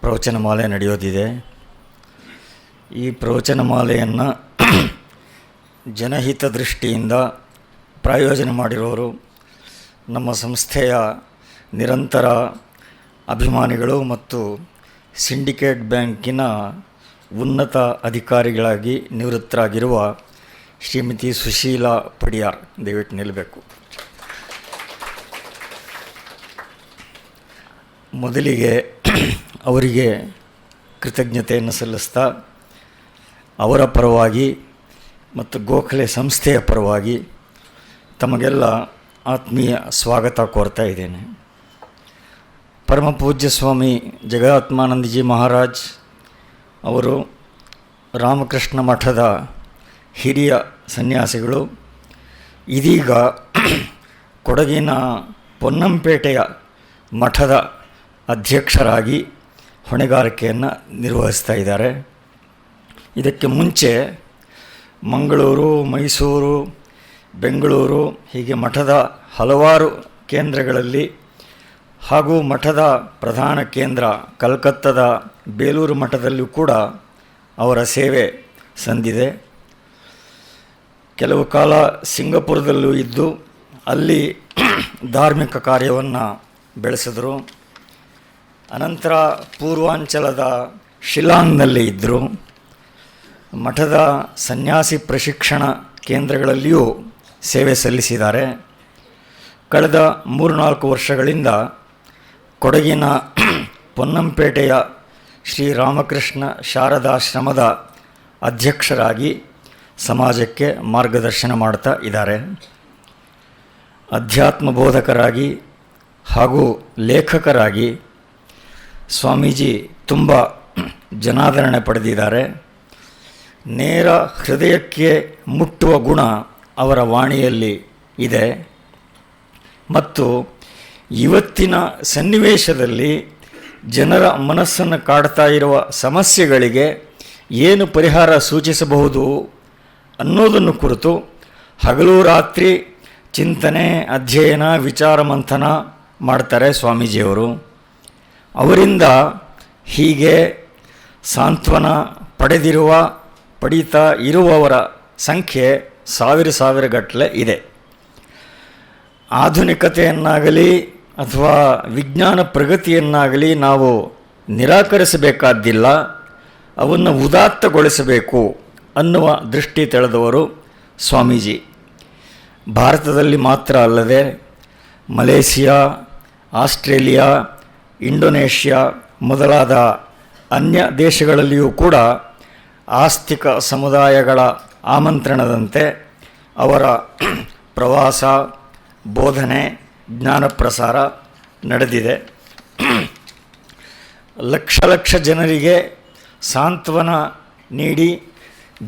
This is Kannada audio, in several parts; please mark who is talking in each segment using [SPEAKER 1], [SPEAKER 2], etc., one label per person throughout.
[SPEAKER 1] ಪ್ರವಚನಮಾಲೆ ನಡೆಯೋದಿದೆ. ಈ ಪ್ರವಚನಮಾಲೆಯನ್ನು ಜನಹಿತ ದೃಷ್ಟಿಯಿಂದ ಪ್ರಾಯೋಜನೆ ಮಾಡಿರೋರು ನಮ್ಮ ಸಂಸ್ಥೆಯ ನಿರಂತರ ಅಭಿಮಾನಿಗಳು ಮತ್ತು ಸಿಂಡಿಕೇಟ್ ಬ್ಯಾಂಕಿನ ಉನ್ನತ ಅಧಿಕಾರಿಗಳಾಗಿ ನಿವೃತ್ತರಾಗಿರುವ ಶ್ರೀಮತಿ ಸುಶೀಲಾ ಪಡಿಯಾರ್. ದಯವಿಟ್ಟು ನಿಲ್ಲಬೇಕು. ಮೊದಲಿಗೆ ಅವರಿಗೆ ಕೃತಜ್ಞತೆಯನ್ನು ಸಲ್ಲಿಸ್ತಾ ಅವರ ಪರವಾಗಿ ಮತ್ತು ಗೋಖಲೆ ಸಂಸ್ಥೆಯ ಪರವಾಗಿ ತಮಗೆಲ್ಲ ಆತ್ಮೀಯ ಸ್ವಾಗತ ಕೋರ್ತಾ ಇದ್ದೇನೆ. ಪರಮ ಪೂಜ್ಯ ಸ್ವಾಮಿ ಜಗದಾತ್ಮಾನಂದಜಿ ಮಹಾರಾಜ್ ಅವರು ರಾಮಕೃಷ್ಣ ಮಠದ ಹಿರಿಯ ಸನ್ಯಾಸಿಗಳು. ಇದೀಗ ಕೊಡಗಿನ ಪೊನ್ನಂಪೇಟೆಯ ಮಠದ ಅಧ್ಯಕ್ಷರಾಗಿ ಹೊಣೆಗಾರಿಕೆಯನ್ನು ನಿರ್ವಹಿಸ್ತಾ ಇದ್ದಾರೆ. ಇದಕ್ಕೆ ಮುಂಚೆ ಮಂಗಳೂರು, ಮೈಸೂರು, ಬೆಂಗಳೂರು ಹೀಗೆ ಮಠದ ಹಲವಾರು ಕೇಂದ್ರಗಳಲ್ಲಿ ಹಾಗೂ ಮಠದ ಪ್ರಧಾನ ಕೇಂದ್ರ ಕಲ್ಕತ್ತಾದ ಬೇಲೂರು ಮಠದಲ್ಲೂ ಕೂಡ ಅವರ ಸೇವೆ ಸಂದಿದೆ. ಕೆಲವು ಕಾಲ ಸಿಂಗಪುರದಲ್ಲೂ ಇದ್ದು ಅಲ್ಲಿ ಧಾರ್ಮಿಕ ಕಾರ್ಯವನ್ನು ಬೆಳೆಸಿದರು. ಅನಂತರ ಪೂರ್ವಾಂಚಲದ ಶಿಲಾಂಗ್ನಲ್ಲಿ ಇದ್ದರು. ಮಠದ ಸನ್ಯಾಸಿ ಪ್ರಶಿಕ್ಷಣ ಕೇಂದ್ರಗಳಲ್ಲಿಯೂ ಸೇವೆ ಸಲ್ಲಿಸಿದ್ದಾರೆ. ಕಳೆದ 3-4 ವರ್ಷಗಳಿಂದ ಕೊಡಗಿನ ಪೊನ್ನಂಪೇಟೆಯ ಶ್ರೀರಾಮಕೃಷ್ಣ ಶಾರದಾಶ್ರಮದ ಅಧ್ಯಕ್ಷರಾಗಿ ಸಮಾಜಕ್ಕೆ ಮಾರ್ಗದರ್ಶನ ಮಾಡ್ತಾ ಇದ್ದಾರೆ. ಅಧ್ಯಾತ್ಮ ಬೋಧಕರಾಗಿ ಹಾಗೂ ಲೇಖಕರಾಗಿ ಸ್ವಾಮೀಜಿ ತುಂಬ ಜನಾದರಣೆ ಪಡೆದಿದ್ದಾರೆ. ನೇರ ಹೃದಯಕ್ಕೆ ಮುಟ್ಟುವ ಗುಣ ಅವರ ವಾಣಿಯಲ್ಲಿ ಇದೆ ಮತ್ತು ಇವತ್ತಿನ ಸನ್ನಿವೇಶದಲ್ಲಿ ಜನರ ಮನಸ್ಸನ್ನು ಕಾಡ್ತಾ ಇರುವ ಸಮಸ್ಯೆಗಳಿಗೆ ಏನು ಪರಿಹಾರ ಸೂಚಿಸಬಹುದು ಅನ್ನೋದನ್ನು ಕುರಿತು ಹಗಲು ರಾತ್ರಿ ಚಿಂತನೆ, ಅಧ್ಯಯನ, ವಿಚಾರ ಮಂಥನ ಮಾಡ್ತಾರೆ ಸ್ವಾಮೀಜಿಯವರು. ಅವರಿಂದ ಹೀಗೆ ಸಾಂತ್ವನ ಪಡೀತಾ ಇರುವವರ ಸಂಖ್ಯೆ ಸಾವಿರ ಗಟ್ಟಲೆ ಇದೆ. ಆಧುನಿಕತೆಯನ್ನಾಗಲಿ ಅಥವಾ ವಿಜ್ಞಾನ ಪ್ರಗತಿಯನ್ನಾಗಲಿ ನಾವು ನಿರಾಕರಿಸಬೇಕಾದ್ದಿಲ್ಲ, ಅವನ್ನು ಉದಾತ್ತಗೊಳಿಸಬೇಕು ಅನ್ನುವ ದೃಷ್ಟಿ ತೆಳೆದವರು ಸ್ವಾಮೀಜಿ. ಭಾರತದಲ್ಲಿ ಮಾತ್ರ ಅಲ್ಲದೆ ಮಲೇಷಿಯಾ, ಆಸ್ಟ್ರೇಲಿಯಾ, ಇಂಡೋನೇಷ್ಯಾ ಮೊದಲಾದ ಅನ್ಯ ದೇಶಗಳಲ್ಲಿಯೂ ಕೂಡ ಆಸ್ತಿಕ ಸಮುದಾಯಗಳ ಆಮಂತ್ರಣದಂತೆ ಅವರ ಪ್ರವಾಸ, ಬೋಧನೆ, ಜ್ಞಾನ ಪ್ರಸಾರ ನಡೆದಿದೆ. ಲಕ್ಷ ಜನರಿಗೆ ಸಾಂತ್ವನ ನೀಡಿ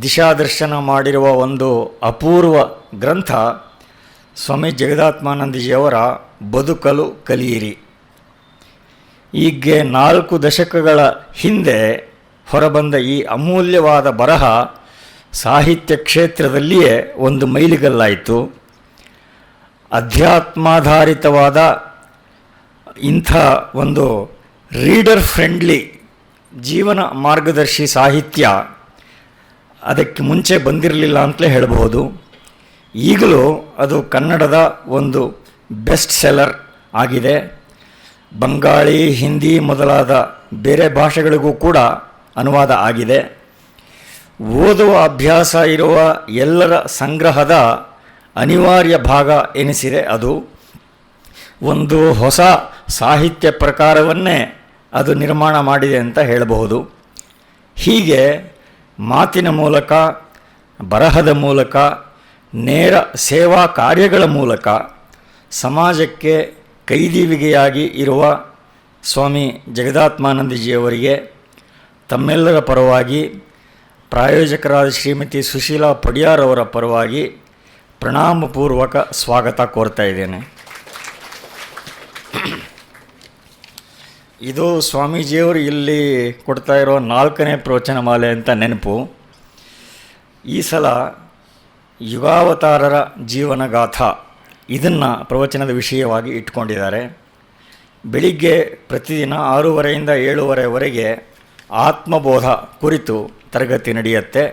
[SPEAKER 1] ದಿಶಾದರ್ಶನ ಮಾಡಿರುವ ಒಂದು ಅಪೂರ್ವ ಗ್ರಂಥ ಸ್ವಾಮಿ ಜಗದಾತ್ಮಾನಂದಜಿಯವರ ಬದುಕಲು ಕಲಿಯಿರಿ. ಹೀಗೆ 4 ದಶಕಗಳ ಹಿಂದೆ ಹೊರಬಂದ ಈ ಅಮೂಲ್ಯವಾದ ಬರಹ ಸಾಹಿತ್ಯ ಕ್ಷೇತ್ರದಲ್ಲಿಯೇ ಒಂದು ಮೈಲಿಗಲ್ಲಾಯಿತು. ಅಧ್ಯಾತ್ಮಾಧಾರಿತವಾದ ಇಂಥ ಒಂದು ರೀಡರ್ ಫ್ರೆಂಡ್ಲಿ ಜೀವನ ಮಾರ್ಗದರ್ಶಿ ಸಾಹಿತ್ಯ ಅದಕ್ಕೆ ಮುಂಚೆ ಬಂದಿರಲಿಲ್ಲ ಅಂತಲೇ ಹೇಳಬಹುದು. ಈಗಲೂ ಅದು ಕನ್ನಡದ ಒಂದು ಬೆಸ್ಟ್ ಸೆಲ್ಲರ್ ಆಗಿದೆ. ಬಂಗಾಳಿ, ಹಿಂದಿ ಮೊದಲಾದ ಬೇರೆ ಭಾಷೆಗಳಿಗೂ ಕೂಡ ಅನುವಾದ ಆಗಿದೆ. ಓದುವ ಅಭ್ಯಾಸ ಇರುವ ಎಲ್ಲರ ಸಂಗ್ರಹದ ಅನಿವಾರ್ಯ ಭಾಗ ಎನಿಸಿದೆ. ಅದು ಒಂದು ಹೊಸ ಸಾಹಿತ್ಯ ಪ್ರಕಾರವನ್ನೇ ಅದು ನಿರ್ಮಾಣ ಮಾಡಿದೆ ಅಂತ ಹೇಳಬಹುದು. ಹೀಗೆ ಮಾತಿನ ಮೂಲಕ, ಬರಹದ ಮೂಲಕ, ನೇರ ಸೇವಾ ಕಾರ್ಯಗಳ ಮೂಲಕ ಸಮಾಜಕ್ಕೆ ಕೈದೀವಿಗೆಯಾಗಿ ಇರುವ ಸ್ವಾಮಿ ಜಗದಾತ್ಮಾನಂದಜಿಯವರಿಗೆ ತಮ್ಮೆಲ್ಲರ ಪರವಾಗಿ, ಪ್ರಾಯೋಜಕರಾದ ಶ್ರೀಮತಿ ಸುಶೀಲಾ ಪಡಿಯಾರ್ ಅವರ ಪರವಾಗಿ ಪ್ರಣಾಮಪೂರ್ವಕ ಸ್ವಾಗತ ಕೋರ್ತಾ ಇದ್ದೇನೆ. ಇದು ಸ್ವಾಮೀಜಿಯವರು ಇಲ್ಲಿ ಕೊಡ್ತಾ ಇರೋ 4ನೇ ಪ್ರವಚನಮಾಲೆ ಅಂತ ನೆನಪು. ಈ ಸಲ ಯುಗಾವತಾರರ ಜೀವನಗಾಥಾ ಇದನ್ನು ಪ್ರವಚನದ ವಿಷಯವಾಗಿ ಇಟ್ಕೊಂಡಿದ್ದಾರೆ. ಬೆಳಿಗ್ಗೆ ಪ್ರತಿದಿನ 6:30ಯಿಂದ 7:30ವರೆಗೆ ಆತ್ಮಬೋಧ ಕುರಿತು ತರಗತಿ ನಡೆಯುತ್ತೆ.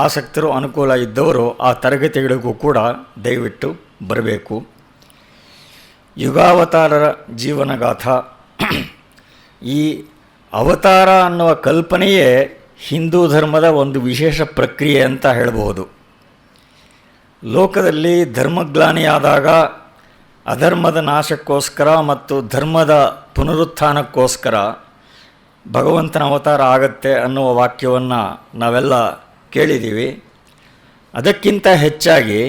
[SPEAKER 1] ಆಸಕ್ತರು, ಅನುಕೂಲ ಇದ್ದವರು ಆ ತರಗತಿಗಳಿಗೂ ಕೂಡ ದಯವಿಟ್ಟು ಬರಬೇಕು. ಯುಗಾವತಾರರ ಜೀವನಗಾಥಾ. ಈ ಅವತಾರ ಅನ್ನುವ ಕಲ್ಪನೆಯೇ ಹಿಂದೂ ಧರ್ಮದ ಒಂದು ವಿಶೇಷ ಪ್ರಕ್ರಿಯೆ ಅಂತ ಹೇಳಬಹುದು. ಲೋಕದಲ್ಲಿ ಧರ್ಮಗ್ಲಾನಿಯಾದಾಗ ಅಧರ್ಮದ ನಾಶಕ್ಕೋಸ್ಕರ ಮತ್ತು ಧರ್ಮದ ಪುನರುತ್ಥಾನಕ್ಕೋಸ್ಕರ ಭಗವಂತನ ಅವತಾರ ಆಗತ್ತೆ ಅನ್ನುವ ವಾಕ್ಯವನ್ನು ನಾವೆಲ್ಲ ಕೇಳಿದ್ದೀವಿ. ಅದಕ್ಕಿಂತ ಹೆಚ್ಚಾಗಿ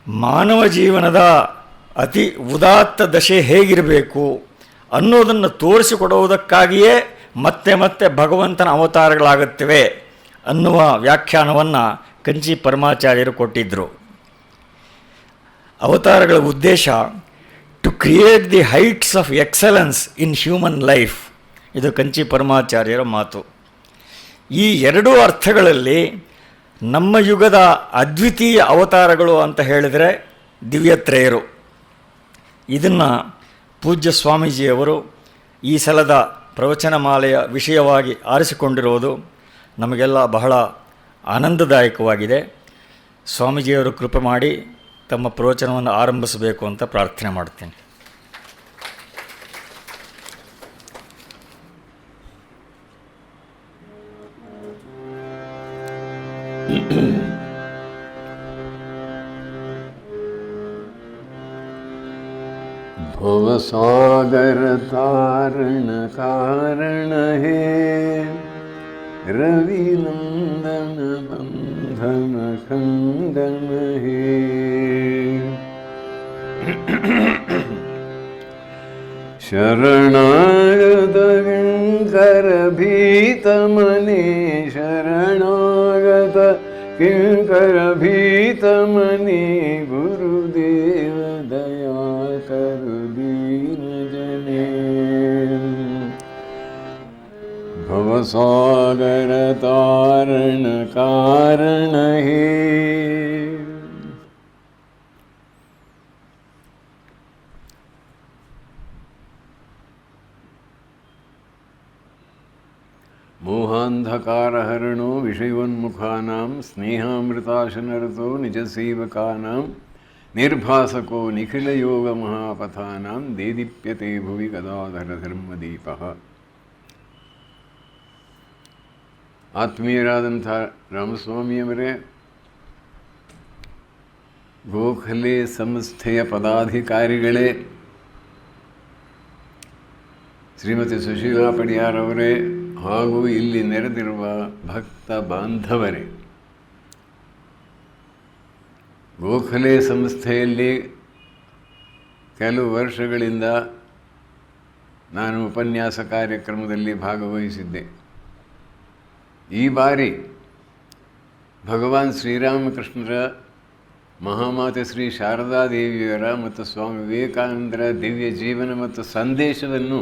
[SPEAKER 1] ಮಾನವ ಜೀವನದ ಅತಿ ಉದಾತ್ತ ದಶೆ ಹೇಗಿರಬೇಕು ಅನ್ನೋದನ್ನು ತೋರಿಸಿಕೊಡುವುದಕ್ಕಾಗಿಯೇ ಮತ್ತೆ ಮತ್ತೆ ಭಗವಂತನ ಅವತಾರಗಳಾಗುತ್ತವೆ ಅನ್ನುವ ವ್ಯಾಖ್ಯಾನವನ್ನು ಕಂಚಿ ಪರಮಾಚಾರ್ಯರು ಕೊಟ್ಟಿದ್ದರು. ಅವತಾರಗಳ ಉದ್ದೇಶ to create the heights of excellence in human life. ಇದು ಕಂಚಿ ಪರಮಾಚಾರ್ಯರ ಮಾತು. ಈ ಎರಡೂ ಅರ್ಥಗಳಲ್ಲಿ ನಮ್ಮ ಯುಗದ ಅದ್ವಿತೀಯ ಅವತಾರಗಳು ಅಂತ ಹೇಳಿದರೆ ದಿವ್ಯತ್ರೇಯರು. ಇದನ್ನು ಪೂಜ್ಯ ಸ್ವಾಮೀಜಿಯವರು ಈ ಸಲದ ಪ್ರವಚನಮಾಲೆಯ ವಿಷಯವಾಗಿ ಆರಿಸಿಕೊಂಡಿರುವುದು ನಮಗೆಲ್ಲ ಬಹಳ ಆನಂದದಾಯಕವಾಗಿದೆ. ಸ್ವಾಮೀಜಿಯವರು ಕೃಪೆ ಮಾಡಿ ತಮ್ಮ ಪ್ರವಚನವನ್ನು ಆರಂಭಿಸಬೇಕು ಅಂತ ಪ್ರಾರ್ಥನೆ ಮಾಡ್ತೇನೆ.
[SPEAKER 2] भवसागर तारण कारण हे रविनंदन बंधन खंडन हे शरणागत किंकर भीत मने शरणागत किंकर भीत मने गुरुदेव दया करु दीन जने भवसागर तारण कारण हे मोहांधकारहरणो विषयोन्मुखानां स्नेहामृताशनरतो निजसेवकानां निर्भासको निखिलयोगमहापथानां देदीप्यते भुवि गदाधरधर्मदीपः. ಆತ್ಮೀಯರಾದಂಥ ರಾಮಸ್ವಾಮಿಯವರೇ, ಗೋಖಲೆ ಸಂಸ್ಥೆಯ ಪದಾಧಿಕಾರಿಗಳೇ, ಶ್ರೀಮತಿ ಸುಶೀಲಾ ಪಡಿಯಾರ್ ಅವರೇ ಹಾಗೂ ಇಲ್ಲಿ ನೆರೆದಿರುವ ಭಕ್ತ ಬಾಂಧವರೇ, ಗೋಖಲೆ ಸಂಸ್ಥೆಯಲ್ಲಿ ಕೆಲವು ವರ್ಷಗಳಿಂದ ನಾನು ಉಪನ್ಯಾಸ ಕಾರ್ಯಕ್ರಮದಲ್ಲಿ ಭಾಗವಹಿಸಿದ್ದೆ. ಈ ಬಾರಿ ಭಗವಾನ್ ಶ್ರೀರಾಮಕೃಷ್ಣರ, ಮಹಾಮಾತೆ ಶ್ರೀ ಶಾರದಾದೇವಿಯವರ ಮತ್ತು ಸ್ವಾಮಿ ವಿವೇಕಾನಂದರ ದಿವ್ಯ ಜೀವನ ಮತ್ತು ಸಂದೇಶವನ್ನು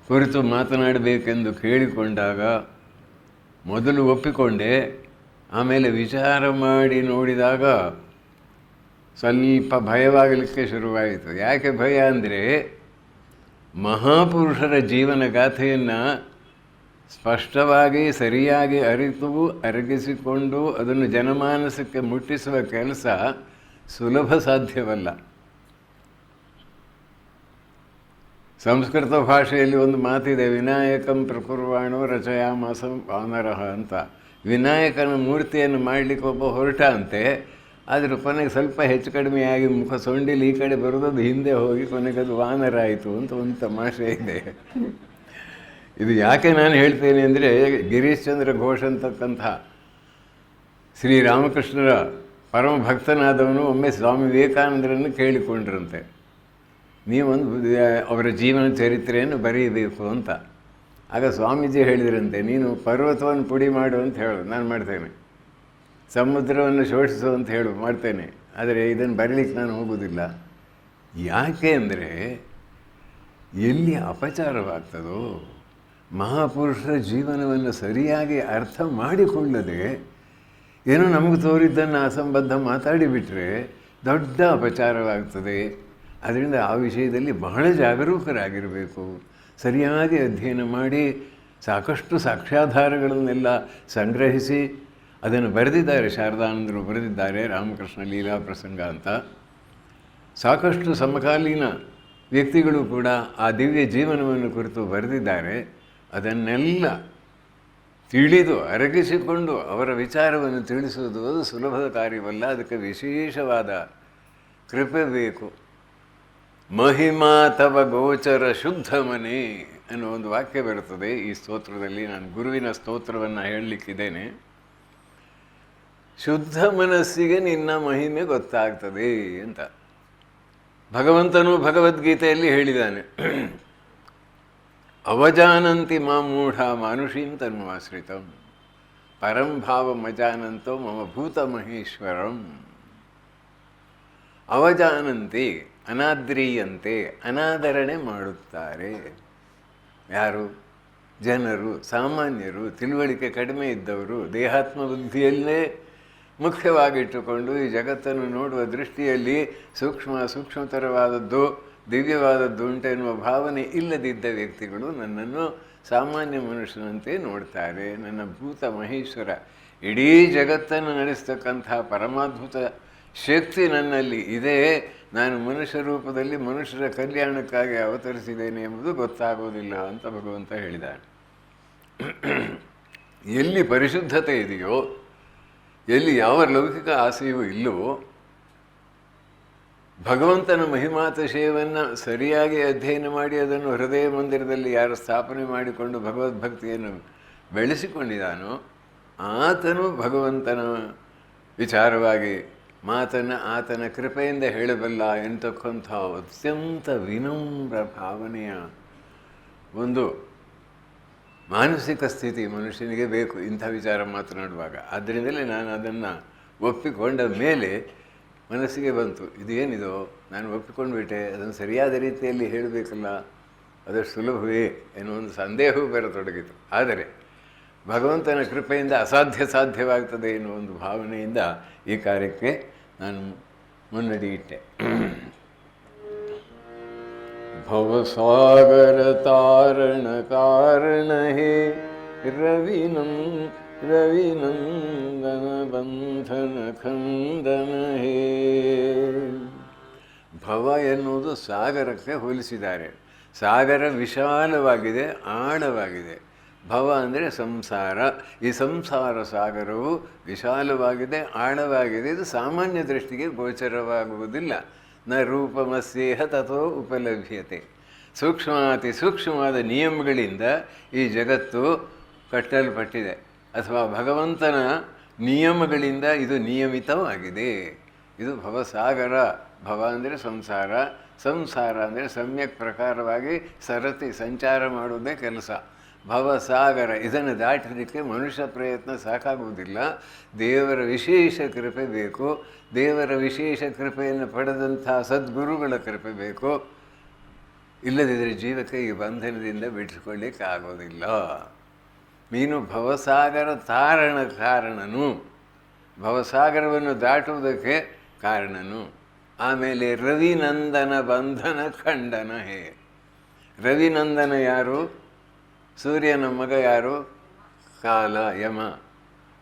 [SPEAKER 2] ಕುರಿತು ಮಾತನಾಡಬೇಕೆಂದು ಕೇಳಿಕೊಂಡಾಗ ಮೊದಲು ಒಪ್ಪಿಕೊಂಡೆ. ಆಮೇಲೆ ವಿಚಾರ ಮಾಡಿ ನೋಡಿದಾಗ ಸ್ವಲ್ಪ ಭಯವಾಗಲಿಕ್ಕೆ ಶುರುವಾಯಿತು. ಯಾಕೆ ಭಯ ಅಂದರೆ, ಮಹಾಪುರುಷರ ಜೀವನ ಗಾಥೆಯನ್ನು ಸ್ಪಷ್ಟವಾಗಿ ಸರಿಯಾಗಿ ಅರಿತು ಅರಗಿಸಿಕೊಂಡು ಅದನ್ನು ಜನಮಾನಸಕ್ಕೆ ಮುಟ್ಟಿಸುವ ಕೆಲಸ ಸುಲಭ ಸಾಧ್ಯವಲ್ಲ. ಸಂಸ್ಕೃತ ಭಾಷೆಯಲ್ಲಿ ಒಂದು ಮಾತಿದೆ, ವಿನಾಯಕಂ ಪ್ರಕುರ್ವಾಣೋ ರಚಯಾಮಾಸಂ ವಾನರಃ ಅಂತ. ವಿನಾಯಕನ ಮೂರ್ತಿಯನ್ನು ಮಾಡಲಿಕ್ಕೆ ಒಬ್ಬ ಹೊರಟ ಅಂತೆ, ಆದರೆ ಕೊನೆಗೆ ಸ್ವಲ್ಪ ಹೆಚ್ಚು ಕಡಿಮೆಯಾಗಿ ಮುಖ ಸೊಂಡಿಲಿ ಈ ಕಡೆ ಬರೋದು ಹಿಂದೆ ಹೋಗಿ ಕೊನೆಗೆ ಅದು ವಾನರ ಆಯಿತು ಅಂತ ಒಂದು ತಮಾಷೆ ಇದೆ. ಇದು ಯಾಕೆ ನಾನು ಹೇಳ್ತೇನೆ ಅಂದರೆ, ಗಿರೀಶ್ ಚಂದ್ರ ಘೋಷ್ ಅಂತಕ್ಕಂಥ ಶ್ರೀರಾಮಕೃಷ್ಣರ ಪರಮ ಭಕ್ತನಾದವನು ಒಮ್ಮೆ ಸ್ವಾಮಿ ವಿವೇಕಾನಂದರನ್ನು ಕೇಳಿಕೊಂಡ್ರಂತೆ, ನೀವೊಂದು ಅವರ ಜೀವನ ಚರಿತ್ರೆಯನ್ನು ಬರೆಯಬೇಕು ಅಂತ. ಆಗ ಸ್ವಾಮೀಜಿ ಹೇಳಿದ್ರಂತೆ, ನೀನು ಪರ್ವತವನ್ನು ಪುಡಿ ಮಾಡು ಅಂತ ಹೇಳು, ನಾನು ಮಾಡ್ತೇನೆ. ಸಮುದ್ರವನ್ನು ಶೋಷಿಸು ಅಂತ ಹೇಳು, ಮಾಡ್ತೇನೆ. ಆದರೆ ಇದನ್ನು ಬರೀಲಿಕ್ಕೆ ನಾನು ಹೋಗೋದಿಲ್ಲ. ಯಾಕೆ ಅಂದರೆ, ಎಲ್ಲಿ ಅಪಚಾರವಾಗ್ತದೋ, ಮಹಾಪುರುಷರ ಜೀವನವನ್ನು ಸರಿಯಾಗಿ ಅರ್ಥ ಮಾಡಿಕೊಳ್ಳದೆ ಏನೋ ನಮಗೆ ತೋರಿದ್ದನ್ನು ಅಸಂಬದ್ಧ ಮಾತಾಡಿಬಿಟ್ರೆ ದೊಡ್ಡ ಅಪಚಾರವಾಗ್ತದೆ. ಅದರಿಂದ ಆ ವಿಷಯದಲ್ಲಿ ಬಹಳ ಜಾಗರೂಕರಾಗಿರಬೇಕು. ಸರಿಯಾಗಿ ಅಧ್ಯಯನ ಮಾಡಿ ಸಾಕಷ್ಟು ಸಾಕ್ಷ್ಯಾಧಾರಗಳನ್ನೆಲ್ಲ ಸಂಗ್ರಹಿಸಿ ಅದನ್ನು ಬರೆದಿದ್ದಾರೆ. ಶಾರದಾನಂದರು ಬರೆದಿದ್ದಾರೆ ರಾಮಕೃಷ್ಣ ಲೀಲಾ ಪ್ರಸಂಗ ಅಂತ. ಸಾಕಷ್ಟು ಸಮಕಾಲೀನ ವ್ಯಕ್ತಿಗಳು ಕೂಡ ಆ ದಿವ್ಯ ಜೀವನವನ್ನು ಕುರಿತು ಬರೆದಿದ್ದಾರೆ. ಅದನ್ನೆಲ್ಲ ತಿಳಿದು ಅರಗಿಸಿಕೊಂಡು ಅವರ ವಿಚಾರವನ್ನು ತಿಳಿಸುವುದು ಅದು ಸುಲಭದ ಕಾರ್ಯವಲ್ಲ. ಅದಕ್ಕೆ ವಿಶೇಷವಾದ ಕೃಪೆ ಬೇಕು. ಮಹಿಮಾ ತವ ಗೋಚರ ಶುದ್ಧ ಮನೆ ಅನ್ನೋ ಒಂದು ವಾಕ್ಯ ಬರುತ್ತದೆ ಈ ಸ್ತೋತ್ರದಲ್ಲಿ. ನಾನು ಗುರುವಿನ ಸ್ತೋತ್ರವನ್ನು ಹೇಳಲಿಕ್ಕಿದ್ದೇನೆ. ಶುದ್ಧ ಮನಸ್ಸಿಗೆ ನಿನ್ನ ಮಹಿಮೆ ಗೊತ್ತಾಗ್ತದೆ ಅಂತ ಭಗವಂತನು ಭಗವದ್ಗೀತೆಯಲ್ಲಿ ಹೇಳಿದ್ದಾನೆ. ಅವಜಾನಂತಿ ಮಾಮೂಢ ಮಾನುಷೀಂ ತನ್ವಾಶ್ರಿತಂ ಪರಂ ಭಾವಮಜಾನಂತೋ ಮಮ ಭೂತ ಮಹೇಶ್ವರಂ. ಅವಜಾನಂತಿ ಅನಾದ್ರೀಯಂತೆ, ಅನಾದರಣೆ ಮಾಡುತ್ತಾರೆ. ಯಾರು? ಜನರು, ಸಾಮಾನ್ಯರು, ತಿಳುವಳಿಕೆ ಕಡಿಮೆ ಇದ್ದವರು, ದೇಹಾತ್ಮ ಬುದ್ಧಿಯಲ್ಲೇ ಮುಖ್ಯವಾಗಿಟ್ಟುಕೊಂಡು ಈ ಜಗತ್ತನ್ನು ನೋಡುವ ದೃಷ್ಟಿಯಲ್ಲಿ ಸೂಕ್ಷ್ಮತರವಾದದ್ದು, ದಿವ್ಯವಾದದ್ದು ಉಂಟೆನ್ನುವ ಭಾವನೆ ಇಲ್ಲದಿದ್ದ ವ್ಯಕ್ತಿಗಳು ನನ್ನನ್ನು ಸಾಮಾನ್ಯ ಮನುಷ್ಯನಂತೆ ನೋಡ್ತಾರೆ. ನನ್ನ ಭೂತ ಮಹೇಶ್ವರ, ಇಡೀ ಜಗತ್ತನ್ನು ನಡೆಸ್ತಕ್ಕಂಥ ಪರಮಾದ್ಭುತ ಶಕ್ತಿ ನನ್ನಲ್ಲಿ ಇದೆ. ನಾನು ಮನುಷ್ಯ ರೂಪದಲ್ಲಿ ಮನುಷ್ಯರ ಕಲ್ಯಾಣಕ್ಕಾಗಿ ಅವತರಿಸಿದ್ದೇನೆ ಎಂಬುದು ಗೊತ್ತಾಗೋದಿಲ್ಲ ಅಂತ ಭಗವಂತ ಹೇಳಿದ್ದಾನೆ. ಎಲ್ಲಿ ಪರಿಶುದ್ಧತೆ ಇದೆಯೋ, ಎಲ್ಲಿ ಯಾವ ಲೌಕಿಕ ಆಸೆಯೂ ಇಲ್ಲವೋ, ಭಗವಂತನ ಮಹಿಮಾತಿಶಯವನ್ನು ಸರಿಯಾಗಿ ಅಧ್ಯಯನ ಮಾಡಿ ಅದನ್ನು ಹೃದಯ ಮಂದಿರದಲ್ಲಿ ಯಾರು ಸ್ಥಾಪನೆ ಮಾಡಿಕೊಂಡು ಭಗವದ್ಭಕ್ತಿಯನ್ನು ಬೆಳೆಸಿಕೊಂಡಿದ್ದಾನೋ ಆತನು ಭಗವಂತನ ವಿಚಾರವಾಗಿ ಮಾತನ್ನು ಆತನ ಕೃಪೆಯಿಂದ ಹೇಳಬಲ್ಲ ಎಂತಕ್ಕಂಥ ಅತ್ಯಂತ ವಿನಮ್ರ ಭಾವನೆಯ ಒಂದು ಮಾನಸಿಕ ಸ್ಥಿತಿ ಮನುಷ್ಯನಿಗೆ ಬೇಕು ಇಂಥ ವಿಚಾರ ಮಾತನಾಡುವಾಗ. ಆದ್ದರಿಂದಲೇ ನಾನು ಅದನ್ನು ಒಪ್ಪಿಕೊಂಡ ಮೇಲೆ ಮನಸ್ಸಿಗೆ ಬಂತು, ಇದೇನಿದು, ನಾನು ಒಪ್ಪಿಕೊಂಡ್ಬಿಟ್ಟೆ, ಅದನ್ನು ಸರಿಯಾದ ರೀತಿಯಲ್ಲಿ ಹೇಳಬೇಕಲ್ಲ, ಅದಷ್ಟು ಸುಲಭವೇ ಎನ್ನುವ ಒಂದು ಸಂದೇಹವೂ ಬರತೊಡಗಿತು. ಆದರೆ ಭಗವಂತನ ಕೃಪೆಯಿಂದ ಸಾಧ್ಯವಾಗ್ತದೆ ಎನ್ನುವ ಒಂದು ಭಾವನೆಯಿಂದ ಈ ಕಾರ್ಯಕ್ಕೆ ನಾನು ಮುನ್ನಡಿ ಇಟ್ಟೆ. ಭವಸಾಗರ ತಾರಣ ಕಾರಣ ಹೇ ರವಿನಂದನ ಬಂಧನ ಖಂಡನ ಹೇ. ಭವ ಎನ್ನುವುದು ಸಾಗರಕ್ಕೆ ಹೋಲಿಸಿದ್ದಾರೆ. ಸಾಗರ ವಿಶಾಲವಾಗಿದೆ, ಆಳವಾಗಿದೆ. ಭವ ಅಂದರೆ ಸಂಸಾರ. ಈ ಸಂಸಾರ ಸಾಗರವು ವಿಶಾಲವಾಗಿದೆ, ಆಳವಾಗಿದೆ. ಇದು ಸಾಮಾನ್ಯ ದೃಷ್ಟಿಗೆ ಗೋಚರವಾಗುವುದಿಲ್ಲ. ನ ರೂಪಮಸ್ಯೇಹ ತಥೋ ಉಪಲಭ್ಯತೆ. ಅತಿ ಸೂಕ್ಷ್ಮವಾದ ನಿಯಮಗಳಿಂದ ಈ ಜಗತ್ತು ಕಟ್ಟಲ್ಪಟ್ಟಿದೆ, ಅಥವಾ ಭಗವಂತನ ನಿಯಮಗಳಿಂದ ಇದು ನಿಯಮಿತವಾಗಿದೆ. ಇದು ಭವಸಾಗರ. ಭವ ಅಂದರೆ ಸಂಸಾರ, ಸಂಸಾರ ಅಂದರೆ ಸಮ್ಯಕ್ ಪ್ರಕಾರವಾಗಿ ಸರತಿ ಸಂಚಾರ ಮಾಡುವುದೇ ಕೆಲಸ. ಭವಸಾಗರ, ಇದನ್ನು ದಾಟಲಿಕ್ಕೆ ಮನುಷ್ಯ ಪ್ರಯತ್ನ ಸಾಕಾಗುವುದಿಲ್ಲ. ದೇವರ ವಿಶೇಷ ಕೃಪೆ ಬೇಕು. ದೇವರ ವಿಶೇಷ ಕೃಪೆಯನ್ನು ಪಡೆದಂಥ ಸದ್ಗುರುಗಳ ಕೃಪೆ ಬೇಕು. ಇಲ್ಲದಿದ್ದರೆ ಜೀವಕ್ಕೆ ಈ ಬಂಧನದಿಂದ ಬಿಡಿಸಿಕೊಳ್ಳಿಕ್ಕೆ ಆಗೋದಿಲ್ಲ. ನೀನು ಭವಸಾಗರ ತಾರಣ ಕಾರಣನು, ಭವಸಾಗರವನ್ನು ದಾಟುವುದಕ್ಕೆ ಕಾರಣನು. ಆಮೇಲೆ ರವಿನಂದನ ಬಂಧನ ಖಂಡನ ಹೇ. ರವಿನಂದನ ಯಾರು? ಸೂರ್ಯನ ಮಗ ಯಾರು? ಕಾಲ, ಯಮ.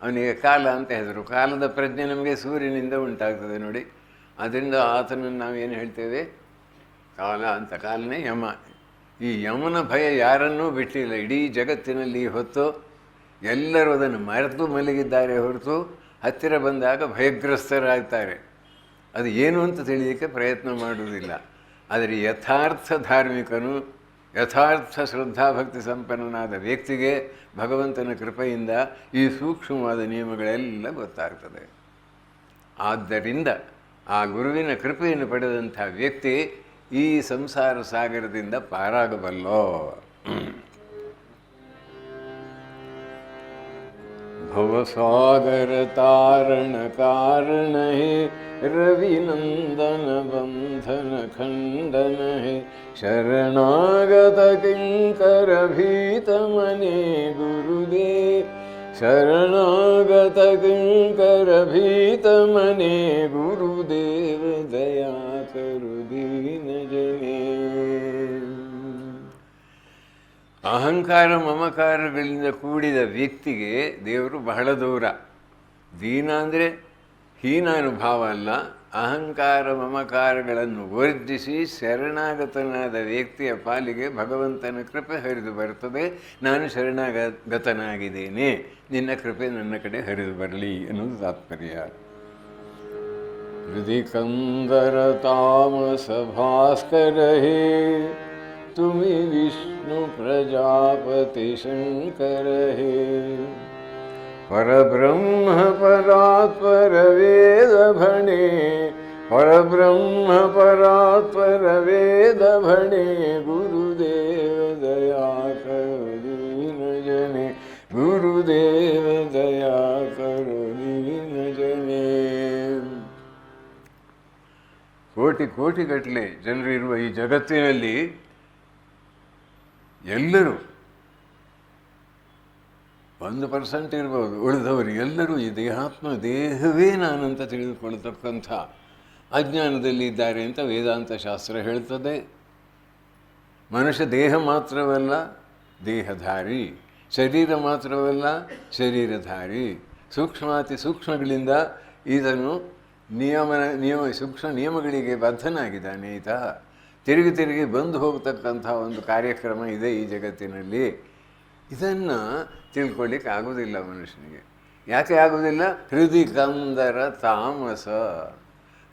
[SPEAKER 2] ಅವನಿಗೆ ಕಾಲ ಅಂತ ಹೆಸರು. ಕಾಲದ ಪ್ರಜ್ಞೆ ನಮಗೆ ಸೂರ್ಯನಿಂದ ಉಂಟಾಗ್ತದೆ ನೋಡಿ. ಅದರಿಂದ ಆತನನ್ನು ನಾವೇನು ಹೇಳ್ತೇವೆ? ಕಾಲ ಅಂತ. ಕಾಲನೇ ಯಮ. ಈ ಯಮನ ಭಯ ಯಾರನ್ನೂ ಬಿಟ್ಟಿಲ್ಲ ಇಡೀ ಜಗತ್ತಿನಲ್ಲಿ. ಹೊತ್ತು ಎಲ್ಲರೂ ಅದನ್ನು ಮರೆತು ಮಲಗಿದ್ದಾರೆ ಹೊರತು ಹತ್ತಿರ ಬಂದಾಗ ಭಯಗ್ರಸ್ತರಾಗ್ತಾರೆ. ಅದು ಏನು ಅಂತ ತಿಳಿಯಲಿಕ್ಕೆ ಪ್ರಯತ್ನ ಮಾಡುವುದಿಲ್ಲ. ಆದರೆ ಯಥಾರ್ಥ ಧಾರ್ಮಿಕನು, ಯಥಾರ್ಥ ಶ್ರದ್ಧಾಭಕ್ತಿ ಸಂಪನ್ನನಾದ ವ್ಯಕ್ತಿಗೆ ಭಗವಂತನ ಕೃಪೆಯಿಂದ ಈ ಸೂಕ್ಷ್ಮವಾದ ನಿಯಮಗಳೆಲ್ಲ ಗೊತ್ತಾಗ್ತದೆ. ಆದ್ದರಿಂದ ಆ ಗುರುವಿನ ಕೃಪೆಯನ್ನು ಪಡೆದಂಥ ವ್ಯಕ್ತಿ ಈ ಸಂಸಾರ ಸಾಗರದಿಂದ ಪಾರಾಗಬಲ್ಲೋ. ಭವಸಾಗರ ತಾರಣ ಕಾರಣ ಹೇ ರವಿನಂದನ ಬಂಧನ ಖಂಡನ ಹೇ. ಶರಣಾಗತ ಕಿಂಕರ ಭೀತ ಮನೆ ಗುರುದೇ. ಶರಣಾಗತ ಕಿಂಕರ ಭೀತ ಮನೆ ಗುರುದೇವ ದಯಾ ಕರು ದೀನ ಜನೇ. ಅಹಂಕಾರ ಮಮಕಾರಗಳಿಂದ ಕೂಡಿದ ವ್ಯಕ್ತಿಗೆ ದೇವರು ಬಹಳ ದೂರ. ದೀನ ಅಂದರೆ ಹೀನ ಅನುಭಾವ ಅಲ್ಲ, ಅಹಂಕಾರ ಮಮಕಾರಗಳನ್ನು ವರ್ಜಿಸಿ ಶರಣಾಗತನಾದ ವ್ಯಕ್ತಿಯ ಪಾಲಿಗೆ ಭಗವಂತನ ಕೃಪೆ ಹರಿದು ಬರುತ್ತದೆ. ನಾನು ಶರಣಾಗತನಾಗಿದ್ದೇನೆ, ನಿನ್ನ ಕೃಪೆ ನನ್ನ ಕಡೆ ಹರಿದು ಬರಲಿ ಅನ್ನೋದು ತಾತ್ಪರ್ಯ. ಹೃದಿ ಕಂದರ ತಾಮಸ ಭಾಸ್ಕರ ಹೇ ತುಮಿ ವಿಷ್ಣು ಪ್ರಜಾಪತಿ ಶಂಕರ ಹೇ. ಪರಬ್ರಹ್ಮ ಪರಾತ್ಪರ ವೇದ ಭಣೆ, ಪರಬ್ರಹ್ಮ ಪರಾತ್ಪರ ವೇದ ಭಣೆ, ಗುರುದೇವ ದಯಾ ಕರು ದೀನ ಜನೆ, ಗುರುದೇವ ದಯಾ ಕರು ದೀನ ಜನೆ. ಕೋಟಿ ಕೋಟಿಗಟ್ಟಲೆ ಜನರಿರುವ ಈ ಜಗತ್ತಿನಲ್ಲಿ ಎಲ್ಲರೂ 1% ಇರ್ಬೋದು, ಉಳಿದವರು ಎಲ್ಲರೂ ಈ ದೇಹವೇ ನಾನಂತ ತಿಳಿದುಕೊಳ್ತಕ್ಕಂಥ ಅಜ್ಞಾನದಲ್ಲಿ ಇದ್ದಾರೆ ಅಂತ ವೇದಾಂತ ಶಾಸ್ತ್ರ ಹೇಳ್ತದೆ. ಮನುಷ್ಯ ದೇಹ ಮಾತ್ರವಲ್ಲ ದೇಹಧಾರಿ, ಶರೀರ ಮಾತ್ರವಲ್ಲ ಶರೀರಧಾರಿ. ಸೂಕ್ಷ್ಮಾತಿ ಸೂಕ್ಷ್ಮಗಳಿಂದ ಇದನ್ನು ಸೂಕ್ಷ್ಮ ನಿಯಮಗಳಿಗೆ ಬದ್ಧನಾಗಿದ್ದಾನೆ ಈತ. ತಿರುಗಿ ತಿರುಗಿ ಬಂದು ಹೋಗ್ತಕ್ಕಂಥ ಒಂದು ಕಾರ್ಯಕ್ರಮ ಇದೆ ಈ ಜಗತ್ತಿನಲ್ಲಿ. ಇದನ್ನು ತಿಳ್ಕೊಳ್ಳಿಕ್ಕೆ ಆಗೋದಿಲ್ಲ ಮನುಷ್ಯನಿಗೆ. ಯಾಕೆ ಆಗೋದಿಲ್ಲ? ಹೃದಯ ಕಂದರ ತಾಮಸ.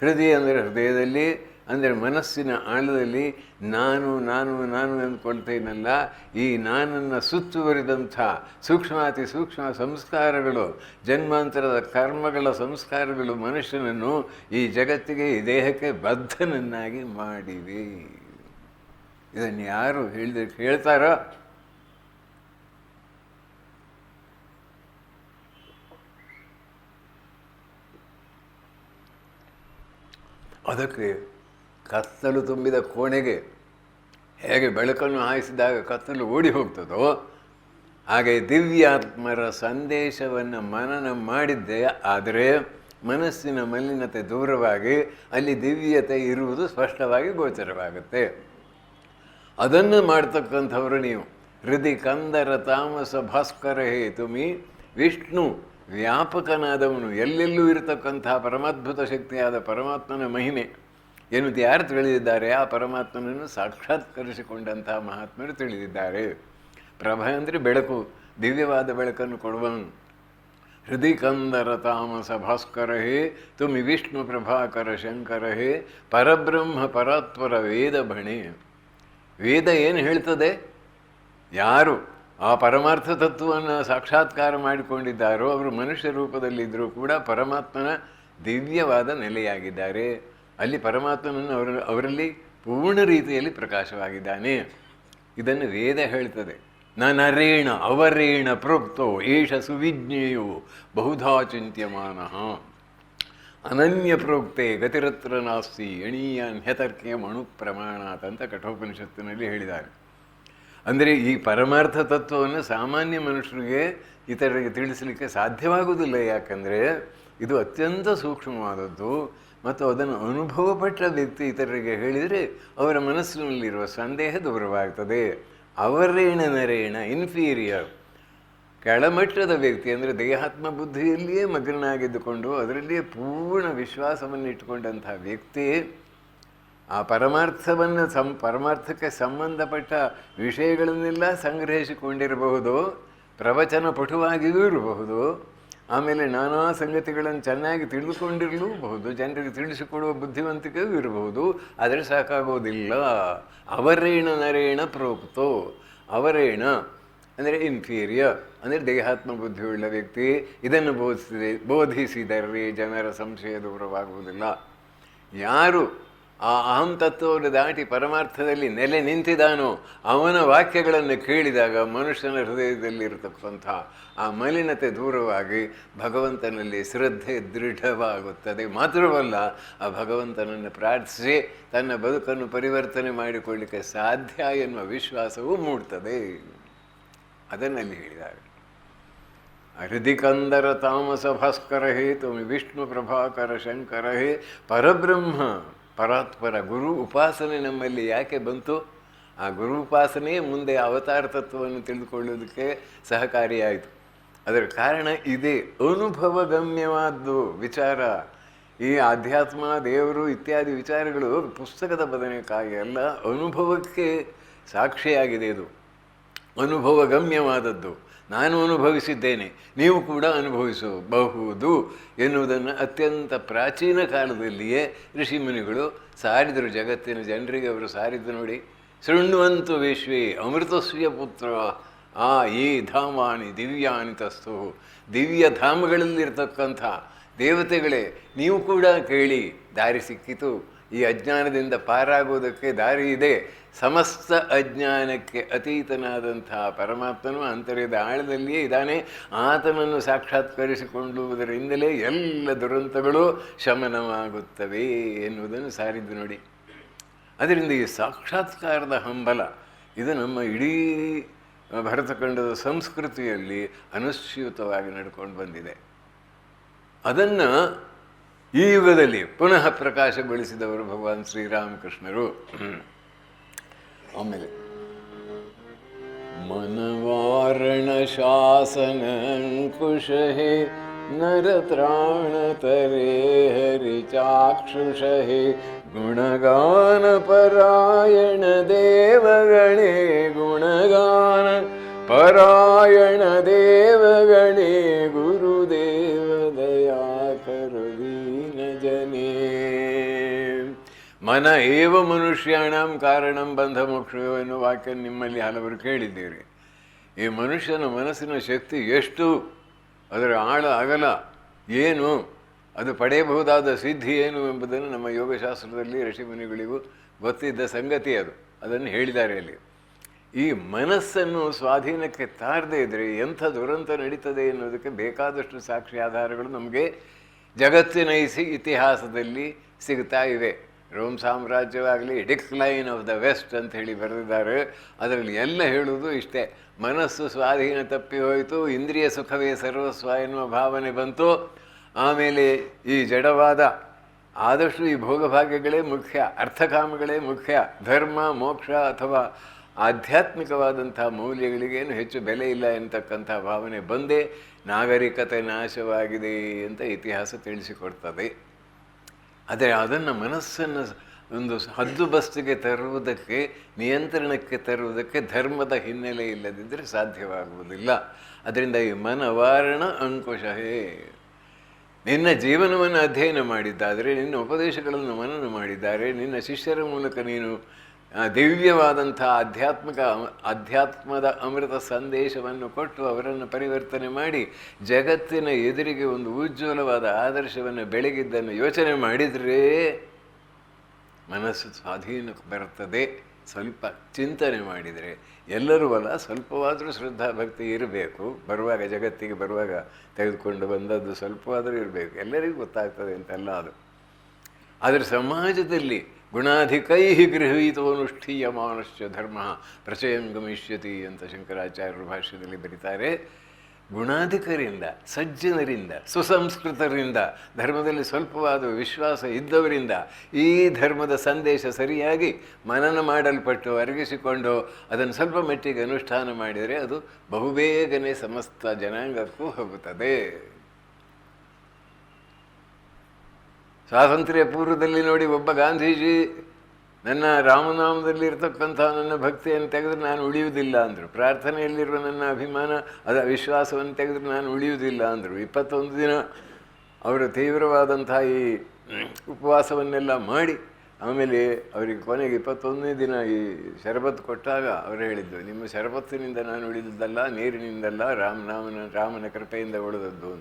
[SPEAKER 2] ಹೃದಯ ಅಂದರೆ ಹೃದಯದಲ್ಲಿ, ಅಂದರೆ ಮನಸ್ಸಿನ ಆಳದಲ್ಲಿ ನಾನು ನಾನು ನಾನು ಅಂದ್ಕೊಳ್ತೇನಲ್ಲ, ಈ ನಾನನ್ನು ಸುತ್ತುವರಿದಂಥ ಸೂಕ್ಷ್ಮಾತಿ ಸೂಕ್ಷ್ಮ ಸಂಸ್ಕಾರಗಳು, ಜನ್ಮಾಂತರದ ಕರ್ಮಗಳ ಸಂಸ್ಕಾರಗಳು ಮನುಷ್ಯನನ್ನು ಈ ಜಗತ್ತಿಗೆ, ಈ ದೇಹಕ್ಕೆ ಬದ್ಧನನ್ನಾಗಿ ಮಾಡಿವೆ. ಇದನ್ನು ಯಾರು ಹೇಳ್ತಾರೋ ಅದಕ್ಕೆ ಕತ್ತಲು ತುಂಬಿದ ಕೋಣೆಗೆ ಹೇಗೆ ಬೆಳಕನ್ನು ಹಾಯಿಸಿದಾಗ ಕತ್ತಲು ಓಡಿ ಹೋಗ್ತದೋ ಹಾಗೆ ದಿವ್ಯಾತ್ಮರ ಸಂದೇಶವನ್ನು ಮನನ ಮಾಡಿದ್ದೆ. ಆದರೆ ಮನಸ್ಸಿನ ಮಲಿನತೆ ದೂರವಾಗಿ ಅಲ್ಲಿ ದಿವ್ಯತೆ ಇರುವುದು ಸ್ಪಷ್ಟವಾಗಿ ಗೋಚರವಾಗುತ್ತೆ. ಅದನ್ನು ಮಾಡ್ತಕ್ಕಂಥವರು ನೀವು. ಹೃದಯ ಕಂದರ ತಾಮಸ ಭಾಸ್ಕರ ಹೇ ತುಮಿ ವಿಷ್ಣು. ವ್ಯಾಪಕನಾದವನು, ಎಲ್ಲೆಲ್ಲೂ ಇರತಕ್ಕಂಥ ಪರಮಾದ್ಭುತ ಶಕ್ತಿಯಾದ ಪರಮಾತ್ಮನ ಮಹಿಮೆ ಎನ್ನುವುದು ಯಾರು ತಿಳಿದಿದ್ದಾರೆ? ಆ ಪರಮಾತ್ಮನನ್ನು ಸಾಕ್ಷಾತ್ಕರಿಸಿಕೊಂಡಂತಹ ಮಹಾತ್ಮರು ತಿಳಿದಿದ್ದಾರೆ. ಪ್ರಭ ಅಂದರೆ ಬೆಳಕು, ದಿವ್ಯವಾದ ಬೆಳಕನ್ನು ಕೊಡುವನು. ಹೃದಯ ಕಂದರ ತಾಮಸ ಭಾಸ್ಕರ ಹೇ ತುಮಿ ವಿಷ್ಣು ಪ್ರಭಾಕರ ಶಂಕರ ಹೇ. ಪರಬ್ರಹ್ಮ ಪರಾತ್ಪರ ವೇದ ಭಣೆ. ವೇದ ಏನು ಹೇಳ್ತದೆ? ಯಾರು ಆ ಪರಮಾರ್ಥ ತತ್ವವನ್ನು ಸಾಕ್ಷಾತ್ಕಾರ ಮಾಡಿಕೊಂಡಿದ್ದಾರೋ ಅವರು ಮನುಷ್ಯ ರೂಪದಲ್ಲಿದ್ದರೂ ಕೂಡ ಪರಮಾತ್ಮನ ದಿವ್ಯವಾದ ನೆಲೆಯಾಗಿದ್ದಾರೆ. ಅಲ್ಲಿ ಪರಮಾತ್ಮನನ್ನು ಅವರಲ್ಲಿ ಪೂರ್ಣ ರೀತಿಯಲ್ಲಿ ಪ್ರಕಾಶವಾಗಿದ್ದಾನೆ. ಇದನ್ನು ವೇದ ಹೇಳ್ತದೆ. ನರೇಣ ಅವರೇಣ ಪ್ರೋಕ್ತೋ ಏಷ ಸುವಿಜ್ಞೇಯೋ ಬಹುಧಾ ಚಿಂತ್ಯಮಾನ ಅನನ್ಯ ಪ್ರೋಕ್ತೆ ಗತಿರತ್ರ ನಾಸ್ತಿ ಎಣೀಯಾನ್ ಹೆತರ್ಕೆ ಮಣು ಪ್ರಮಾಣಾತ್ ಅಂತ ಕಠೋಪನಿಷತ್ತಿನಲ್ಲಿ ಹೇಳಿದ್ದಾರೆ. ಅಂದರೆ ಈ ಪರಮಾರ್ಥ ತತ್ವವನ್ನು ಸಾಮಾನ್ಯ ಮನುಷ್ಯರಿಗೆ ಇತರರಿಗೆ ತಿಳಿಸಲಿಕ್ಕೆ ಸಾಧ್ಯವಾಗುವುದಿಲ್ಲ. ಯಾಕಂದರೆ ಇದು ಅತ್ಯಂತ ಸೂಕ್ಷ್ಮವಾದದ್ದು ಮತ್ತು ಅದನ್ನು ಅನುಭವಪಟ್ಟ ವ್ಯಕ್ತಿ ಇತರರಿಗೆ ಹೇಳಿದರೆ ಅವರ ಮನಸ್ಸಿನಲ್ಲಿರುವ ಸಂದೇಹ ದೂರವಾಗ್ತದೆ. ಅವರೇಣ ನರೇಣ ಇನ್ಫೀರಿಯರ್, ಕೆಳಮಟ್ಟದ ವ್ಯಕ್ತಿ ಅಂದರೆ ದೇಹಾತ್ಮ ಬುದ್ಧಿಯಲ್ಲಿಯೇ ಮಗ್ನನಾಗಿದ್ದುಕೊಂಡು ಅದರಲ್ಲಿಯೇ ಪೂರ್ಣ ವಿಶ್ವಾಸವನ್ನು ಇಟ್ಟುಕೊಂಡಂಥ ವ್ಯಕ್ತಿ ಆ ಪರಮಾರ್ಥವನ್ನು ಪರಮಾರ್ಥಕ್ಕೆ ಸಂಬಂಧಪಟ್ಟ ವಿಷಯಗಳನ್ನೆಲ್ಲ ಸಂಗ್ರಹಿಸಿಕೊಂಡಿರಬಹುದು, ಪ್ರವಚನ ಪಟುವಾಗಿಯೂ ಇರಬಹುದು, ಆಮೇಲೆ ನಾನಾ ಸಂಗತಿಗಳನ್ನು ಚೆನ್ನಾಗಿ ತಿಳಿದುಕೊಂಡಿರಲೂಬಹುದು, ಜನರಿಗೆ ತಿಳಿಸಿಕೊಡುವ ಬುದ್ಧಿವಂತಿಕೆಯೂ ಇರಬಹುದು. ಆದರೆ ಸಾಕಾಗೋದಿಲ್ಲ. ಅವರೇಣ ನರೇಣ ಪ್ರೋಕ್ತೋ. ಅವರೇಣ ಅಂದರೆ ಇನ್ಫೀರಿಯರ್, ಅಂದರೆ ದೇಹಾತ್ಮ ಬುದ್ಧಿಯುಳ್ಳ ವ್ಯಕ್ತಿ ಇದನ್ನು ಬೋಧಿಸಿದರೆ ಜನರ ಸಂಶಯ ದೂರವಾಗುವುದಿಲ್ಲ. ಯಾರು ಆ ಅಹಂ ತತ್ವವನ್ನು ದಾಟಿ ಪರಮಾರ್ಥದಲ್ಲಿ ನೆಲೆ ನಿಂತಿದ್ದಾನೋ ಅವನ ವಾಕ್ಯಗಳನ್ನು ಕೇಳಿದಾಗ ಮನುಷ್ಯನ ಹೃದಯದಲ್ಲಿರತಕ್ಕಂಥ ಆ ಮಲಿನತೆ ದೂರವಾಗಿ ಭಗವಂತನಲ್ಲಿ ಶ್ರದ್ಧೆ ದೃಢವಾಗುತ್ತದೆ. ಮಾತ್ರವಲ್ಲ, ಆ ಭಗವಂತನನ್ನು ಪ್ರಾರ್ಥಿಸಿ ತನ್ನ ಬದುಕನ್ನು ಪರಿವರ್ತನೆ ಮಾಡಿಕೊಳ್ಳಲಿಕ್ಕೆ ಸಾಧ್ಯ ಎನ್ನುವ ವಿಶ್ವಾಸವೂ ಮೂಡ್ತದೆ. ಅದನ್ನಲ್ಲಿ ಹೇಳಿದ್ದಾರೆ. ಹೃದಿಕಂದರ ತಾಮಸ ಭಾಸ್ಕರ ಹೇ ತುಮಿ ವಿಷ್ಣು ಪ್ರಭಾಕರ ಶಂಕರ ಹೇ. ಪರಬ್ರಹ್ಮ ಪರಾತ್ಪರ ಗುರು ಉಪಾಸನೆ ನಮ್ಮಲ್ಲಿ ಯಾಕೆ ಬಂತು? ಆ ಗುರು ಉಪಾಸನೆಯೇ ಮುಂದೆ ಅವತಾರ ತತ್ವವನ್ನು ತಿಳಿದುಕೊಳ್ಳೋದಕ್ಕೆ ಸಹಕಾರಿಯಾಯಿತು. ಅದರ ಕಾರಣ ಇದೇ, ಅನುಭವಗಮ್ಯವಾದ್ದು ವಿಚಾರ. ಈ ಆಧ್ಯಾತ್ಮ, ದೇವರು ಇತ್ಯಾದಿ ವಿಚಾರಗಳು ಪುಸ್ತಕದ ಬದನೆಕಾಯಿ ಅಲ್ಲ, ಅನುಭವಕ್ಕೆ ಸಾಕ್ಷಿಯಾಗಿದೆ. ಇದು ಅನುಭವಗಮ್ಯವಾದದ್ದು. ನಾನು ಅನುಭವಿಸಿದ್ದೇನೆ, ನೀವು ಕೂಡ ಅನುಭವಿಸಬಹುದು ಎನ್ನುವುದನ್ನು ಅತ್ಯಂತ ಪ್ರಾಚೀನ ಕಾಲದಲ್ಲಿಯೇ ಋಷಿಮುನಿಗಳು ಸಾರಿದರು. ಜಗತ್ತಿನ ಜನರಿಗೆ ಅವರು ಸಾರಿದ್ದು ನೋಡಿ. ಶೃಣ್ವಂತು ವಿಶ್ವೇ ಅಮೃತಸ್ಯ ಪುತ್ರ ಈ ಧಾಮಾನಿ ದಿವ್ಯಾನಿ ತಸ್ತು. ದಿವ್ಯ ಧಾಮಗಳಲ್ಲಿರ್ತಕ್ಕಂಥ ದೇವತೆಗಳೇ, ನೀವು ಕೂಡ ಕೇಳಿ, ದಾರಿ ಸಿಕ್ಕಿತು. ಈ ಅಜ್ಞಾನದಿಂದ ಪಾರಾಗುವುದಕ್ಕೆ ದಾರಿ ಇದೆ. ಸಮಸ್ತ ಅಜ್ಞಾನಕ್ಕೆ ಅತೀತನಾದಂಥ ಪರಮಾತ್ಮನು ಅಂತರ್ಯದ ಆಳದಲ್ಲಿಯೇ ಇದ್ದಾನೆ. ಆತನನ್ನು ಸಾಕ್ಷಾತ್ಕರಿಸಿಕೊಳ್ಳುವುದರಿಂದಲೇ ಎಲ್ಲ ದುರಂತಗಳು ಶಮನವಾಗುತ್ತವೆ ಎನ್ನುವುದನ್ನು ಸಾರಿದ್ದು ನೋಡಿ. ಅದರಿಂದ ಈ ಸಾಕ್ಷಾತ್ಕಾರದ ಹಂಬಲ ಇದು ನಮ್ಮ ಇಡೀ ಭರತಖಂಡದ ಸಂಸ್ಕೃತಿಯಲ್ಲಿ ಅನುಸ್ಯೂತವಾಗಿ ನಡ್ಕೊಂಡು ಬಂದಿದೆ. ಅದನ್ನು ಈ ಯುಗದಲ್ಲಿ ಪುನಃ ಪ್ರಕಾಶಗೊಳಿಸಿದವರು ಭಗವಾನ್ ಶ್ರೀರಾಮಕೃಷ್ಣರು. ಆಮೇಲೆ ಮನವಾರಣ ಶಾಸನ ಅಂಕುಶ ಹೇ ನರತ್ರಾಣ ತರೇ ಹರಿ ಚಾಕ್ಷುಷ ಹೇ ಗುಣಗಾನ ಪರಾಯಣ ದೇವಗಣೇ ಗುಣಗಾನ ಪರಾಯಣ ದೇವಗಣೇ ಗುರುದೇವ ದಯಾ ಕರು ದೀನ ಜನೇ. ಮನ ಏವ ಮನುಷ್ಯಾಣಂ ಕಾರಣಂ ಬಂಧ ಮೋಕ್ಷಯೋ ಎನ್ನುವ ವಾಕ್ಯ ನಿಮ್ಮಲ್ಲಿ ಹಲವರು ಕೇಳಿದ್ದೀರಿ. ಈ ಮನುಷ್ಯನ ಮನಸ್ಸಿನ ಶಕ್ತಿ ಎಷ್ಟು, ಅದರ ಆಳ ಅಗಲ ಏನು, ಅದು ಪಡೆಯಬಹುದಾದ ಸಿದ್ಧಿ ಏನು ಎಂಬುದನ್ನು ನಮ್ಮ ಯೋಗಶಾಸ್ತ್ರದಲ್ಲಿ ಋಷಿಮುನಿಗಳಿಗೂ ಗೊತ್ತಿದ್ದ ಸಂಗತಿ. ಅದನ್ನು ಹೇಳಿದ್ದಾರೆ ಅಲ್ಲಿ. ಈ ಮನಸ್ಸನ್ನು ಸ್ವಾಧೀನಕ್ಕೆ ತಾರದೇ ಇದ್ದರೆ ಎಂಥ ದುರಂತ ನಡೀತದೆ ಎನ್ನುವುದಕ್ಕೆ ಬೇಕಾದಷ್ಟು ಸಾಕ್ಷಿ ಆಧಾರಗಳು ನಮಗೆ ಜಗತ್ತಿನ ಇತಿಹಾಸದಲ್ಲಿ ಸಿಗ್ತಾ ಇವೆ. ರೋಮ್ ಸಾಮ್ರಾಜ್ಯವಾಗಲಿ, ಡಿಕ್ಲೈನ್ ಆಫ್ ದ ವೆಸ್ಟ್ ಅಂತ ಹೇಳಿ ಬರೆದಿದ್ದಾರೆ. ಅದರಲ್ಲಿ ಎಲ್ಲ ಹೇಳುವುದು ಇಷ್ಟೇ, ಮನಸ್ಸು ಸ್ವಾಧೀನ ತಪ್ಪಿ ಹೋಯಿತು, ಇಂದ್ರಿಯ ಸುಖವೇ ಸರ್ವಸ್ವ ಎನ್ನುವ ಭಾವನೆ ಬಂತು. ಆಮೇಲೆ ಈ ಜಡವಾದ, ಆದಷ್ಟು ಈ ಭೋಗಭಾಗ್ಯಗಳೇ ಮುಖ್ಯ, ಅರ್ಥಕಾಮಗಳೇ ಮುಖ್ಯ, ಧರ್ಮ ಮೋಕ್ಷ ಅಥವಾ ಆಧ್ಯಾತ್ಮಿಕವಾದಂಥ ಮೌಲ್ಯಗಳಿಗೇನು ಹೆಚ್ಚು ಬೆಲೆ ಇಲ್ಲ ಎನ್ನತಕ್ಕಂಥ ಭಾವನೆ ಬಂದೇ ನಾಗರಿಕತೆ ನಾಶವಾಗಿದೆ ಅಂತ ಇತಿಹಾಸ ತಿಳಿಸಿಕೊಡ್ತದೆ. ಆದರೆ ಅದನ್ನು ಮನಸ್ಸನ್ನು ಒಂದು ಹದ್ದುಬಸ್ತಿಗೆ ತರುವುದಕ್ಕೆ, ನಿಯಂತ್ರಣಕ್ಕೆ ತರುವುದಕ್ಕೆ ಧರ್ಮದ ಹಿನ್ನೆಲೆ ಇಲ್ಲದಿದ್ದರೆ ಸಾಧ್ಯವಾಗುವುದಿಲ್ಲ. ಅದರಿಂದ ಈ ಮನವಾರಣ ಅಂಕುಶಹೇ. ನಿನ್ನ ಜೀವನವನ್ನು ಅಧ್ಯಯನ ಮಾಡಿದ್ದಾದರೆ, ನಿನ್ನ ಉಪದೇಶಗಳನ್ನು ಮನನ ಮಾಡಿದ್ದಾರೆ, ನಿನ್ನ ಶಿಷ್ಯರ ಮೂಲಕ ನೀನು ದಿವ್ಯವಾದಂಥ ಅಧ್ಯಾತ್ಮದ ಅಮೃತ ಸಂದೇಶವನ್ನು ಕೊಟ್ಟು ಅವರನ್ನು ಪರಿವರ್ತನೆ ಮಾಡಿ ಜಗತ್ತಿನ ಎದುರಿಗೆ ಒಂದು ಉಜ್ವಲವಾದ ಆದರ್ಶವನ್ನು ಬೆಳಗಿದ್ದನ್ನು ಯೋಚನೆ ಮಾಡಿದರೆ ಮನಸ್ಸು ಸ್ವಾಧೀನಕ್ಕೆ ಬರುತ್ತದೆ. ಸ್ವಲ್ಪ ಚಿಂತನೆ ಮಾಡಿದರೆ, ಎಲ್ಲರೂ ಅಲ್ಲ, ಸ್ವಲ್ಪವಾದರೂ ಶ್ರದ್ಧಾಭಕ್ತಿ ಇರಬೇಕು. ಬರುವಾಗ, ಜಗತ್ತಿಗೆ ಬರುವಾಗ ತೆಗೆದುಕೊಂಡು ಬಂದದ್ದು ಸ್ವಲ್ಪವಾದರೂ ಇರಬೇಕು. ಎಲ್ಲರಿಗೂ ಗೊತ್ತಾಗ್ತದೆ ಅಂತೆಲ್ಲ ಅದು. ಆದರೆ ಸಮಾಜದಲ್ಲಿ ಗುಣಾಧಿಕೈ ಗೃಹೀತೋನುಷ್ಠೀಯಮಾನಶ್ಚ ಧರ್ಮ ಪ್ರಚಯಂ ಗಮಿಷ್ಯತಿ ಅಂತ ಶಂಕರಾಚಾರ್ಯರು ಭಾಷ್ಯದಲ್ಲಿ ಬರೀತಾರೆ. ಗುಣಾಧಿಕರಿಂದ, ಸಜ್ಜನರಿಂದ, ಸುಸಂಸ್ಕೃತರಿಂದ, ಧರ್ಮದಲ್ಲಿ ಸ್ವಲ್ಪವಾದ ವಿಶ್ವಾಸ ಇದ್ದವರಿಂದ ಈ ಧರ್ಮದ ಸಂದೇಶ ಸರಿಯಾಗಿ ಮನನ ಮಾಡಲ್ಪಟ್ಟು ಅರಗಿಸಿಕೊಂಡು ಅದನ್ನು ಸ್ವಲ್ಪ ಮಟ್ಟಿಗೆ ಅನುಷ್ಠಾನ ಮಾಡಿದರೆ ಅದು ಬಹುಬೇಗನೆ ಸಮಸ್ತ ಜನಾಂಗಕ್ಕೂ ಹೋಗುತ್ತದೆ. ಸ್ವಾತಂತ್ರ್ಯ ಪೂರ್ವದಲ್ಲಿ ನೋಡಿ, ಒಬ್ಬ ಗಾಂಧೀಜಿ ನನ್ನ ರಾಮನಾಮದಲ್ಲಿ ಇರ್ತಕ್ಕಂಥ ನನ್ನ ಭಕ್ತಿಯನ್ನು ತೆಗೆದ್ರೆ ನಾನು ಉಳಿಯುವುದಿಲ್ಲ ಅಂದರು. ಪ್ರಾರ್ಥನೆಯಲ್ಲಿರುವ ನನ್ನ ಅಭಿಮಾನ, ವಿಶ್ವಾಸವನ್ನು ತೆಗೆದ್ರೆ ನಾನು ಉಳಿಯುವುದಿಲ್ಲ ಅಂದರು. 21 ದಿನ ಅವರು ತೀವ್ರವಾದಂಥ ಈ ಉಪವಾಸವನ್ನೆಲ್ಲ ಮಾಡಿ ಆಮೇಲೆ ಅವರಿಗೆ ಕೊನೆಗೆ 21ನೇ ದಿನ ಈ ಶರಬತ್ತು ಕೊಟ್ಟಾಗ ಅವರು ಹೇಳಿದ್ದು, ನಿಮ್ಮ ಶರಬತ್ತಿನಿಂದ ನಾನು ಉಳಿದದ್ದಲ್ಲ, ನೀರಿನಿಂದಲ್ಲ, ರಾಮನ ಕೃಪೆಯಿಂದ ಉಳಿದದ್ದು.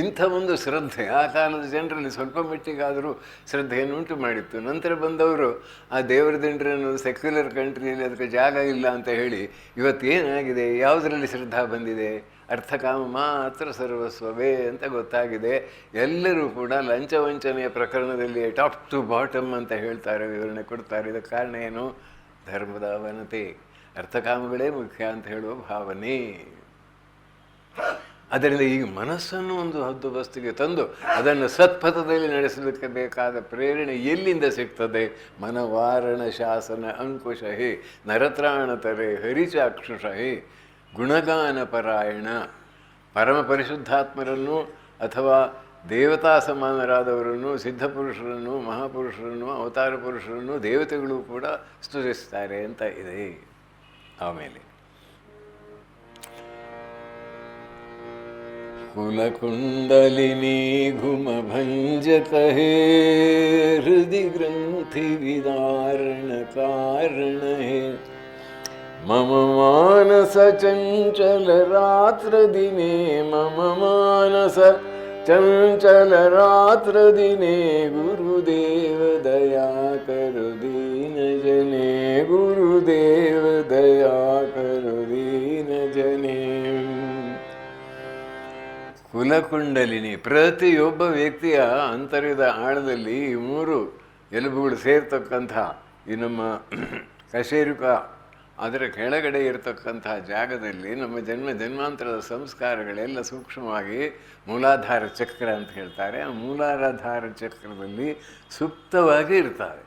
[SPEAKER 2] ಇಂಥ ಒಂದು ಶ್ರದ್ಧೆ ಆ ಕಾಲದ ಜನರಲ್ಲಿ ಸ್ವಲ್ಪ ಮಟ್ಟಿಗಾದರೂ ಶ್ರದ್ಧೆಯನ್ನು ಉಂಟು ಮಾಡಿತ್ತು. ನಂತರ ಬಂದವರು ಆ ದೇವರ ದಿಂಡ್ರನ್ನು ಸೆಕ್ಯುಲರ್ ಕಂಟ್ರಿಯಲ್ಲಿ ಅದಕ್ಕೆ ಜಾಗ ಇಲ್ಲ ಅಂತ ಹೇಳಿ ಇವತ್ತೇನಾಗಿದೆ, ಯಾವುದರಲ್ಲಿ ಶ್ರದ್ಧಾ ಬಂದಿದೆ, ಅರ್ಥಕಾಮ ಮಾತ್ರ ಸರ್ವಸ್ವವೇ ಅಂತ ಗೊತ್ತಾಗಿದೆ. ಎಲ್ಲರೂ ಕೂಡ ಲಂಚವಂಚನೆಯ ಪ್ರಕರಣದಲ್ಲಿ ಟಾಪ್ ಟು ಬಾಟಮ್ ಅಂತ ಹೇಳ್ತಾರೆ, ವಿವರಣೆ ಕೊಡ್ತಾರೆ. ಇದಕ್ಕೆ ಕಾರಣ ಏನು? ಧರ್ಮದ ಅವನತೆ, ಅರ್ಥಕಾಮಗಳೇ ಮುಖ್ಯ ಅಂತ ಹೇಳುವ ಭಾವನೆ. ಅದರಿಂದ ಈಗ ಮನಸ್ಸನ್ನು ಒಂದು ಹದ್ದು ಬಸ್ತಿಗೆ ತಂದು ಅದನ್ನು ಸತ್ಪಥದಲ್ಲಿ ನಡೆಸಲಿಕ್ಕೆ ಬೇಕಾದ ಪ್ರೇರಣೆ ಎಲ್ಲಿಂದ ಸಿಗ್ತದೆ? ಮನವಾರಣ ಶಾಸನ ಅಂಕುಶಹಿ ನರತ್ರಾಣತರೆ ಹರಿಚಾಕ್ಷುಷಹಿ ಗುಣಗಾನ ಪರಾಯಣ. ಪರಮ ಪರಿಶುದ್ಧಾತ್ಮರನ್ನು ಅಥವಾ ದೇವತಾ ಸಮಾನರಾದವರನ್ನು, ಸಿದ್ಧಪುರುಷರನ್ನು, ಮಹಾಪುರುಷರನ್ನು, ಅವತಾರ ಪುರುಷರನ್ನು ದೇವತೆಗಳು ಕೂಡ ಸ್ತುತಿಸ್ತಾರೆ ಅಂತ ಇದೆ. ಆಮೇಲೆ ಕುಲಕುಂಡಲಿನಿ ಘುಮ ಭಂಜಕ ಹೇ ಹೃದಯ ಗ್ರಂಥಿ ವಿದಾರಣ ಕಾರಣ ಹೇ ಮಮ ಮಾನಸ ಚಂಚಲ ರಾತ್ರ ದಿನೇ ಮಮ ಮಾನಸ ಚಂಚಲ ರಾತ್ರ ದಿನೇ ಗುರುದೇವ ದಯಾ ಕರು ದೀನ ಜನೇ ಗುರುದೇವ ದಯಾ ಕರು ದೀನ ಜನೇ. ಕುಲಕುಂಡಲಿನಿ, ಪ್ರತಿಯೊಬ್ಬ ವ್ಯಕ್ತಿಯ ಅಂತರ್ಯದ ಆಳದಲ್ಲಿ ಈ 3 ಎಲುಬುಗಳು ಸೇರ್ತಕ್ಕಂಥ ಈ ನಮ್ಮ ಕಶೇರುಕ ಅದರ ಕೆಳಗಡೆ ಇರತಕ್ಕಂಥ ಜಾಗದಲ್ಲಿ ನಮ್ಮ ಜನ್ಮಾಂತರದ ಸಂಸ್ಕಾರಗಳೆಲ್ಲ ಸೂಕ್ಷ್ಮವಾಗಿ ಮೂಲಾಧಾರ ಚಕ್ರ ಅಂತ ಹೇಳ್ತಾರೆ. ಆ ಮೂಲಾಧಾರ ಚಕ್ರದಲ್ಲಿ ಸುಪ್ತವಾಗಿ ಇರ್ತವೆ.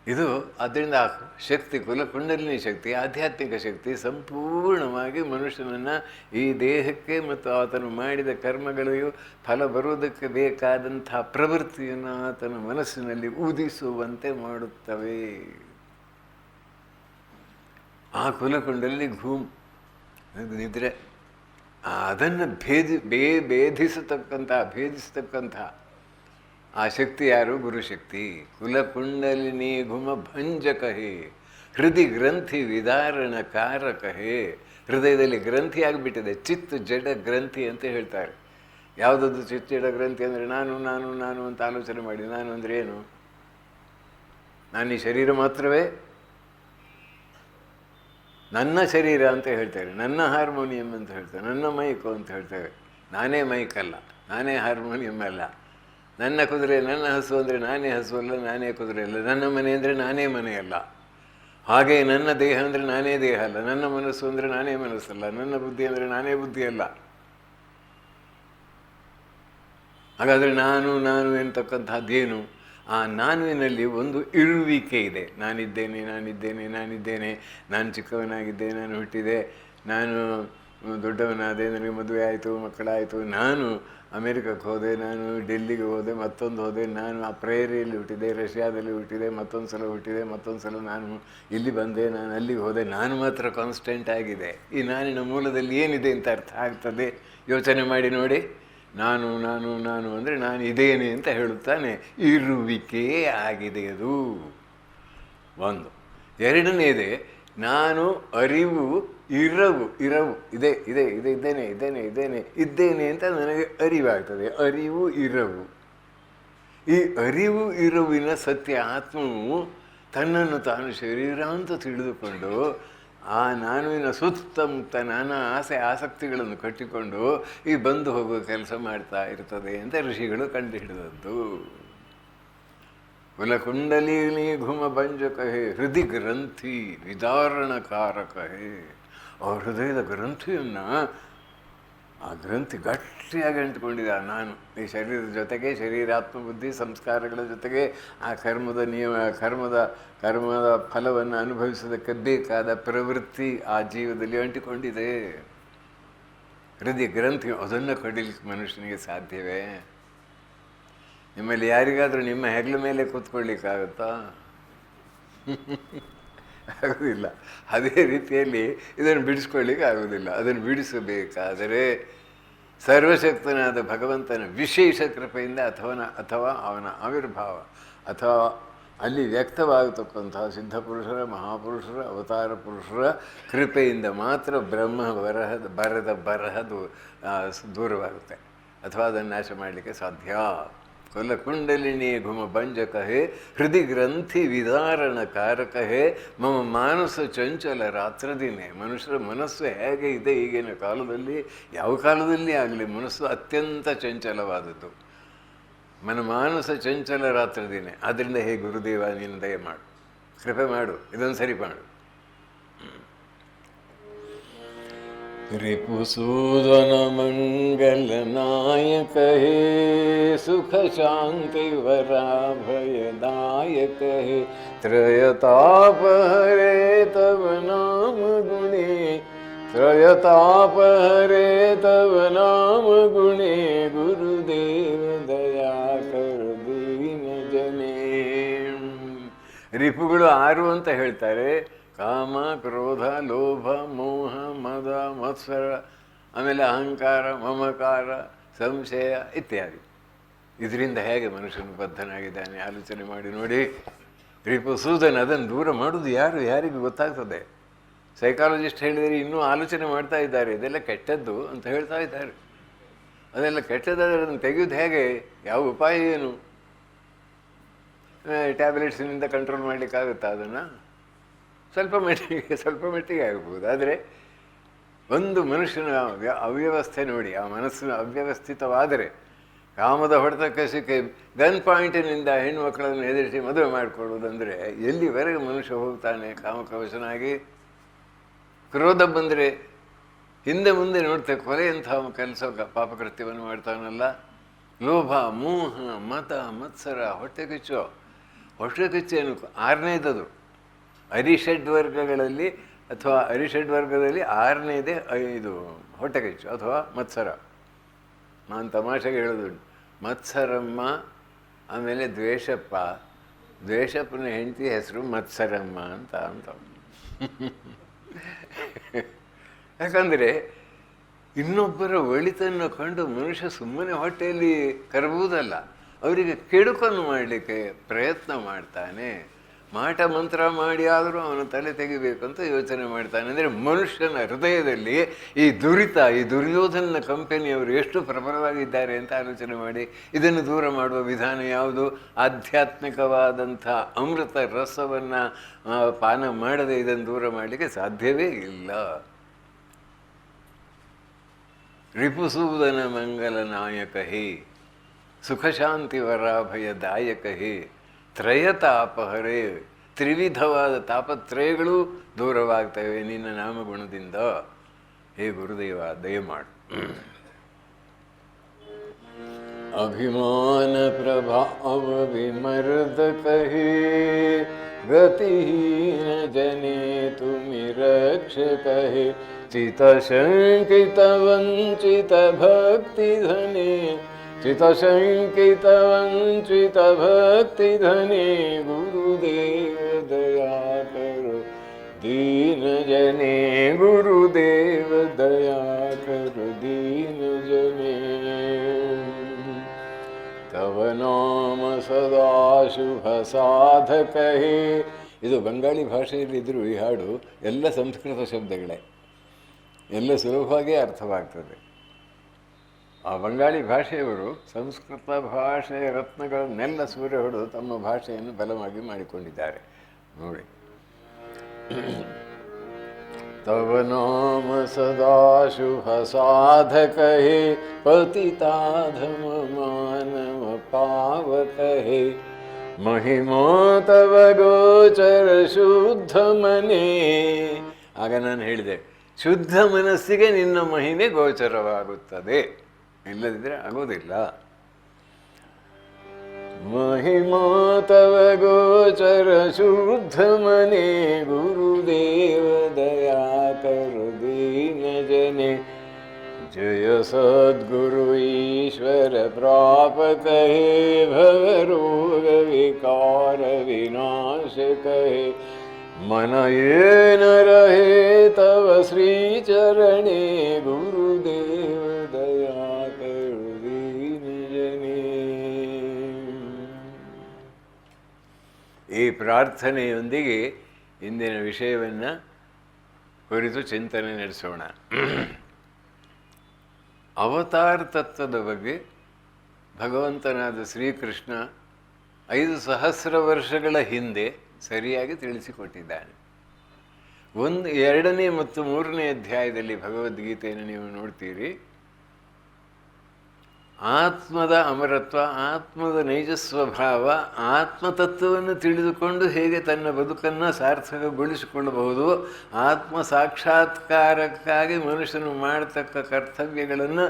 [SPEAKER 2] ಇದು ಅದರಿಂದ ಆ ಶಕ್ತಿ, ಕುಲಕುಂಡಲಿನಿ ಶಕ್ತಿ, ಆಧ್ಯಾತ್ಮಿಕ ಶಕ್ತಿ ಸಂಪೂರ್ಣವಾಗಿ ಮನುಷ್ಯನನ್ನು ಈ ದೇಹಕ್ಕೆ ಮತ್ತು ಆತನು ಮಾಡಿದ ಕರ್ಮಗಳಿಗೂ ಫಲ ಬರುವುದಕ್ಕೆ ಬೇಕಾದಂಥ ಪ್ರವೃತ್ತಿಯನ್ನು ಆತನ ಮನಸ್ಸಿನಲ್ಲಿ ಉದಿಸುವಂತೆ ಮಾಡುತ್ತವೆ. ಆ ಕುಲಕುಂಡಲಿ ನಿದ್ರೆ ಅದನ್ನು ಭೇದಿಸತಕ್ಕಂಥ ಆ ಶಕ್ತಿ ಯಾರು? ಗುರುಶಕ್ತಿ. ಕುಲಕುಂಡಲಿನಿ ಘುಮ ಭಂಜಕ ಹೇ ಹೃದಯ ಗ್ರಂಥಿ ವಿದಾರಣ ಕಾರಕ ಹೇ. ಹೃದಯದಲ್ಲಿ ಗ್ರಂಥಿ ಆಗಿಬಿಟ್ಟಿದೆ, ಚಿತ್ತ ಜಡ ಗ್ರಂಥಿ ಅಂತ ಹೇಳ್ತಾರೆ. ಯಾವುದದು ಚಿತ್ತ ಜಡ ಗ್ರಂಥಿ ಅಂದರೆ ನಾನು ನಾನು ನಾನು ಅಂತ ಆಲೋಚನೆ ಮಾಡಿ. ನಾನು ಅಂದರೆ ಏನು? ನಾನು ಈ ಶರೀರ ಮಾತ್ರವೇ? ನನ್ನ ಶರೀರ ಅಂತ ಹೇಳ್ತಾರೆ, ನನ್ನ ಹಾರ್ಮೋನಿಯಂ ಅಂತ ಹೇಳ್ತಾರೆ, ನನ್ನ ಮೈಕು ಅಂತ ಹೇಳ್ತೇವೆ. ನಾನೇ ಮೈಕಲ್ಲ, ನಾನೇ ಹಾರ್ಮೋನಿಯಂ ಅಲ್ಲ. ನನ್ನ ಕುದುರೆ, ನನ್ನ ಹಸು ಅಂದರೆ ನಾನೇ ಹಸು ಅಲ್ಲ, ನಾನೇ ಕುದುರೆ ಅಲ್ಲ. ನನ್ನ ಮನೆ ಅಂದರೆ ನಾನೇ ಮನೆಯಲ್ಲ. ಹಾಗೆ ನನ್ನ ದೇಹ ಅಂದರೆ ನಾನೇ ದೇಹ ಅಲ್ಲ. ನನ್ನ ಮನಸ್ಸು ಅಂದರೆ ನಾನೇ ಮನಸ್ಸಲ್ಲ. ನನ್ನ ಬುದ್ಧಿ ಅಂದರೆ ನಾನೇ ಬುದ್ಧಿ ಅಲ್ಲ. ಹಾಗಾದರೆ ನಾನು ನಾನು ಎನ್ನತಕ್ಕಂಥದ್ದೇನು? ಆ ನಾನುವಿನಲ್ಲಿ ಒಂದು ಇರುವಿಕೆ ಇದೆ. ನಾನಿದ್ದೇನೆ, ನಾನಿದ್ದೇನೆ, ನಾನಿದ್ದೇನೆ, ನಾನು ಚಿಕ್ಕವನಾಗಿದ್ದೆ, ನಾನು ಹುಟ್ಟಿದೆ, ನಾನು ದೊಡ್ಡವನಾದೆ, ನನಗೆ ಮದುವೆ ಆಯಿತು, ಮಕ್ಕಳಾಯಿತು, ನಾನು ಅಮೇರಿಕಕ್ಕೆ ಹೋದೆ, ನಾನು ಡೆಲ್ಲಿಗೆ ಹೋದೆ, ಮತ್ತೊಂದು ಹೋದೆ, ನಾನು ಆ ಪ್ರೇರಿಯಲ್ಲಿ ಹುಟ್ಟಿದೆ, ರಷ್ಯಾದಲ್ಲಿ ಹುಟ್ಟಿದೆ, ಮತ್ತೊಂದು ಸಲ ಹುಟ್ಟಿದೆ, ಮತ್ತೊಂದು ಸಲ ನಾನು ಇಲ್ಲಿ ಬಂದೆ, ನಾನು ಅಲ್ಲಿಗೆ ಹೋದೆ. ನಾನು ಮಾತ್ರ ಕಾನ್ಸ್ಟೆಂಟ್ ಆಗಿದೆ. ಈ ನಾನಿನ ಮೂಲದಲ್ಲಿ ಏನಿದೆ ಅಂತ ಅರ್ಥ ಆಗ್ತದೆ? ಯೋಚನೆ ಮಾಡಿ ನೋಡಿ. ನಾನು ನಾನು ನಾನು ಅಂದರೆ ನಾನು ಇದ್ದೇನೆ ಅಂತ ಹೇಳುತ್ತಾನೆ. ಇರುವಿಕೆ ಆಗಿದೆ ಅದು ಒಂದು. ಎರಡನೇದೆ ನಾನು ಅರಿವು ಇರವು ಇದೆ ಇದೆ ಇದೆ ಇದ್ದೇನೆ ಇದ್ದೇನೆ ಇದ್ದೇನೆ ಇದ್ದೇನೆ ಅಂತ ನನಗೆ ಅರಿವಾಗ್ತದೆ. ಅರಿವು ಇರವು. ಈ ಅರಿವು ಇರುವಿನ ಸತ್ಯ ಆತ್ಮವು ತನ್ನನ್ನು ತಾನು ಶರೀರ ಅಂತ ತಿಳಿದುಕೊಂಡು ಆ ನಾನುವಿನ ಸುತ್ತಮುತ್ತ ನಾನಾ ಆಸಕ್ತಿಗಳನ್ನು ಕಟ್ಟಿಕೊಂಡು ಈ ಬಂದು ಹೋಗುವ ಕೆಲಸ ಮಾಡ್ತಾ ಇರ್ತದೆ ಅಂತ ಋಷಿಗಳು ಕಂಡುಹಿಡಿದದ್ದು. ಕುಲಕುಂಡಲಿನಿ ಘುಮ ಭಂಜಕ ಹೇ ಹೃದಯ ಗ್ರಂಥಿ ವಿದಾರಣಕಾರಕ ಹೇ. ಆ ಹೃದಯದ ಗ್ರಂಥಿಯನ್ನು, ಆ ಗ್ರಂಥಿ ಗಟ್ಟಿಯಾಗಿ ಅಂಟ್ಕೊಂಡಿದೆ. ನಾನು ಈ ಶರೀರದ ಜೊತೆಗೆ, ಶರೀರಾತ್ಮ ಬುದ್ಧಿ ಸಂಸ್ಕಾರಗಳ ಜೊತೆಗೆ ಆ ಕರ್ಮದ ನಿಯಮ, ಕರ್ಮದ ಫಲವನ್ನು ಅನುಭವಿಸೋದಕ್ಕೆ ಬೇಕಾದ ಪ್ರವೃತ್ತಿ ಆ ಜೀವದಲ್ಲಿ ಅಂಟಿಕೊಂಡಿದೆ. ಹೃದಯ ಗ್ರಂಥಿ ಅದನ್ನು ಕಡಿಲಿಕ್ಕೆ ಮನುಷ್ಯನಿಗೆ ಸಾಧ್ಯವೇ? ನಿಮ್ಮಲ್ಲಿ ಯಾರಿಗಾದರೂ ನಿಮ್ಮ ಹೆಗಲ ಮೇಲೆ ಕೂತ್ಕೊಳ್ಳಿಕ್ಕಾಗುತ್ತಾ? ಆಗೋದಿಲ್ಲ. ಅದೇ ರೀತಿಯಲ್ಲಿ ಇದನ್ನು ಬಿಡಿಸ್ಕೊಳ್ಳಿಕ್ಕೆ ಆಗೋದಿಲ್ಲ. ಅದನ್ನು ಬಿಡಿಸಬೇಕಾದರೆ ಸರ್ವಶಕ್ತನಾದ ಭಗವಂತನ ವಿಶೇಷ ಕೃಪೆಯಿಂದ ಅಥವಾ ಅವನ ಆವಿರ್ಭಾವ ಅಥವಾ ಅಲ್ಲಿ ವ್ಯಕ್ತವಾಗತಕ್ಕಂತಹ ಸಿದ್ಧಪುರುಷರ, ಮಹಾಪುರುಷರ, ಅವತಾರ ಪುರುಷರ ಕೃಪೆಯಿಂದ ಮಾತ್ರ ಬ್ರಹ್ಮ ಬರಹ ದೂರವಾಗುತ್ತೆ ಅಥವಾ ಅದನ್ನು ನಾಶ ಮಾಡಲಿಕ್ಕೆ ಸಾಧ್ಯ. ಕುಲಕುಂಡಲಿನಿ ಘುಮ ಭಂಜಕ ಹೇ ಹೃದಯ ಗ್ರಂಥಿ ವಿದಾರಣ ಕಾರಕ ಹೇ ಮಮ ಮಾನಸ ಚಂಚಲ ರಾತ್ರದಿನೇ. ಮನುಷ್ಯರ ಮನಸ್ಸು ಹೇಗೆ ಇದೆ ಈಗಿನ ಕಾಲದಲ್ಲಿ, ಯಾವ ಕಾಲದಲ್ಲಿ ಆಗಲಿ ಮನಸ್ಸು ಅತ್ಯಂತ ಚಂಚಲವಾದದ್ದು. ಮಾನಸ ಚಂಚಲ ರಾತ್ರದಿನೇ. ಆದ್ದರಿಂದ ಹೇ ಗುರುದೇವ, ನೀನು ದಯ ಮಾಡು, ಕೃಪೆ ಮಾಡು, ಇದನ್ನು ಸರಿ ಮಾಡು. रिपुसूदन मंगल नायक हे, सुख शांति वराभयदायक हे, त्रयताप हरे तव नाम गुणे, त्रयताप हरे तव नाम गुणे, गुरुदेव दया कर दीन जने. ರಿಪುಗಳು 6 ಅಂತ ಹೇಳ್ತಾರೆ. ಕಾಮ, ಕ್ರೋಧ, ಲೋಭ, ಮೋಹ, ಮದ, ಮತ್ಸರ, ಆಮೇಲೆ ಅಹಂಕಾರ, ಮಮಕಾರ, ಸಂಶಯ ಇತ್ಯಾದಿ. ಇದರಿಂದ ಹೇಗೆ ಮನುಷ್ಯನು ಬದ್ಧನಾಗಿದ್ದಾನೆ ಆಲೋಚನೆ ಮಾಡಿ ನೋಡಿ. ರಿಪುಸೂದನ ಅದನ್ನು ದೂರ ಮಾಡೋದು ಯಾರಿಗೂ ಗೊತ್ತಾಗ್ತದೆ. ಸೈಕಾಲಜಿಸ್ಟ್ ಹೇಳಿದರೆ ಇನ್ನೂ ಆಲೋಚನೆ ಮಾಡ್ತಾ ಇದ್ದಾರೆ, ಇದೆಲ್ಲ ಕೆಟ್ಟದ್ದು ಅಂತ ಹೇಳ್ತಾ ಇದ್ದಾರೆ. ಅದೆಲ್ಲ ಕೆಟ್ಟದಾದರೆ ಅದನ್ನು ತೆಗೆಯೋದು ಹೇಗೆ, ಯಾವ ಉಪಾಯ ಏನು? ಟ್ಯಾಬ್ಲೆಟ್ಸಿನಿಂದ ಕಂಟ್ರೋಲ್ ಮಾಡಲಿಕ್ಕಾಗುತ್ತಾ ಅದನ್ನು? ಸ್ವಲ್ಪ ಮಟ್ಟಿಗೆ ಆಗ್ಬೋದು. ಆದರೆ ಒಂದು ಮನುಷ್ಯನ ಅವ್ಯವಸ್ಥೆ ನೋಡಿ, ಆ ಮನಸ್ಸು ಅವ್ಯವಸ್ಥಿತವಾದರೆ, ಕಾಮದ ಹೊಡೆತಕ್ಕೆ ಸಿಕ್ಕಿ ಗನ್ ಪಾಯಿಂಟಿನಿಂದ ಹೆಣ್ಣು ಮಕ್ಕಳನ್ನು ಎದುರಿಸಿ ಮದುವೆ ಮಾಡಿಕೊಳ್ಳೋದಂದರೆ ಎಲ್ಲಿವರೆಗೆ ಮನುಷ್ಯ ಹೋಗ್ತಾನೆ ಕಾಮಕವಶನಾಗಿ? ಕ್ರೋಧ ಬಂದರೆ ಹಿಂದೆ ಮುಂದೆ ನೋಡ್ತೇವೆ, ಕೊಲೆಯಂಥ ಕೆಲಸ ಪಾಪಕೃತ್ಯವನ್ನು ಮಾಡ್ತಾನಲ್ಲ. ಲೋಭ, ಮೋಹ, ಮತ, ಮತ್ಸರ, ಹೊಟ್ಟೆಕಿಚ್ಚು ಏನು 6ನೇದದು. ಅರಿಷಡ್ವರ್ಗಗಳಲ್ಲಿ ಅಥವಾ ಅರಿಷಡ್ವರ್ಗದಲ್ಲಿ 6ನೇದೇ ಇದು ಹೊಟ್ಟೆಕಿಚ್ಚು ಅಥವಾ ಮತ್ಸರ. ನಾನು ತಮಾಷೆಗೆ ಹೇಳೋದು, ಮತ್ಸರಮ್ಮ, ಆಮೇಲೆ ದ್ವೇಷಪ್ಪ, ದ್ವೇಷಪ್ಪನ ಹೆಂಡತಿ ಹೆಸರು ಮತ್ಸರಮ್ಮ ಅಂತ. ಯಾಕಂದರೆ ಇನ್ನೊಬ್ಬರ ಒಳಿತನ್ನು ಕಂಡು ಮನುಷ್ಯ ಸುಮ್ಮನೆ ಹೊಟ್ಟೆಯಲ್ಲಿ ಕರಗುವುದಲ್ಲ, ಅವರಿಗೆ ಕೆಡುಕನ್ನು ಮಾಡಲಿಕ್ಕೆ ಪ್ರಯತ್ನ ಮಾಡ್ತಾನೆ. ಮಾಟ ಮಂತ್ರ ಮಾಡಿ ಆದರೂ ಅವನ ತಲೆ ತೆಗಿಬೇಕಂತ ಯೋಚನೆ ಮಾಡ್ತಾನೆ. ಅಂದರೆ ಮನುಷ್ಯನ ಹೃದಯದಲ್ಲಿ ಈ ದುರಿತ, ಈ ದುರ್ಯೋಧನ ಕಂಪನಿಯವರು ಎಷ್ಟು ಪ್ರಬಲವಾಗಿದ್ದಾರೆ ಅಂತ ಆಲೋಚನೆ ಮಾಡಿ. ಇದನ್ನು ದೂರ ಮಾಡುವ ವಿಧಾನ ಯಾವುದು? ಆಧ್ಯಾತ್ಮಿಕವಾದಂಥ ಅಮೃತ ರಸವನ್ನು ಪಾನ ಮಾಡದೆ ಇದನ್ನು ದೂರ ಮಾಡಲಿಕ್ಕೆ ಸಾಧ್ಯವೇ ಇಲ್ಲ. ರಿಪುಸೂದನ ಮಂಗಲ ನಾಯಕ ಹೇ, ಸುಖ ಶಾಂತಿ ವರಾಭಯದಾಯಕ ಹೇ, ತ್ರಯತಾಪಹರೇ, ತ್ರಿವಿಧವಾದ ತಾಪತ್ರಯಗಳು ದೂರವಾಗ್ತವೆ ನಿನ್ನ ನಾಮಗುಣದಿಂದ. ಹೇ ಗುರುದೇವ ದಯಮಾಡು. ಅಭಿಮಾನ ಪ್ರಭಾವ ವಿಮರ್ದಕ ಹೇ, ಗತಿಹೀನ ಜನೇ ತುಮಿ ರಕ್ಷಕ ಹೇ, ಚಿತ ಶಂಕಿತ ವಂಚಿತ ಭಕ್ತಿ ಧನೆ, ಚಿತ ಶಂಕಿತ ವಂಚಿತ ಭಕ್ತಿ ಧನೆ, ಗುರುದೇವ ದಯಾ ಕರು ದೀನ ಜನೆ, ಗುರುದೇವ ದಯಾ ಕರು ದೀನ ಜನೆ. ತವ ನಾಮ ಸದಾ ಶುಭ ಸಾಧಕ ಹೇ. ಇದು ಬಂಗಾಳಿ ಭಾಷೆಯಲ್ಲಿದ್ದರೂ ಈ ಹಾಡು ಎಲ್ಲ ಸಂಸ್ಕೃತ ಶಬ್ದಗಳೇ, ಎಲ್ಲ ಸುಲಭವಾಗಿ ಅರ್ಥವಾಗ್ತದೆ. ಆ ಬಂಗಾಳಿ ಭಾಷೆಯವರು ಸಂಸ್ಕೃತ ಭಾಷೆಯ ರತ್ನಗಳನ್ನೆಲ್ಲ ಸೂರ್ಯ ಹೊಡೆದು ತಮ್ಮ ಭಾಷೆಯನ್ನು ಬಲವಾಗಿ ಮಾಡಿಕೊಂಡಿದ್ದಾರೆ ನೋಡಿ. ತವ ನಾಮ ಸದಾ ಶುಭ ಸಾಧಕ ಹೇ, ಪತಿತಾಧಮ ಮಾನವ ಪಾವಕ ಹೇ, ಮಹಿಮಾ ತವ ಗೋಚರ ಶುದ್ಧ ಮನೆ. ಆಗ ನಾನು ಹೇಳಿದೆ, ಶುದ್ಧ ಮನಸ್ಸಿಗೆ ನಿನ್ನ ಮಹಿಮೆ ಗೋಚರವಾಗುತ್ತದೆ, ಇಲ್ಲದಿದ್ದರೆ ಆಗೋದಿಲ್ಲ. ಮಹಿಮಾ ತವ ಗೋಚರ ಶುದ್ಧ ಮನೆ, ಗುರುದೇವ ದಯಾ ಕರು ದೀನ ಜನೆ. ಜಯ ಸದ್ಗುರು ಈಶ್ವರ ಪ್ರಾಪಕ ಹೇ, ಭವ ರೋಗ ವಿಕಾರ ವಿನಾಶಕ ಹೇ, मन ये न रहे तव श्री चरणे, गुरुदेव दया कर दीन जने. ಈ ಪ್ರಾರ್ಥನೆಯೊಂದಿಗೆ ಇಂದಿನ ವಿಷಯವನ್ನು ಕುರಿತು ಚಿಂತನೆ ನಡೆಸೋಣ. ಅವತಾರ ತತ್ವದ ಬಗ್ಗೆ ಭಗವಂತನಾದ ಶ್ರೀಕೃಷ್ಣ 5,000 ವರ್ಷಗಳ ಹಿಂದೆ ಸರಿಯಾಗಿ ತಿಳಿಸಿಕೊಟ್ಟಿದ್ದಾನೆ. 2ನೇ ಮತ್ತು 3ನೇ ಅಧ್ಯಾಯದಲ್ಲಿ ಭಗವದ್ಗೀತೆಯನ್ನು ನೀವು ನೋಡ್ತೀರಿ. ಆತ್ಮದ ಅಮರತ್ವ, ಆತ್ಮದ ನೈಜ ಸ್ವಭಾವ, ಆತ್ಮತತ್ವವನ್ನು ತಿಳಿದುಕೊಂಡು ಹೇಗೆ ತನ್ನ ಬದುಕನ್ನು ಸಾರ್ಥಕಗೊಳಿಸಿಕೊಳ್ಳಬಹುದು, ಆತ್ಮ ಸಾಕ್ಷಾತ್ಕಾರಕ್ಕಾಗಿ ಮನುಷ್ಯನು ಮಾಡತಕ್ಕ ಕರ್ತವ್ಯಗಳನ್ನು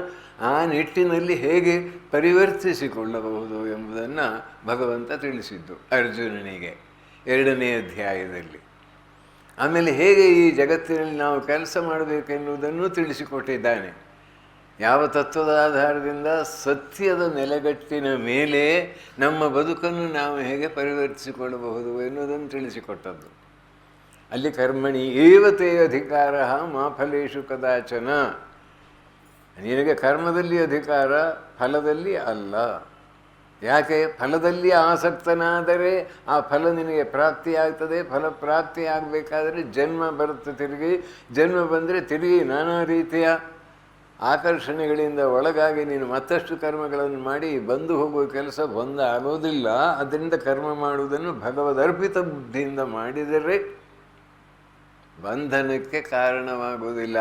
[SPEAKER 2] ಆ ನಿಟ್ಟಿನಲ್ಲಿ ಹೇಗೆ ಪರಿವರ್ತಿಸಿಕೊಳ್ಳಬಹುದು ಎಂಬುದನ್ನು ಭಗವಂತ ತಿಳಿಸಿದ್ದು ಅರ್ಜುನನಿಗೆ 2ನೇ ಅಧ್ಯಾಯದಲ್ಲಿ. ಆಮೇಲೆ ಹೇಗೆ ಈ ಜಗತ್ತಿನಲ್ಲಿ ನಾವು ಕೆಲಸ ಮಾಡಬೇಕೆನ್ನುವುದನ್ನು ತಿಳಿಸಿಕೊಟ್ಟಿದ್ದಾನೆ. ಯಾವ ತತ್ವದ ಆಧಾರದಿಂದ ಸತ್ಯದ ನೆಲೆಗಟ್ಟಿನ ಮೇಲೆ ನಮ್ಮ ಬದುಕನ್ನು ನಾವು ಹೇಗೆ ಪರಿವರ್ತಿಸಿಕೊಳ್ಳಬಹುದು ಎನ್ನುವುದನ್ನು ತಿಳಿಸಿಕೊಟ್ಟದ್ದು. ಅಲ್ಲಿ ಕರ್ಮಣಿ ಏವತೇ ಅಧಿಕಾರ ಮಾ ಫಲೇಶು ಕದಾಚನ. ನಿನಗೆ ಕರ್ಮದಲ್ಲಿ ಅಧಿಕಾರ, ಫಲದಲ್ಲಿ ಅಲ್ಲ. ಯಾಕೆ? ಫಲದಲ್ಲಿ ಆಸಕ್ತನಾದರೆ ಆ ಫಲ ನಿನಗೆ ಪ್ರಾಪ್ತಿಯಾಗ್ತದೆ. ಫಲ ಪ್ರಾಪ್ತಿ ಆಗಬೇಕಾದರೆ ಜನ್ಮ ಬರುತ್ತೆ. ತಿರುಗಿ ಜನ್ಮ ಬಂದರೆ ತಿರುಗಿ ನಾನಾ ರೀತಿಯ ಆಕರ್ಷಣೆಗಳಿಂದ ಒಳಗಾಗಿ ನೀನು ಮತ್ತಷ್ಟು ಕರ್ಮಗಳನ್ನು ಮಾಡಿ ಬಂದು ಹೋಗುವ ಕೆಲಸ ಆಗೋದಿಲ್ಲ. ಅದರಿಂದ ಕರ್ಮ ಮಾಡುವುದನ್ನು ಭಗವದರ್ಪಿತ ಬುದ್ಧಿಯಿಂದ ಮಾಡಿದರೆ ಬಂಧನಕ್ಕೆ ಕಾರಣವಾಗುವುದಿಲ್ಲ.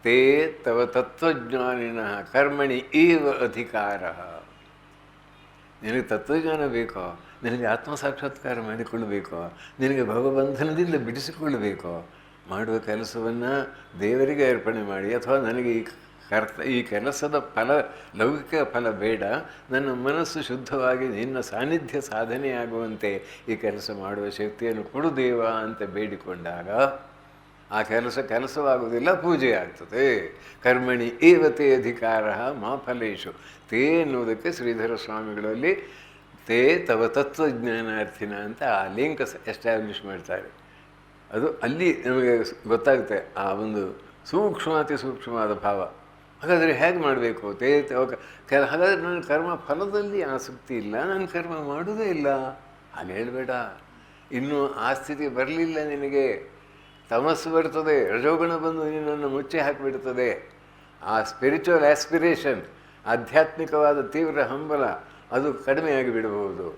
[SPEAKER 2] ತೇ ತವ ತತ್ವಜ್ಞಾನಿನಃ ಕರ್ಮಣಿ ಈವ ಅಧಿಕಾರ. ನಿನಗೆ ತತ್ವಜ್ಞಾನ ಬೇಕೋ, ನಿನಗೆ ಆತ್ಮಸಾಕ್ಷಾತ್ಕಾರ ಮಾಡಿಕೊಳ್ಳಬೇಕೋ, ನಿನಗೆ ಭವಬಂಧನದಿಂದ ಬಿಡಿಸಿಕೊಳ್ಳಬೇಕೋ, ಮಾಡುವ ಕೆಲಸವನ್ನು ದೇವರಿಗೆ ಅರ್ಪಣೆ ಮಾಡಿ, ಅಥವಾ ನನಗೆ ಈ ಕೆಲಸದ ಫಲ, ಲೌಕಿಕ ಫಲ ಬೇಡ, ನನ್ನ ಮನಸ್ಸು ಶುದ್ಧವಾಗಿ ನಿನ್ನ ಸಾನ್ನಿಧ್ಯ ಸಾಧನೆಯಾಗುವಂತೆ ಈ ಕೆಲಸ ಮಾಡುವ ಶಕ್ತಿಯನ್ನು ಕೊಡು ದೇವ ಅಂತ ಬೇಡಿಕೊಂಡಾಗ ಆ ಕೆಲಸವಾಗುವುದಿಲ್ಲ, ಪೂಜೆ ಆಗ್ತದೆ. ಕರ್ಮಣಿ ಏವತೇ ಅಧಿಕಾರ ಮಾ ಫಲೇಶು. ತೇ ಎನ್ನುವುದಕ್ಕೆ ಶ್ರೀಧರ ಸ್ವಾಮಿಗಳಲ್ಲಿ ತೇ ತವ ತತ್ವಜ್ಞಾನಾರ್ಥಿನ ಅಂತ ಆ ಲಿಂಕ್ ಎಸ್ಟಾಬ್ಲಿಷ್ ಮಾಡ್ತಾರೆ. ಅದು ಅಲ್ಲಿ ನಮಗೆ ಗೊತ್ತಾಗುತ್ತೆ ಆ ಒಂದು ಅತಿ ಸೂಕ್ಷ್ಮವಾದ ಭಾವ. ಹಾಗಾದರೆ ಹೇಗೆ ಮಾಡಬೇಕು? ಹಾಗಾದರೆ ನನ್ನ ಕರ್ಮ ಫಲದಲ್ಲಿ ಆಸಕ್ತಿ ಇಲ್ಲ, ನಾನು ಕರ್ಮ ಮಾಡೋದೇ ಇಲ್ಲ ಹಾಗೆ ಹೇಳಬೇಡ. ಇನ್ನೂ ಆ ಸ್ಥಿತಿ ಬರಲಿಲ್ಲ ನಿನಗೆ. ತಮಸ್ಸು ಬರ್ತದೆ, ರಜೋಗುಣ ಬಂದು ನಿನ್ನನ್ನು ಮುಚ್ಚಿ ಹಾಕಿಬಿಡ್ತದೆ. ಆ ಸ್ಪಿರಿಚುವಲ್ ಆಸ್ಪಿರೇಷನ್, ಆಧ್ಯಾತ್ಮಿಕವಾದ ತೀವ್ರ ಹಂಬಲ ಅದು ಕಡಿಮೆಯಾಗಿ ಬಿಡಬಹುದು.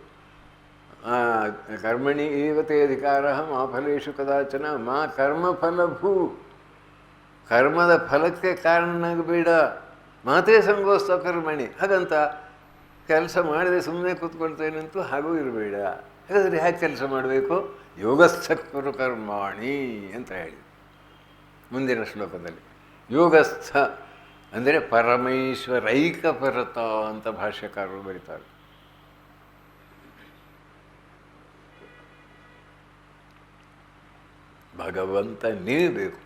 [SPEAKER 2] ಕರ್ಮಣಿ ಏವತೇ ಅಧಿಕಾರ ಮಾ ಫಲೇಶು ಕದಾಚನ ಮಾ ಕರ್ಮಫಲಭೂ. ಕರ್ಮದ ಫಲಕ್ಕೆ ಕಾರಣನಾಗಬೇಡ. ಮಾತೇ ಸಂಗೋಸ್ತ ಕರ್ಮಣಿ. ಹಾಗಂತ ಕೆಲಸ ಮಾಡದೆ ಸುಮ್ಮನೆ ಕೂತ್ಕೊಳ್ತೇನಂತೂ ಹಾಗೂ ಇರಬೇಡ. ಹಾಗಾದರೆ ಹೇಗೆ ಕೆಲಸ ಮಾಡಬೇಕು? ಯೋಗಸ್ಥ ಕುರು ಕರ್ಮಾಣಿ ಅಂತ ಹೇಳಿ ಮುಂದಿನ ಶ್ಲೋಕದಲ್ಲಿ. ಯೋಗಸ್ಥ ಅಂದರೆ ಪರಮೇಶ್ವರೈಕ ಪರತ ಅಂತ ಭಾಷ್ಯಕಾರರು ಬರೀತಾರೆ. ಭಗವಂತನೇ ಬೇಕು,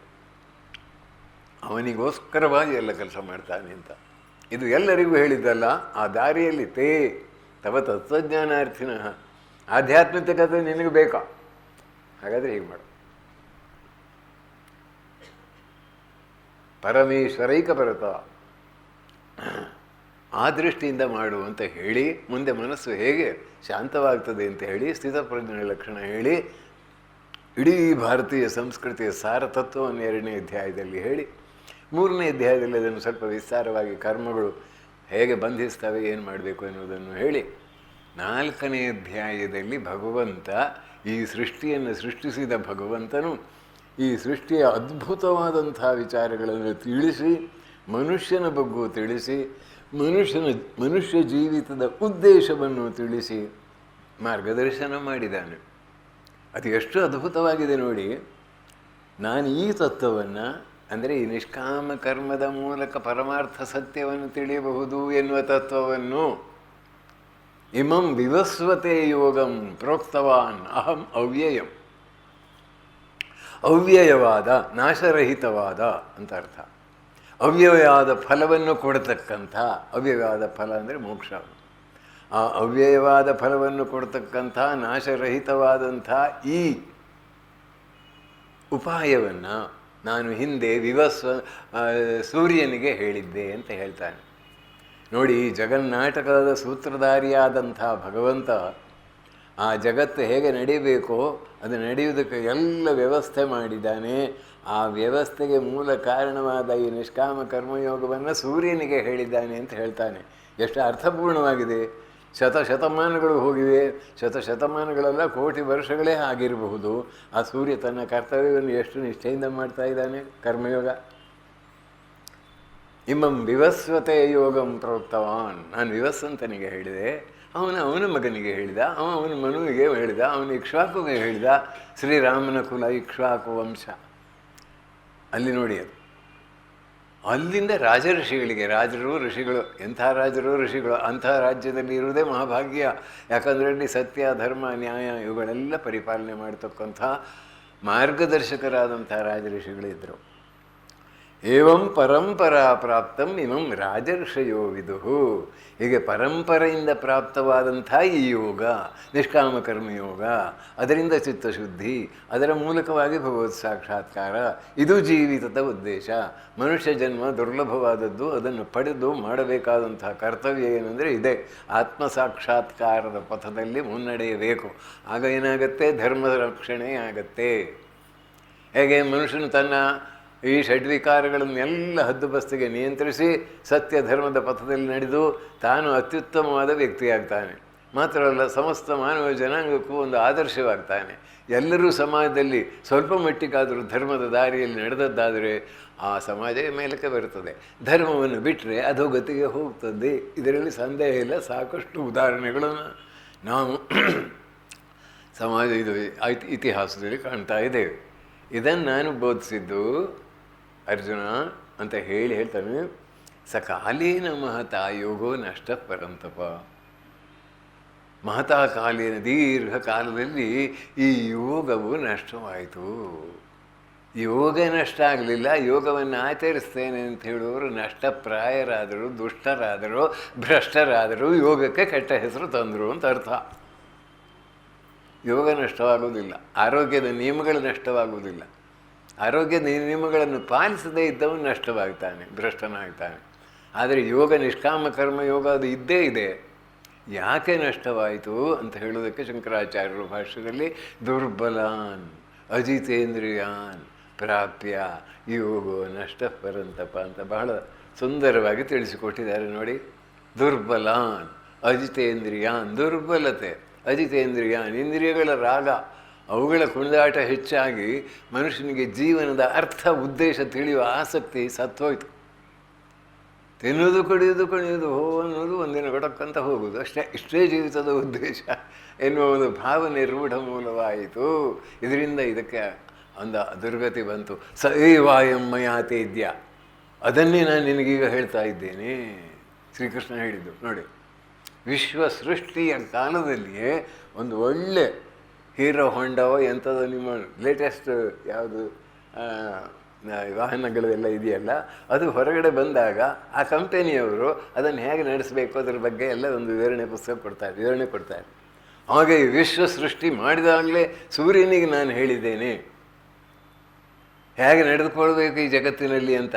[SPEAKER 2] ಅವನಿಗೋಸ್ಕರವಾಗಿ ಎಲ್ಲ ಕೆಲಸ ಮಾಡ್ತಾನೆ ಅಂತ. ಇದು ಎಲ್ಲರಿಗೂ ಹೇಳಿದ್ದಲ್ಲ. ಆ ದಾರಿಯಲ್ಲಿ ತೇ ತವ ತತ್ವಜ್ಞಾನಾರ್ಥಿನ. ಆಧ್ಯಾತ್ಮಿಕತೆ ನಿನಗೆ ಬೇಕಾ? ಹಾಗಾದರೆ ಹೀಗೆ ಮಾಡು. ಪರಮೇಶ್ವರೈಕ ಪರತ ಆ ದೃಷ್ಟಿಯಿಂದ ಮಾಡು ಅಂತ ಹೇಳಿ, ಮುಂದೆ ಮನಸ್ಸು ಹೇಗೆ ಶಾಂತವಾಗ್ತದೆ ಅಂತ ಹೇಳಿ, ಸ್ಥಿತಪ್ರಜ್ಞೆಯ ಲಕ್ಷಣ ಹೇಳಿ, ಇಡೀ ಭಾರತೀಯ ಸಂಸ್ಕೃತಿಯ ಸಾರತತ್ವವನ್ನು 2ನೇ ಅಧ್ಯಾಯದಲ್ಲಿ ಹೇಳಿ, 3ನೇ ಅಧ್ಯಾಯದಲ್ಲಿ ಅದನ್ನು ಸ್ವಲ್ಪ ವಿಸ್ತಾರವಾಗಿ ಕರ್ಮಗಳು ಹೇಗೆ ಬಂಧಿಸ್ತವೆ, ಏನು ಮಾಡಬೇಕು ಎನ್ನುವುದನ್ನು ಹೇಳಿ, 4ನೇ ಅಧ್ಯಾಯದಲ್ಲಿ ಭಗವಂತ ಈ ಸೃಷ್ಟಿಯನ್ನು ಸೃಷ್ಟಿಸಿದ ಭಗವಂತನು ಈ ಸೃಷ್ಟಿಯ ಅದ್ಭುತವಾದಂಥ ವಿಚಾರಗಳನ್ನು ತಿಳಿಸಿ, ಮನುಷ್ಯನ ಬಗ್ಗೂ ತಿಳಿಸಿ, ಮನುಷ್ಯ ಜೀವಿತದ ಉದ್ದೇಶವನ್ನು ತಿಳಿಸಿ ಮಾರ್ಗದರ್ಶನ ಮಾಡಿದ್ದಾನೆ. ಅದು ಎಷ್ಟು ಅದ್ಭುತವಾಗಿದೆ ನೋಡಿ. ನಾನು ಈ ತತ್ವವನ್ನು, ಅಂದರೆ ಈ ನಿಷ್ಕಾಮ ಕರ್ಮದ ಮೂಲಕ ಪರಮಾರ್ಥ ಸತ್ಯವನ್ನು ತಿಳಿಯಬಹುದು ಎನ್ನುವ ತತ್ವವನ್ನು ಇಮಂ ವಿವಸ್ವತೆ ಯೋಗಂ ಪ್ರೋಕ್ತವಾನ್ ಅಹಂ ಅವ್ಯಯಂ. ಅವ್ಯಯವಾದ, ನಾಶರಹಿತವಾದ ಅಂತ ಅರ್ಥ. ಅವ್ಯಯವಾದ ಫಲವನ್ನು ಕೊಡತಕ್ಕಂಥ, ಅವ್ಯಯವಾದ ಫಲ ಅಂದರೆ ಮೋಕ್ಷ. ಆ ಅವ್ಯಯವಾದ ಫಲವನ್ನು ಕೊಡ್ತಕ್ಕಂಥ ನಾಶರಹಿತವಾದಂಥ ಈ ಉಪಾಯವನ್ನು ನಾನು ಹಿಂದೆ ಸೂರ್ಯನಿಗೆ ಹೇಳಿದ್ದೆ ಅಂತ ಹೇಳ್ತಾನೆ. ನೋಡಿ, ಜಗನ್ನಾಟಕದ ಸೂತ್ರಧಾರಿಯಾದಂಥ ಭಗವಂತ ಆ ಜಗತ್ತು ಹೇಗೆ ನಡೀಬೇಕೋ ಅದು ನಡೆಯುವುದಕ್ಕೆ ಎಲ್ಲ ವ್ಯವಸ್ಥೆ ಮಾಡಿದ್ದಾನೆ. ಆ ವ್ಯವಸ್ಥೆಗೆ ಮೂಲ ಕಾರಣವಾದ ಈ ನಿಷ್ಕಾಮ ಕರ್ಮಯೋಗವನ್ನು ಸೂರ್ಯನಿಗೆ ಹೇಳಿದ್ದಾನೆ ಅಂತ ಹೇಳ್ತಾನೆ. ಎಷ್ಟು ಅರ್ಥಪೂರ್ಣವಾಗಿದೆ. ಶತಮಾನಗಳು ಹೋಗಿವೆ, ಶತಮಾನಗಳೆಲ್ಲ ಕೋಟಿ ವರ್ಷಗಳೇ ಆಗಿರಬಹುದು. ಆ ಸೂರ್ಯ ತನ್ನ ಕರ್ತವ್ಯವನ್ನು ಎಷ್ಟು ನಿಷ್ಠೆಯಿಂದ ಮಾಡ್ತಾ ಇದ್ದಾನೆ. ಕರ್ಮಯೋಗ ಇಮಂ ವಿವಸ್ವತೆ ಯೋಗಂ ಪ್ರೋಕ್ತವಾನ್. ನಾನು ವಿವಸ್ವಂತನಿಗೆ ಹೇಳಿದೆ, ಅವನ ಮಗನಿಗೆ ಹೇಳಿದ, ಅವನ ಮನುವಿಗೆ ಹೇಳಿದ, ಅವನ ಇಕ್ಷ್ವಾಕುಗೆ ಹೇಳಿದ. ಶ್ರೀರಾಮನ ಕುಲ ಇಕ್ಷ್ವಾಕು ವಂಶ. ಅಲ್ಲಿ ನೋಡಿ ಅದು. ಅಲ್ಲಿಂದ ರಾಜಋಷಿಗಳಿಗೆ, ರಾಜರು ಋಷಿಗಳು, ಎಂಥ ರಾಜರು ಋಷಿಗಳು, ಅಂಥ ರಾಜ್ಯದಲ್ಲಿ ಇರುವುದೇ ಮಹಾಭಾಗ್ಯ. ಯಾಕಂದರೆ ಅಲ್ಲಿ ಸತ್ಯ ಧರ್ಮ ನ್ಯಾಯ ಇವುಗಳೆಲ್ಲ ಪರಿಪಾಲನೆ ಮಾಡತಕ್ಕಂಥ ಮಾರ್ಗದರ್ಶಕರಾದಂಥ ರಾಜಋಷಿಗಳಿದ್ದರು. ಏವಂ ಪರಂಪರಾ ಪ್ರಾಪ್ತಂ ಇಮಂ ರಾಜರ್ಷಯೋ ವಿದುಹು. ಹೀಗೆ ಪರಂಪರೆಯಿಂದ ಪ್ರಾಪ್ತವಾದಂಥ ಈ ಯೋಗ, ನಿಷ್ಕಾಮ ಕರ್ಮಯೋಗ, ಅದರಿಂದ ಚಿತ್ತಶುದ್ಧಿ, ಅದರ ಮೂಲಕವಾಗಿ ಭಗವತ್ ಸಾಕ್ಷಾತ್ಕಾರ, ಇದು ಜೀವಿತದ ಉದ್ದೇಶ. ಮನುಷ್ಯ ಜನ್ಮ ದುರ್ಲಭವಾದದ್ದು, ಅದನ್ನು ಪಡೆದು ಮಾಡಬೇಕಾದಂಥ ಕರ್ತವ್ಯ ಏನಂದರೆ ಇದೇ, ಆತ್ಮ ಸಾಕ್ಷಾತ್ಕಾರದ ಪಥದಲ್ಲಿ ಮುನ್ನಡೆಯಬೇಕು. ಆಗ ಏನಾಗುತ್ತೆ? ಧರ್ಮದ ರಕ್ಷಣೆ ಆಗತ್ತೆ. ಹೇಗೆ ಮನುಷ್ಯನು ತನ್ನ ಈ ಷಡ್ವಿಕಾರಗಳನ್ನೆಲ್ಲ ಹದ್ದುಬಸ್ತಿಗೆ ನಿಯಂತ್ರಿಸಿ ಸತ್ಯ ಧರ್ಮದ ಪಥದಲ್ಲಿ ನಡೆದು ತಾನು ಅತ್ಯುತ್ತಮವಾದ ವ್ಯಕ್ತಿಯಾಗ್ತಾನೆ. ಮಾತ್ರವಲ್ಲ, ಸಮಸ್ತ ಮಾನವ ಜನಾಂಗಕ್ಕೂ ಒಂದು ಆದರ್ಶವಾಗ್ತಾನೆ. ಎಲ್ಲರೂ ಸಮಾಜದಲ್ಲಿ ಸ್ವಲ್ಪ ಮಟ್ಟಿಗಾದರೂ ಧರ್ಮದ ದಾರಿಯಲ್ಲಿ ನಡೆದದ್ದಾದರೆ ಆ ಸಮಾಜ ಮೇಲಕ್ಕೆ ಬರುತ್ತದೆ. ಧರ್ಮವನ್ನು ಬಿಟ್ಟರೆ ಅಧೋಗತಿಗೆ ಹೋಗ್ತದೆ. ಇದರಲ್ಲಿ ಸಂದೇಹ ಇಲ್ಲ. ಸಾಕಷ್ಟು ಉದಾಹರಣೆಗಳನ್ನು ನಾವು ಇದು ಇತಿಹಾಸದಲ್ಲಿ ಕಾಣ್ತಾ ಇದ್ದೇವೆ. ಇದನ್ನು ನಾನು ಬೋಧಿಸಿದ್ದು ಅರ್ಜುನ ಅಂತ ಹೇಳ್ತಾನೆ. ಸಕಾಲೀನ ಮಹತಾ ಯೋಗೋ ನಷ್ಟ ಪರಂತಪ. ಮಹತಾ ಕಾಲೀನ ದೀರ್ಘ ಕಾಲದಲ್ಲಿ ಈ ಯೋಗವು ನಷ್ಟವಾಯಿತು. ಯೋಗ ನಷ್ಟ ಆಗಲಿಲ್ಲ, ಯೋಗವನ್ನು ಆಚರಿಸ್ತೇನೆ ಅಂತ ಹೇಳುವವರು ನಷ್ಟಪ್ರಾಯರಾದರು, ದುಷ್ಟರಾದರು, ಭ್ರಷ್ಟರಾದರು, ಯೋಗಕ್ಕೆ ಕೆಟ್ಟ ಹೆಸರು ತಂದರು ಅಂತ ಅರ್ಥ. ಯೋಗ ನಷ್ಟವಾಗುವುದಿಲ್ಲ, ಆರೋಗ್ಯದ ನಿಯಮಗಳು ನಷ್ಟವಾಗುವುದಿಲ್ಲ. ಆರೋಗ್ಯದ ನಿಯಮಗಳನ್ನು ಪಾಲಿಸದೇ ಇದ್ದವನು ನಷ್ಟವಾಗ್ತಾನೆ, ಭ್ರಷ್ಟನಾಗ್ತಾನೆ. ಆದರೆ ಯೋಗ, ನಿಷ್ಕಾಮ ಕರ್ಮ ಯೋಗ ಅದು ಇದ್ದೇ ಇದೆ. ಯಾಕೆ ನಷ್ಟವಾಯಿತು ಅಂತ ಹೇಳೋದಕ್ಕೆ ಶಂಕರಾಚಾರ್ಯರು ಭಾಷ್ಯದಲ್ಲಿ ದುರ್ಬಲಾನ್ ಅಜಿತೇಂದ್ರಿಯಾನ್ ಪ್ರಾಪ್ಯ ಯೋಗೋ ನಷ್ಟ ಪರಂತಪ ಅಂತ ಬಹಳ ಸುಂದರವಾಗಿ ತಿಳಿಸಿಕೊಟ್ಟಿದ್ದಾರೆ ನೋಡಿ. ದುರ್ಬಲಾನ್ ಅಜಿತೇಂದ್ರಿಯಾನ್, ದುರ್ಬಲತೆ, ಅಜಿತೇಂದ್ರಿಯಾನ್ ಇಂದ್ರಿಯಗಳ ರಾಗ, ಅವುಗಳ ಕುಣಿದಾಟ ಹೆಚ್ಚಾಗಿ ಮನುಷ್ಯನಿಗೆ ಜೀವನದ ಅರ್ಥ ಉದ್ದೇಶ ತಿಳಿಯುವ ಆಸಕ್ತಿ ಸತ್ತೋಯ್ತು. ತಿನ್ನುವುದು ಕುಣಿಯುವುದು ಹೋ ಅನ್ನೋದು ಒಂದಿನ ಗಡಕ್ಕಂತ ಹೋಗುವುದು ಅಷ್ಟೇ. ಇಷ್ಟೇ ಜೀವಿತದ ಉದ್ದೇಶ ಎನ್ನುವ ಒಂದು ಭಾವನೆ ರೂಢ ಮೂಲವಾಯಿತು. ಇದರಿಂದ ಇದಕ್ಕೆ ಒಂದು ದುರ್ಗತಿ ಬಂತು. ಸೈವಾಯಮ್ಮಯಾತೇದ್ಯ, ಅದನ್ನೇ ನಾನು ನಿನಗೀಗ ಹೇಳ್ತಾ ಇದ್ದೇನೆ. ಶ್ರೀಕೃಷ್ಣ ಹೇಳಿದ್ದು ನೋಡಿ. ವಿಶ್ವ ಸೃಷ್ಟಿಯ ಕಾಲದಲ್ಲಿಯೇ ಒಂದು ಒಳ್ಳೆ ಹೀರೋ ಹೊಂಡವೋ ಎಂಥದ್ದು ನಿಮ್ಮ ಲೇಟೆಸ್ಟ್ ಯಾವುದು ವಾಹನಗಳೆಲ್ಲ ಇದೆಯಲ್ಲ, ಅದು ಹೊರಗಡೆ ಬಂದಾಗ ಆ ಕಂಪೆನಿಯವರು ಅದನ್ನು ಹೇಗೆ ನಡೆಸಬೇಕು ಅದರ ಬಗ್ಗೆ ಎಲ್ಲ ಒಂದು ವಿವರಣೆ ಕೊಡ್ತಾರೆ. ಹಾಗೆ ವಿಶ್ವ ಸೃಷ್ಟಿ ಮಾಡಿದಾಗಲೇ ಸೂರ್ಯನಿಗೆ ನಾನು ಹೇಳಿದ್ದೇನೆ ಹೇಗೆ ನಡೆದುಕೊಳ್ಬೇಕು ಈ ಜಗತ್ತಿನಲ್ಲಿ ಅಂತ.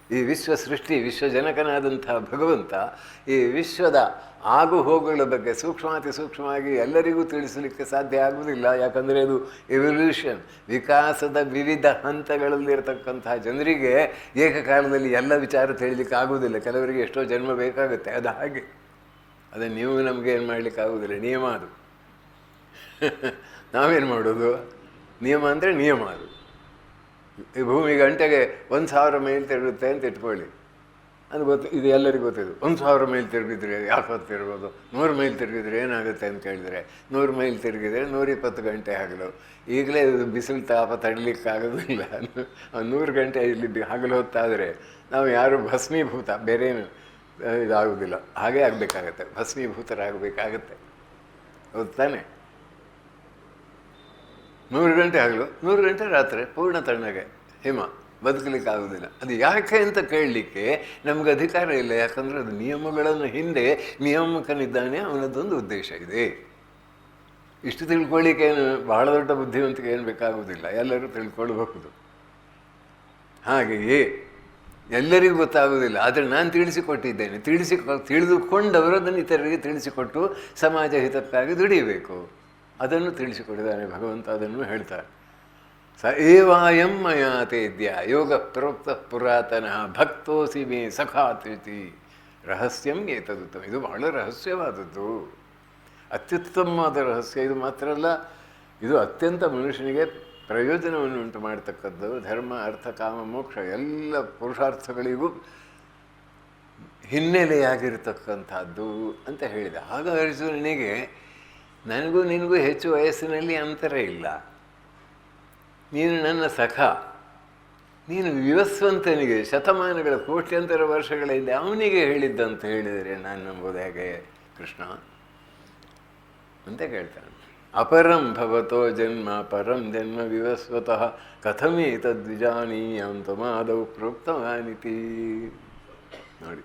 [SPEAKER 2] ಈ ವಿಶ್ವ ಸೃಷ್ಟಿ, ವಿಶ್ವಜನಕನಾದಂಥ ಭಗವಂತ ಈ ವಿಶ್ವದ ಆಗು ಹೋಗುಗಳ ಬಗ್ಗೆ ಸೂಕ್ಷ್ಮಾತಿ ಸೂಕ್ಷ್ಮವಾಗಿ ಎಲ್ಲರಿಗೂ ತಿಳಿಸಲಿಕ್ಕೆ ಸಾಧ್ಯ ಆಗುವುದಿಲ್ಲ. ಯಾಕಂದರೆ ಅದು ಎವಲ್ಯೂಷನ್, ವಿಕಾಸದ ವಿವಿಧ ಹಂತಗಳಲ್ಲಿರ್ತಕ್ಕಂಥ ಜನರಿಗೆ ಏಕಕಾಲದಲ್ಲಿ ಎಲ್ಲ ವಿಚಾರ ತಿಳಿಲಿಕ್ಕೆ ಆಗುವುದಿಲ್ಲ. ಕೆಲವರಿಗೆ ಎಷ್ಟೋ ಜನ್ಮ ಬೇಕಾಗುತ್ತೆ. ಅದು ಹಾಗೆ, ಅದನ್ನು ನೀವು ನಮಗೆ ಏನು ಮಾಡಲಿಕ್ಕೆ ಆಗುವುದಿಲ್ಲ. ನಿಯಮ ಅದು. ನಾವೇನು ಮಾಡೋದು? ನಿಯಮ ಅಂದರೆ ನಿಯಮ ಅದು. ಈ ಭೂಮಿ ಗಂಟೆಗೆ 1000 ಮೈಲ್ ತಿರುಗುತ್ತೆ ಅಂತ ಇಟ್ಕೊಳ್ಳಿ. ಅದು ಇದು ಎಲ್ಲರಿಗೂ ಗೊತ್ತಿದ್ದು. 1000 ಮೈಲ್ ತಿರುಗಿದ್ರೆ ಯಾಕೆ ತಿರುಗೋದು? 100 ಮೈಲ್ ತಿರುಗಿದ್ರೆ ಏನಾಗುತ್ತೆ ಅಂತ ಕೇಳಿದರೆ, 100 ಮೈಲ್ ತಿರುಗಿದರೆ 120 ಗಂಟೆ ಹಗಲು. ಈಗಲೇ ಬಿಸಿಲು ತಾಪ ತಡಲಿಕ್ಕಾಗೋದಿಲ್ಲ. 100 ಗಂಟೆ ಇಲ್ಲಿ ಹಗಲು ಹೊತ್ತಾದರೆ ನಾವು ಯಾರು ಭಸ್ಮೀಭೂತ, ಬೇರೇನು ಇದಾಗೋದಿಲ್ಲ. ಹಾಗೇ ಆಗಬೇಕಾಗತ್ತೆ, ಭಸ್ಮೀಭೂತರಾಗಬೇಕಾಗತ್ತೆ. ಹೌದು ತಾನೆ? 100 ಗಂಟೆ ಹಗಲು, 100 ಗಂಟೆ ರಾತ್ರಿ ಪೂರ್ಣ ತಣ್ಣಗೆ ಹಿಮ, ಬದುಕಲಿಕ್ಕೆ ಆಗೋದಿಲ್ಲ. ಅದು ಯಾಕೆ ಅಂತ ಕೇಳಲಿಕ್ಕೆ ನಮ್ಗೆ ಅಧಿಕಾರ ಇಲ್ಲ. ಯಾಕಂದರೆ ಅದು ನಿಯಮಗಳನ್ನು ಹಿಂದೆ ನಿಯಾಮಕನಿದ್ದಾನೆ, ಅವನದ್ದೊಂದು ಉದ್ದೇಶ ಇದೆ. ಇಷ್ಟು ತಿಳ್ಕೊಳ್ಳಿಕ್ಕೆ ಏನು ಬಹಳ ದೊಡ್ಡ ಬುದ್ಧಿವಂತಿಕೆ ಏನು ಬೇಕಾಗುವುದಿಲ್ಲ, ಎಲ್ಲರೂ ತಿಳ್ಕೊಳ್ಬಹುದು. ಹಾಗೆಯೇ ಎಲ್ಲರಿಗೂ ಗೊತ್ತಾಗುವುದಿಲ್ಲ, ಆದರೆ ನಾನು ತಿಳಿಸಿಕೊಟ್ಟಿದ್ದೇನೆ. ತಿಳಿದುಕೊಂಡವರು ಅದನ್ನು ಇತರರಿಗೆ ತಿಳಿಸಿಕೊಟ್ಟು ಸಮಾಜ ಹಿತಕ್ಕಾಗಿ ದುಡಿಯಬೇಕು. ಅದನ್ನು ತಿಳಿಸಿಕೊಟ್ಟಿದ್ದಾನೆ ಭಗವಂತ. ಅದನ್ನು ಹೇಳ್ತಾರೆ. ಸ ಏವಾಯಂ ಮಯಾ ತೇದ್ಯ ಯೋಗ ಪ್ರೋಕ್ತ ಪುರಾತನ ಭಕ್ತೋಸಿ ಮೇ ಸಖಾತಿ ರಹಸ್ಯಂ ಏತದುತ್ತಮ. ಇದು ಬಹಳ ರಹಸ್ಯವಾದದ್ದು, ಅತ್ಯುತ್ತಮವಾದ ರಹಸ್ಯ. ಇದು ಮಾತ್ರ ಅಲ್ಲ, ಇದು ಅತ್ಯಂತ ಮನುಷ್ಯನಿಗೆ ಪ್ರಯೋಜನವನ್ನು ಉಂಟು ಮಾಡತಕ್ಕದ್ದು. ಧರ್ಮ, ಅರ್ಥ, ಕಾಮ, ಮೋಕ್ಷ ಎಲ್ಲ ಪುರುಷಾರ್ಥಗಳಿಗೂ ಹಿನ್ನೆಲೆಯಾಗಿರ್ತಕ್ಕಂಥದ್ದು ಅಂತ ಹೇಳಿದ. ಆಗ ಅರ್ಜುನನಿಗೆ ನನಗೂ ನಿನಗೂ ಹೆಚ್ಚು ವಯಸ್ಸಿನಲ್ಲಿ ಅಂತರ ಇಲ್ಲ, ನೀನು ನನ್ನ ಸಖ, ನೀನು ವಿವಸ್ವಂತನಿಗೆ ಶತಮಾನಗಳ ಕೋಟ್ಯಂತರ ವರ್ಷಗಳ ಹಿಂದೆ ಅವನಿಗೆ ಹೇಳಿದ್ದಂತ ಹೇಳಿದರೆ ನಾನು ನಂಬೋದು ಹೇಗೆ ಕೃಷ್ಣ ಅಂತ ಕೇಳ್ತಾನೆ. ಅಪರಂ ಭವತೋ ಜನ್ಮ ಪರಂ ಜನ್ಮ ವಿವಸ್ವತಃ ಕಥಮೇ ತದ್ವಿಜಾನೀಯಂ ತ್ವಮಾದೌ ಪ್ರೋಕ್ತವಾನಿತಿ. ನೋಡಿ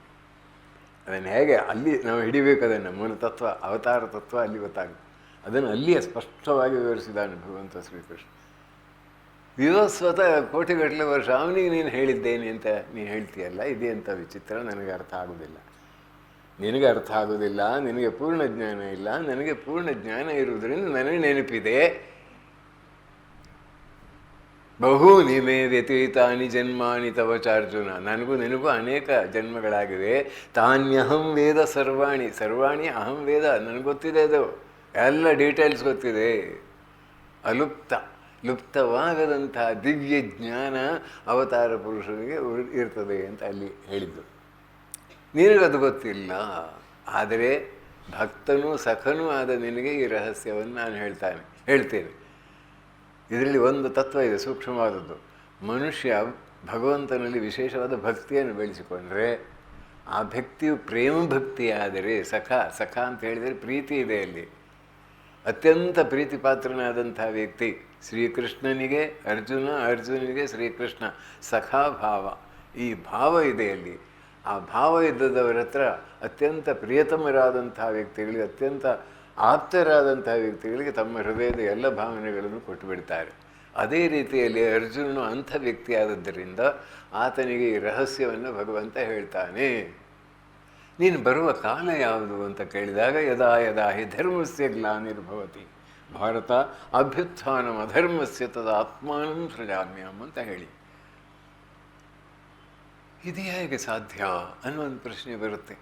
[SPEAKER 2] ಅದನ್ನು ಹೇಗೆ ಅಲ್ಲಿ ನಾವು ಹಿಡಿಬೇಕು, ಅದನ್ನು ಮೂಲ ತತ್ವ ಅವತಾರ ತತ್ವ ಅಲ್ಲಿ ಗೊತ್ತಾಗುತ್ತೆ. ಅದನ್ನು ಅಲ್ಲಿಯೇ ಸ್ಪಷ್ಟವಾಗಿ ವಿವರಿಸಿದ್ದಾನೆ ಭಗವಂತ ಶ್ರೀಕೃಷ್ಣ. ವಿವಸ್ವತಃ ಕೋಟಿಗಟ್ಟಲೆ ವರ್ಷ ಅವನಿಗೆ ನೀನು ಹೇಳಿದ್ದೇನೆ ಅಂತ ನೀನು ಹೇಳ್ತೀಯಲ್ಲ, ಇದೇ ಅಂತ ವಿಚಿತ್ರ, ನನಗೆ ಅರ್ಥ ಆಗೋದಿಲ್ಲ. ನಿನಗೆ ಅರ್ಥ ಆಗೋದಿಲ್ಲ, ನಿನಗೆ ಪೂರ್ಣ ಜ್ಞಾನ ಇಲ್ಲ, ನನಗೆ ಪೂರ್ಣ ಜ್ಞಾನ ಇರುವುದರಿಂದ ನನಗೆ ನೆನಪಿದೆ. ಬಹೂನಿ ಮೇ ವ್ಯತೀತಾನಿ ಜನ್ಮಾನಿ ತವ ಚಾರ್ಜುನ, ನನಗೂ ನಿನಗೂ ಅನೇಕ ಜನ್ಮಗಳಾಗಿವೆ. ತಾನ್ಯಹಂ ವೇದ ಸರ್ವಾಣಿ, ಸರ್ವಾಣಿ ಅಹಂ ವೇದ, ನನಗೆ ಗೊತ್ತಿದೆ, ಅದು ಎಲ್ಲ ಡೀಟೇಲ್ಸ್ ಗೊತ್ತಿದೆ. ಅಲುಪ್ತ ಲುಪ್ತವಾಗದಂಥ ದಿವ್ಯ ಜ್ಞಾನ ಅವತಾರ ಪುರುಷನಿಗೆ ಇರ್ತದೆ ಅಂತ ಅಲ್ಲಿ ಹೇಳಿದ್ದು. ನಿನಗದು ಗೊತ್ತಿಲ್ಲ, ಆದರೆ ಭಕ್ತನೂ ಸಖನೂ ಆದ ನಿನಗೆ ಈ ರಹಸ್ಯವನ್ನು ನಾನು ಹೇಳ್ತೇನೆ. ಇದರಲ್ಲಿ ಒಂದು ತತ್ವ ಇದೆ, ಸೂಕ್ಷ್ಮವಾದದ್ದು. ಮನುಷ್ಯ ಭಗವಂತನಲ್ಲಿ ವಿಶೇಷವಾದ ಭಕ್ತಿಯನ್ನು ಬೆಳೆಸಿಕೊಂಡ್ರೆ ಆ ಭಕ್ತಿಯು ಪ್ರೇಮ ಭಕ್ತಿಯಾದರೆ, ಸಖ ಅಂತ ಹೇಳಿದರೆ ಪ್ರೀತಿ ಇದೆ ಅಲ್ಲಿ, ಅತ್ಯಂತ ಪ್ರೀತಿ ಪಾತ್ರನಾದಂಥ ವ್ಯಕ್ತಿ ಶ್ರೀಕೃಷ್ಣನಿಗೆ ಅರ್ಜುನ, ಅರ್ಜುನಿಗೆ ಶ್ರೀಕೃಷ್ಣ, ಸಖಾಭಾವ, ಈ ಭಾವ ಇದೆ ಅಲ್ಲಿ. ಆ ಭಾವ ಇದ್ದದವರ ಹತ್ರ ಅತ್ಯಂತ ಪ್ರಿಯತಮರಾದಂಥ ವ್ಯಕ್ತಿಗಳಿಗೆ, ಅತ್ಯಂತ ಆಪ್ತರಾದಂಥ ವ್ಯಕ್ತಿಗಳಿಗೆ ತಮ್ಮ ಹೃದಯದ ಎಲ್ಲ ಭಾವನೆಗಳನ್ನು ಕೊಟ್ಟು ಬಿಡ್ತಾರೆ. ಅದೇ ರೀತಿಯಲ್ಲಿ ಅರ್ಜುನನು ಅಂಥ ವ್ಯಕ್ತಿಯಾದದ್ದರಿಂದ ಆತನಿಗೆ ಈ ರಹಸ್ಯವನ್ನು ಭಗವಂತ ಹೇಳ್ತಾನೆ. ನೀನು ಬರುವ ಕಾಲ ಯಾವುದು ಅಂತ ಕೇಳಿದಾಗ, ಯದಾ ಯದಾ ಹಿ ಧರ್ಮಸ್ಯ ಗ್ಲಾನಿರ್ಭವತಿ ಭಾರತ ಅಭ್ಯುತ್ಥಾನಂ ಅಧರ್ಮಸ್ಯ ತದಾ ಆತ್ಮಾನಂ ಸೃಜಾಮ್ಯಹಂ ಅಂತ ಹೇಳಿ. ಇದು ಹೇಗೆ ಸಾಧ್ಯ ಅನ್ನೋ ಒಂದು ಪ್ರಶ್ನೆ ಬರುತ್ತೆ.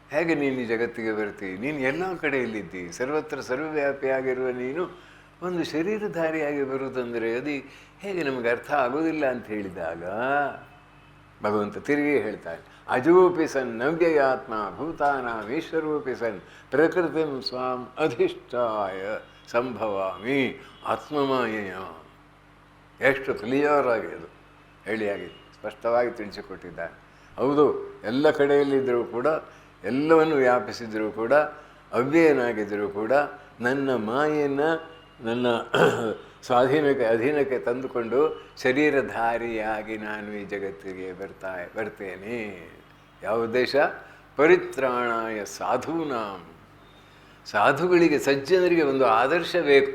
[SPEAKER 2] ಹೇಗೆ ನೀನು ಈ ಜಗತ್ತಿಗೆ ಬರ್ತೀವಿ? ನೀನು ಎಲ್ಲ ಕಡೆಯಲ್ಲಿದ್ದಿ, ಸರ್ವತ್ರ ಸರ್ವವ್ಯಾಪಿಯಾಗಿರುವ ನೀನು ಒಂದು ಶರೀರಧಾರಿಯಾಗಿ ಬರುವುದಂದರೆ ಅದು ಹೇಗೆ ನಮಗೆ ಅರ್ಥ ಆಗೋದಿಲ್ಲ ಅಂತ ಹೇಳಿದಾಗ ಭಗವಂತ ತಿರುಗಿ ಹೇಳ್ತಾನೆ, ಅಜೋಪಿ ಸನ್ ನವ್ಯಯಾತ್ಮ ಭೂತಾನಾಂ ಈಶ್ವರೋಪಿ ಸನ್ ಪ್ರಕೃತಿಂ ಸ್ವಾಂ ಅಧಿಷ್ಠಾಯ ಸಂಭವಾಮಿ ಆತ್ಮಮಾಯೆಯ. ಎಷ್ಟು ಕ್ಲಿಯರ್ ಆಗಿ ಅದು ಹೇಳಿಯಾಗಿದೆ, ಸ್ಪಷ್ಟವಾಗಿ ತಿಳಿಸಿಕೊಟ್ಟಿದ್ದಾರೆ. ಹೌದು, ಎಲ್ಲ ಕಡೆಯಲ್ಲಿದ್ದರೂ ಕೂಡ, ಎಲ್ಲವನ್ನು ವ್ಯಾಪಿಸಿದರೂ ಕೂಡ, ಅವ್ಯಯನಾಗಿದ್ದರೂ ಕೂಡ ನನ್ನ ಮಾಯೆಯನ್ನು ನನ್ನ ಅಧೀನಕ್ಕೆ ತಂದುಕೊಂಡು ಶರೀರಧಾರಿಯಾಗಿ ನಾನು ಈ ಜಗತ್ತಿಗೆ ಬರ್ತೇನೆ. ಯಾವ ಉದ್ದೇಶ? ಪರಿತ್ರಾಣಾಯ ಸಾಧೂನಾಂ, ಸಾಧುಗಳಿಗೆ, ಸಜ್ಜನರಿಗೆ ಒಂದು ಆದರ್ಶ ಬೇಕು.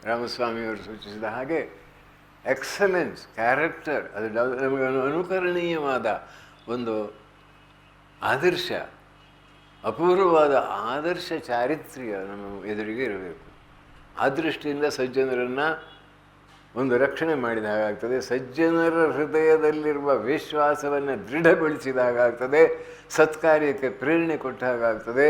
[SPEAKER 2] ರಾಮಸ್ವಾಮಿಯವರು ಸೂಚಿಸಿದ ಹಾಗೆ ಎಕ್ಸಲೆನ್ಸ್ ಕ್ಯಾರೆಕ್ಟರ್, ಅದು ನಮಗೆ ಅನುಕರಣೀಯವಾದ ಒಂದು ಆದರ್ಶ, ಅಪೂರ್ವವಾದ ಆದರ್ಶ ಚಾರಿತ್ರ್ಯ ನಮ್ಮ ಎದುರಿಗೆ ಇರಬೇಕು. ಆ ದೃಷ್ಟಿಯಿಂದ ಸಜ್ಜನರನ್ನು ಒಂದು ರಕ್ಷಣೆ ಮಾಡಿದ ಹಾಗಾಗ್ತದೆ, ಸಜ್ಜನರ ಹೃದಯದಲ್ಲಿರುವ ವಿಶ್ವಾಸವನ್ನು ದೃಢಗೊಳಿಸಿದ ಹಾಗಾಗ್ತದೆ, ಸತ್ಕಾರ್ಯಕ್ಕೆ ಪ್ರೇರಣೆ ಕೊಟ್ಟ ಹಾಗಾಗ್ತದೆ.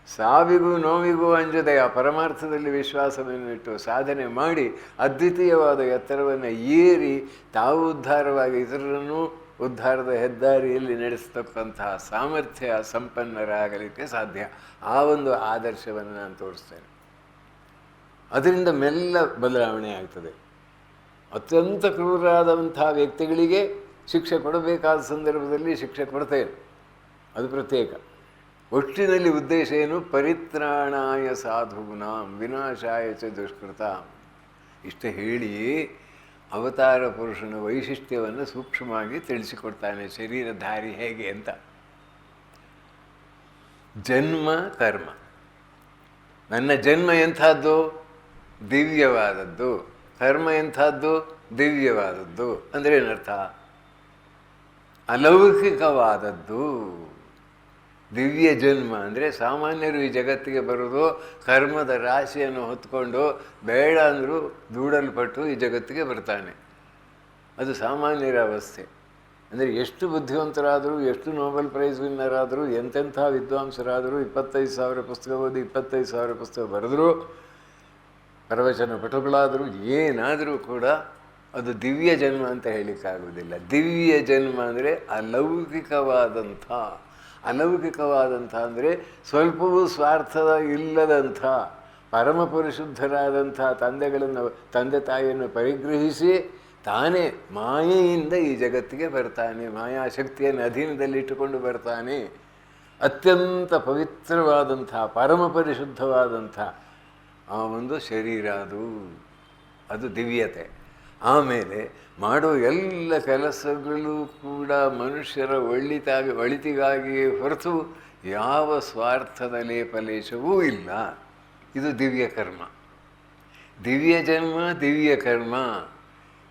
[SPEAKER 2] ಸಾವಿಗೂ ನೋವಿಗೂ ಅಂಜದೆ ಆ ಪರಮಾರ್ಥದಲ್ಲಿ ವಿಶ್ವಾಸವನ್ನು ಇಟ್ಟು ಸಾಧನೆ ಮಾಡಿ ಅದ್ವಿತೀಯವಾದ ಎತ್ತರವನ್ನು ಏರಿ ತಾವು ಉದ್ಧಾರವಾಗಿ ಇತರರನ್ನು ಉದ್ಧಾರದ ಹೆದ್ದಾರಿಯಲ್ಲಿ ನಡೆಸ್ತಕ್ಕಂತಹ ಸಾಮರ್ಥ್ಯ ಸಂಪನ್ನರಾಗಲಿಕ್ಕೆ ಸಾಧ್ಯ. ಆ ಒಂದು ಆದರ್ಶವನ್ನು ನಾನು ತೋರಿಸ್ತೇನೆ. ಅದರಿಂದ ಮೆಲ್ಲ ಬದಲಾವಣೆ ಆಗ್ತದೆ. ಅತ್ಯಂತ ಕ್ರೂರಾದಂಥ ವ್ಯಕ್ತಿಗಳಿಗೆ ಶಿಕ್ಷೆ ಕೊಡಬೇಕಾದ ಸಂದರ್ಭದಲ್ಲಿ ಶಿಕ್ಷೆ ಕೊಡ್ತೇನೆ, ಅದು ಪ್ರತ್ಯೇಕ. ಒಟ್ಟಿನಲ್ಲಿ ಉದ್ದೇಶ ಏನು? ಪರಿತ್ರಾಣಾಯ ಸಾಧೂನಾಂ ವಿನಾಶಾಯ ಚ ದುಷ್ಕೃತಾಂ. ಇಷ್ಟು ಹೇಳಿ ಅವತಾರ ಪುರುಷನ ವೈಶಿಷ್ಟ್ಯವನ್ನು ಸೂಕ್ಷ್ಮವಾಗಿ ತಿಳಿಸಿಕೊಡ್ತಾನೆ, ಶರೀರಧಾರಿ ಹೇಗೆ ಅಂತ. ಜನ್ಮ ಕರ್ಮ, ನನ್ನ ಜನ್ಮ ಎಂಥದ್ದು? ದಿವ್ಯವಾದದ್ದು. ಕರ್ಮ ಎಂಥದ್ದು? ದಿವ್ಯವಾದದ್ದು. ಅಂದರೆ ಏನರ್ಥ? ಅಲೌಕಿಕವಾದದ್ದು. ದಿವ್ಯ ಜನ್ಮ ಅಂದರೆ ಸಾಮಾನ್ಯರು ಈ ಜಗತ್ತಿಗೆ ಬರೋದು ಕರ್ಮದ ರಾಶಿಯನ್ನು ಹೊತ್ಕೊಂಡು ಬೇಡ ಅಂದರೂ ದೂಡಲ್ಪಟ್ಟು ಈ ಜಗತ್ತಿಗೆ ಬರ್ತಾನೆ. ಅದು ಸಾಮಾನ್ಯರ ಅವಸ್ಥೆ. ಅಂದರೆ ಎಷ್ಟು ಬುದ್ಧಿವಂತರಾದರೂ, ಎಷ್ಟು ನೋಬೆಲ್ ಪ್ರೈಸ್ ವಿನ್ನರ್ ಆದರೂ, ಎಂತೆಂಥ ವಿದ್ವಾಂಸರಾದರೂ, 25,000 ಪುಸ್ತಕ ಓದಿ 25,000 ಪುಸ್ತಕ ಬರೆದರೂ, ಪ್ರವಚನ ಪಟುಗಳಾದರೂ, ಏನಾದರೂ ಕೂಡ ಅದು ದಿವ್ಯ ಜನ್ಮ ಅಂತ ಹೇಳಲಿಕ್ಕಾಗೋದಿಲ್ಲ. ದಿವ್ಯ ಜನ್ಮ ಅಂದರೆ ಅಲೌಕಿಕವಾದಂಥ ಅಂದರೆ ಸ್ವಲ್ಪವೂ ಸ್ವಾರ್ಥದ ಇಲ್ಲದಂಥ ಪರಮ ಪರಿಶುದ್ಧರಾದಂಥ ತಂದೆ ತಾಯಿಯನ್ನು ಪರಿಗ್ರಹಿಸಿ ತಾನೇ ಮಾಯೆಯಿಂದ ಈ ಜಗತ್ತಿಗೆ ಬರ್ತಾನೆ, ಮಾಯಾಶಕ್ತಿಯನ್ನು ಅಧೀನದಲ್ಲಿಟ್ಟುಕೊಂಡು ಬರ್ತಾನೆ. ಅತ್ಯಂತ ಪವಿತ್ರವಾದಂಥ ಪರಮ ಪರಿಶುದ್ಧವಾದಂಥ ಆ ಒಂದು ಶರೀರ ಅದು ದಿವ್ಯತೆ. ಆಮೇಲೆ ಮಾಡೋ ಎಲ್ಲ ಕೆಲಸಗಳು ಕೂಡ ಮನುಷ್ಯರ ಒಳಿತಿಗಾಗಿಯೇ ಹೊರತು ಯಾವ ಸ್ವಾರ್ಥದ ಲೇಪಲೇಶವೂ ಇಲ್ಲ. ಇದು ದಿವ್ಯ ಕರ್ಮ, ದಿವ್ಯ ಜನ್ಮ, ದಿವ್ಯ ಕರ್ಮ